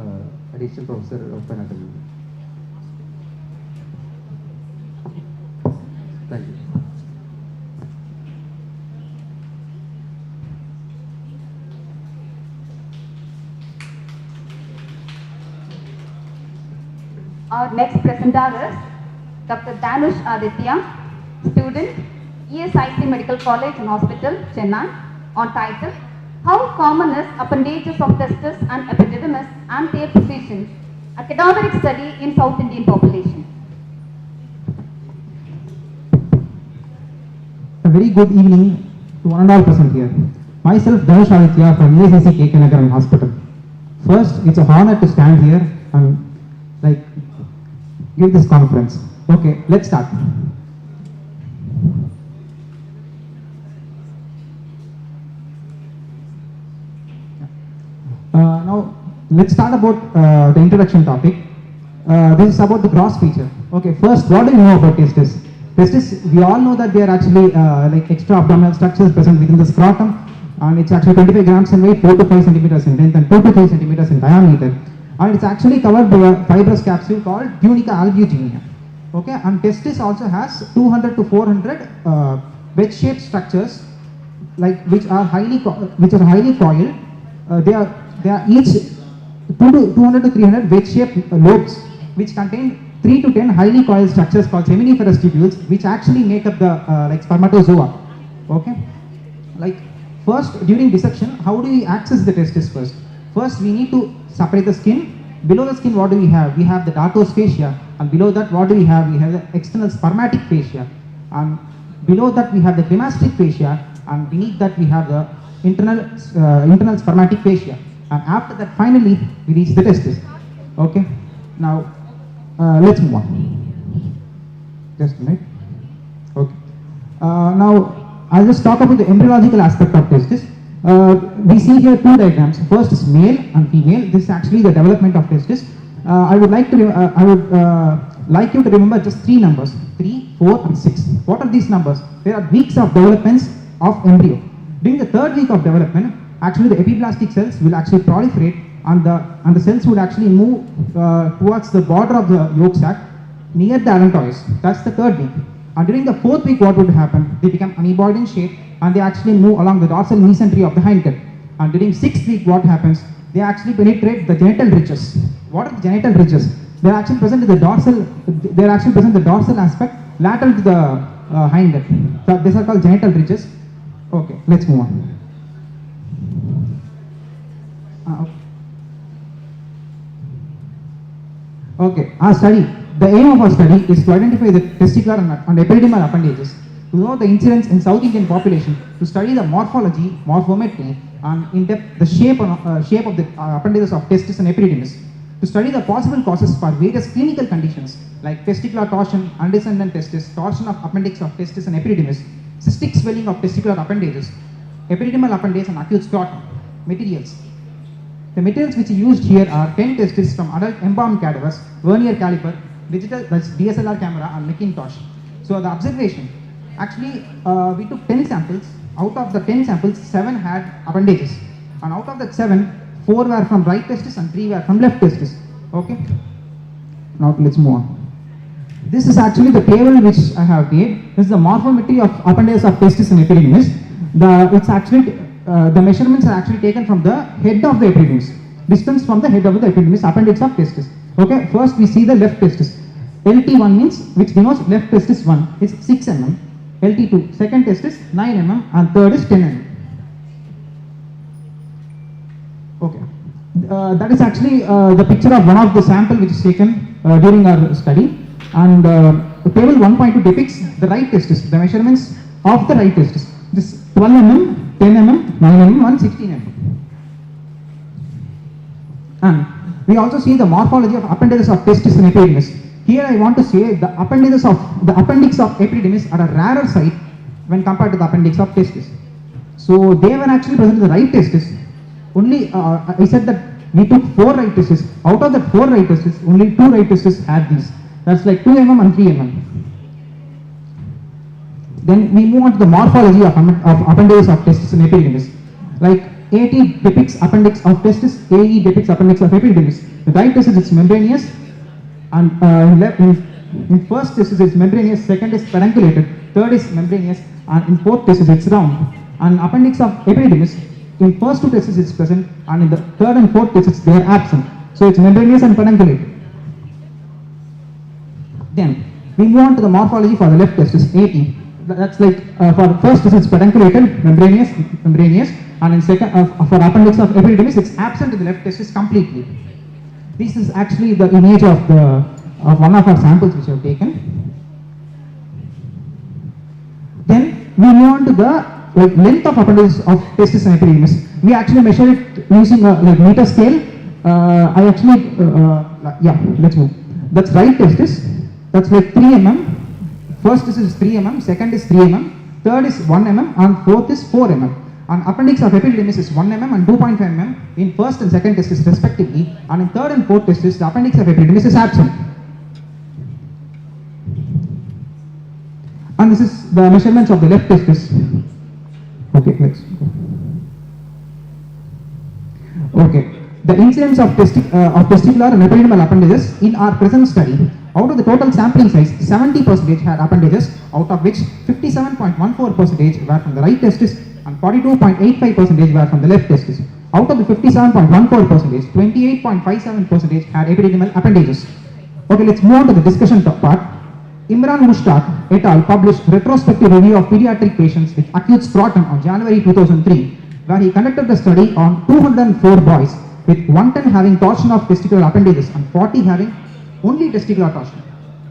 additional professor of anatomy. Thank you. Our next presenter is Dr. Danush Aditya, student, ESIC Medical College and Hospital, Chennai, on title, How Common is Appendages of Testis and Epididymis and Their Positions, a Cadaveric Study in South Indian Population. A very good evening to one and all present here. Myself, Danush Aditya from ESIC KK Nagaram Hospital. First, it's a honor to stand here and give this conference. Okay, let's start. Now, let's start about the introduction topic. This is about the gross feature. Okay, first, what do you know about testis? Testis, we all know that they are actually like extra abdominal structures present within the scrotum, and it's actually 25 grams in weight, 4 to 5 centimeters in length, and 2 to 3 centimeters in diameter. And it's actually covered by a fibrous capsule called tunica albuginea. Okay, and testis also has 200 to 400 wedge-shaped structures, which are highly coiled. They are each 200 to 300 wedge-shaped lobes, which contain 3 to 10 highly coiled structures called seminiferous tubules, which actually make up the spermatozoa. Okay, first during dissection, how do we access the testis first? First, we need to separate the skin. Below the skin, what do we have? We have the dartos fascia, and below that, what do we have? We have the external spermatic fascia, and below that we have the cremastic fascia, and beneath that we have the internal spermatic fascia, and after that, finally, we reach the testis. Okay. Now, let's move on. Just a minute. Okay. Now, I'll just talk about the embryological aspect of testis. We see here two diagrams. First is male and female. This is actually the development of testis. I would like you to remember just three numbers: 3, 4, and 6. What are these numbers? There are weeks of developments of embryo. During the third week of development, actually the epiblastic cells will actually proliferate, and the cells would actually move towards the border of the yolk sac near the allantois. That's the third week. And during the fourth week, what would happen? They become amoeboid in shape, and they actually move along the dorsal mesentery of the hindgut. And during sixth week, what happens? They actually penetrate the genital ridges. What are the genital ridges? They are actually present in the dorsal. They are actually present in the dorsal aspect, lateral to the hindgut. So these are called genital ridges. Okay, let's move on. Okay, our study. The aim of our study is to identify the testicular and epididymal appendages, to know the incidence in South Indian population, to study the morphology, morphometry, and in depth the shape of the appendages of testis and epididymis, to study the possible causes for various clinical conditions like testicular torsion, undescendant testis, torsion of appendix of testis and epididymis, cystic swelling of testicular appendages, epididymal appendage, and acute scrotum. Materials. The materials which are used here are 10 testes from adult embalmed cadavers, vernier caliper, digital, that's DSLR camera, and Macintosh. So the observation, actually we took 10 samples. Out of the 10 samples, 7 had appendages, and out of that 7, 4 were from right testis and 3 were from left testis. Okay. Now let's move on. This is actually the table which I have made. This is the morphometry of appendages of testis and epididymis. The measurements are actually taken from the head of the epididymis, distance from the head of the epididymis, appendix of testis. Okay, first we see the left testis. LT1 means, which denotes left testis 1, is 6 mm. LT2, second testis 9 mm, and third is 10 mm. Okay, that is actually the picture of one of the sample which is taken during our study. And table 1.2 depicts the right testis, the measurements of the right testis. This 12 mm, 10 mm, 9 mm, and 16 mm. And we also see the morphology of appendages of testis and epididymis. Here I want to say the appendix of epididymis are a rarer sight when compared to the appendix of testis. So they were actually present in the right testis. Only I said that we took 4 right testes. Out of that 4 right testes, only 2 right testes had these. That's like 2 mm and 3 mm. Then we move on to the morphology of appendages of testis and epididymis. Like AT depicts appendix of testis, AE depicts appendix of epididymis. The right testis is membranous, and in first testis it's membranous, second is pedunculated, third is membranous, and in fourth testis it's round. And appendix of epididymis, in first 2 testis it's present, and in the third and fourth testis they are absent. So it's membranous and pedunculated. Then we move on to the morphology for the left testis, AT. That's like for the first testis it's pedunculated, membranous, and in second for appendix of epididymis it's absent in the left testis completely. This is actually the image of one of our samples which we have taken. Then we move on to the length of appendages of testis and epididymis. We actually measure it using a meter scale. Let's move. That's right testis. That's like 3 mm. First testis is 3 mm, second is 3 mm, third is 1 mm, and fourth is 4 mm. And appendix of epididymis is 1 mm and 2.5 mm in first and second testis respectively, and in third and fourth testis the appendix of epididymis is absent. And this is the measurements of the left testis. Okay, let's go. Okay, the incidence of testicular and epididymal appendages in our present study. Out of the total sampling size, 70% had appendages, out of which 57.14% were from the right testis and 42.85% were from the left testis. Out of the 57.14%, 28.57% had epididymal appendages. Okay, let's move on to the discussion part. Imran Mushtaq et al. Published retrospective review of pediatric patients with acute scrotum on January 2003, where he conducted the study on 204 boys, with 110 having torsion of testicular appendages and 40 having only testicular torsion,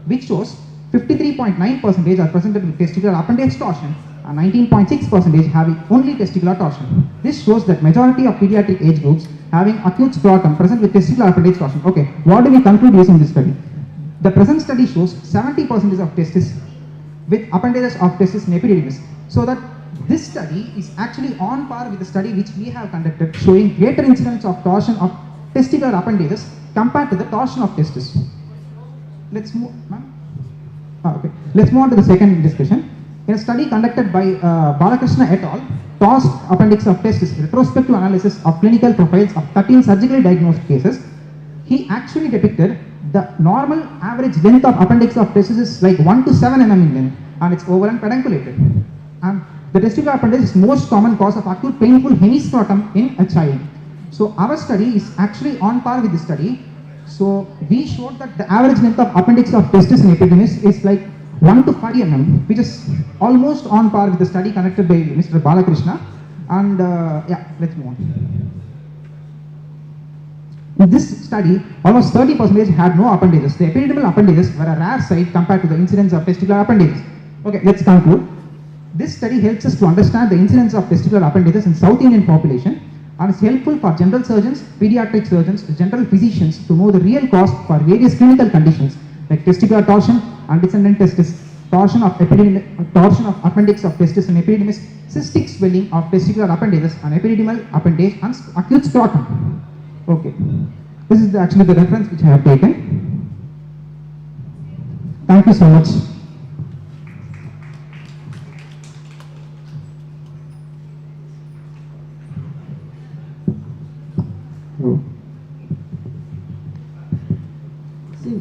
which shows 53.9% are presented with testicular appendage torsion and 19.6% having only testicular torsion. This shows that majority of pediatric age groups having acute scrotum present with testicular appendage torsion. Okay, what do we conclude using this study? The present study shows 70% of testis with appendages of testis and epididymis. So that this study is actually on par with the study which we have conducted, showing greater incidence of torsion of testicular appendages compared to the torsion of testis. Let's move, okay. Let's move on to the second discussion. In a study conducted by Balakrishna et al., tossed appendix of testis, retrospective analysis of clinical profiles of 13 surgically diagnosed cases, he actually depicted the normal average length of appendix of testis is like 1 to 7 mm in length, and it's oval and pedunculated. And the testicular appendage is most common cause of acute painful hemiscrotum in a child. So our study is actually on par with this study. So we showed that the average length of appendix of testis in epididymis is like 1 to 5 mm, which is almost on par with the study conducted by Mr. Balakrishna. And yeah, let's move on. In this study, almost 30% had no appendages. The epididymal appendages were a rare sight compared to the incidence of testicular appendages. Okay, let's conclude. This study helps us to understand the incidence of testicular appendages in South Indian population, and is helpful for general surgeons, pediatric surgeons, general physicians to know the real cause for various clinical conditions like testicular torsion, undescended testis, torsion of appendix of testis and epididymis, cystic swelling of testicular appendages and epididymal appendage, and acute scrotum. Okay, this is actually the reference which I have taken. Thank you so much. See,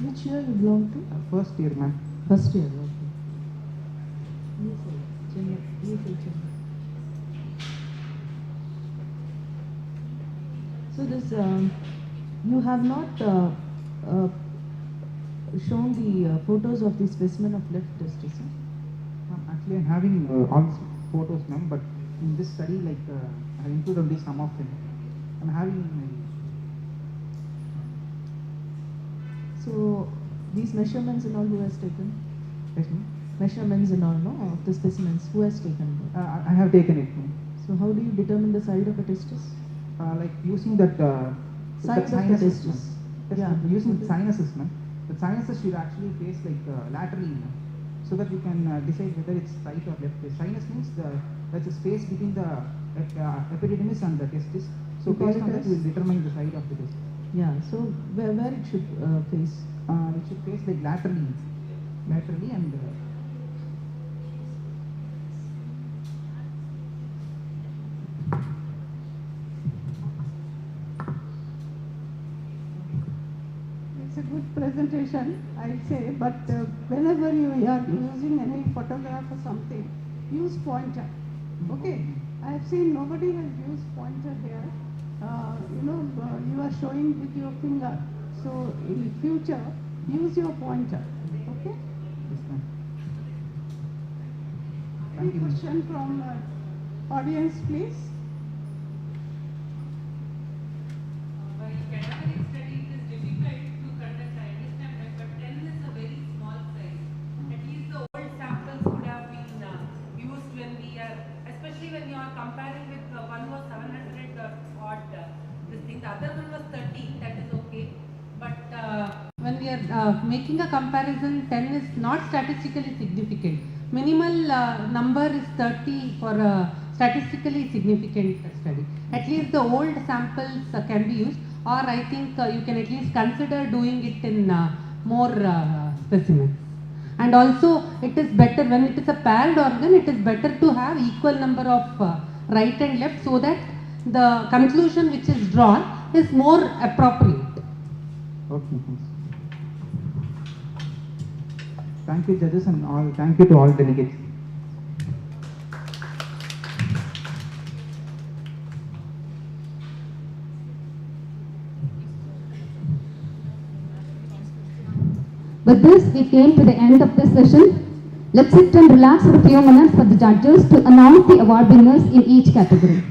which year you belong to? First year, ma'am. First year, okay. So this, you have not shown the photos of the specimen of left testis. Actually, I'm having all these photos, ma'am, but in this study, like I include only some of them. I'm having. So these measurements and all, who has taken? Yes, ma'am. Measurements and all, no, of the specimens, who has taken them? I have taken it, ma'am. So how do you determine the side of a testis? Like using that Side of the sinuses, testis. ma'am. Yeah. Using the sinuses, ma'am. The sinuses should actually face like laterally, ma'am, so that you can decide whether it's right or left. The sinus means there's a space between the epididymis and the testis. So based on that, you will determine the side of the testis. Yeah. So where it should face? It should face like laterally and. It's a good presentation, I'd say, but whenever you are using any photograph or something, use pointer. Okay, I have seen nobody has used pointer here. You are showing with your finger. So in future, use your pointer. Okay? Any question from audience, please? When you are comparing with one was 700 odd, this thing, the other one was 30, that is okay. But when we are making a comparison, 10 is not statistically significant. Minimal number is 30 for a statistically significant study. At least the old samples can be used, or I think you can at least consider doing it in more specimens. And also it is better when it is a paired organ, it is better to have equal number of right and left, so that the conclusion which is drawn is more appropriate. Okay. Thank you, judges, and all. Thank you to all delegates. With this, we came to the end of this session. Let's sit and relax for a few minutes for the judges to announce the award winners in each category.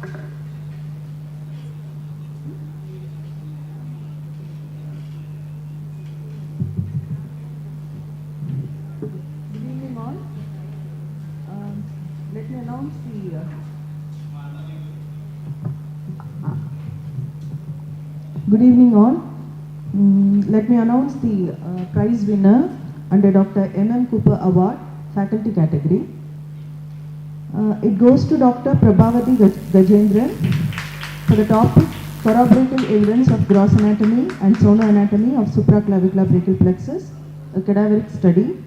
Good evening all. Let me announce the Good evening all. Let me announce the prize winner under Dr. M. Cooper Award, faculty category. It goes to Dr. Prabhavati Gajendran for the topic corroborative evidence of gross anatomy and sonoanatomy of supraclavicular brachial plexus, a cadaveric study.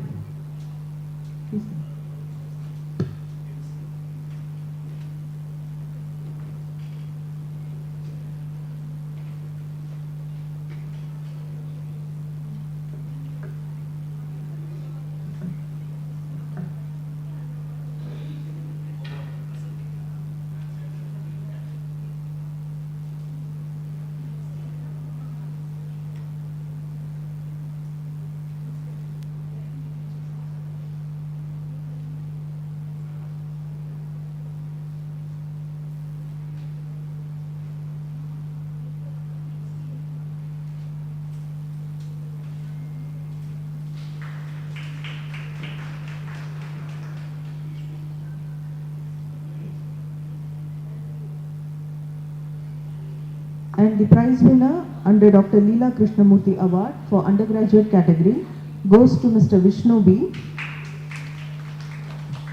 And the prize winner under Dr. Leela Krishnamurthy Award for undergraduate category goes to Mr. Vishnu B.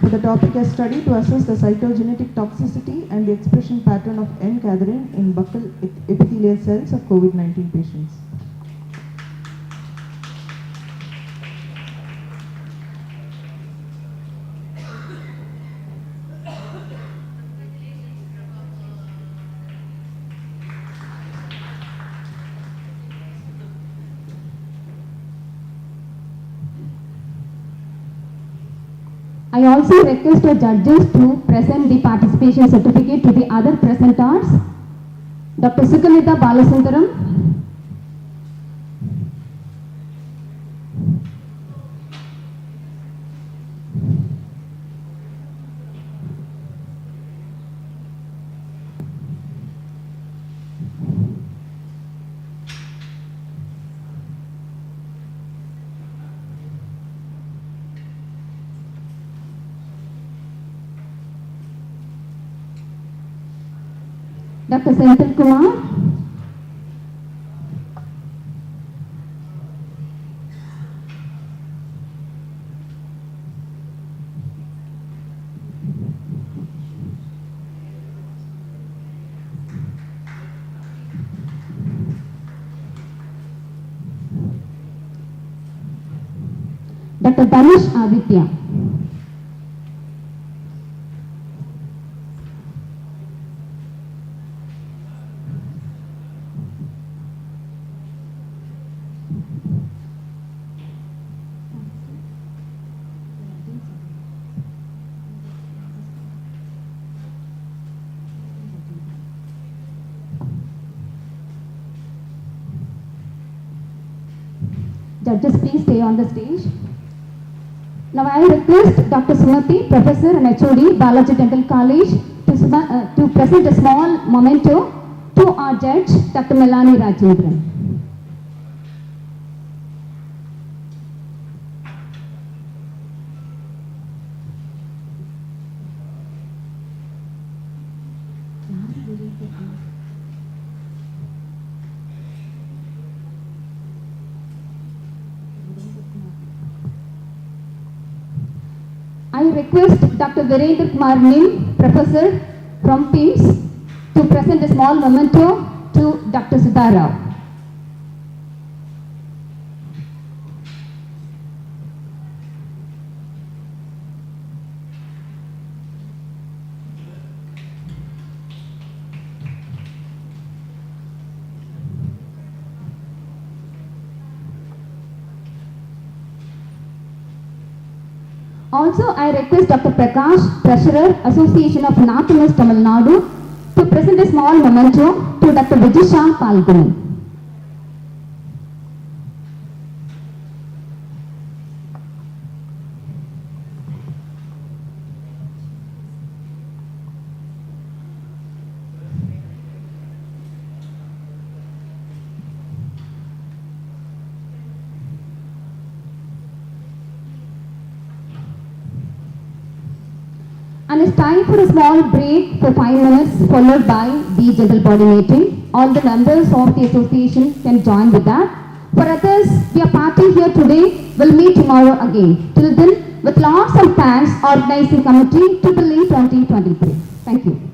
For the topic a study to assess the cytogenetic toxicity and the expression pattern of N-cadherin in buccal epithelial cells of COVID-19 patients. I also request the judges to present the participation certificate to the other presenters. Dr. Sukanita Balasundaram. Dr. Senthil Kumar. Dr. Dhanush Aditya. Judges, please stay on the stage. Now I request Dr. Sumati, Professor and HOD, Balaji Dental College, to present a small memento to our judge, Dr. Melanie Rajendran. I request Dr. Virendra Kumar Nim, Professor from PIMS, to present a small memento to Dr. Sudha Rao. Also, I request Dr. Prakash, Treasurer, Association of Anatomists, Tamilnadu, to present a small memento to Dr. Vijisha Palguni. And it's time for a small break for 5 minutes, followed by the general body meeting. All the members of the association can join with that. For others, we are partying here today. We'll meet tomorrow again. Till then, with lots of thanks, organizing committee, AAA 2023. Thank you.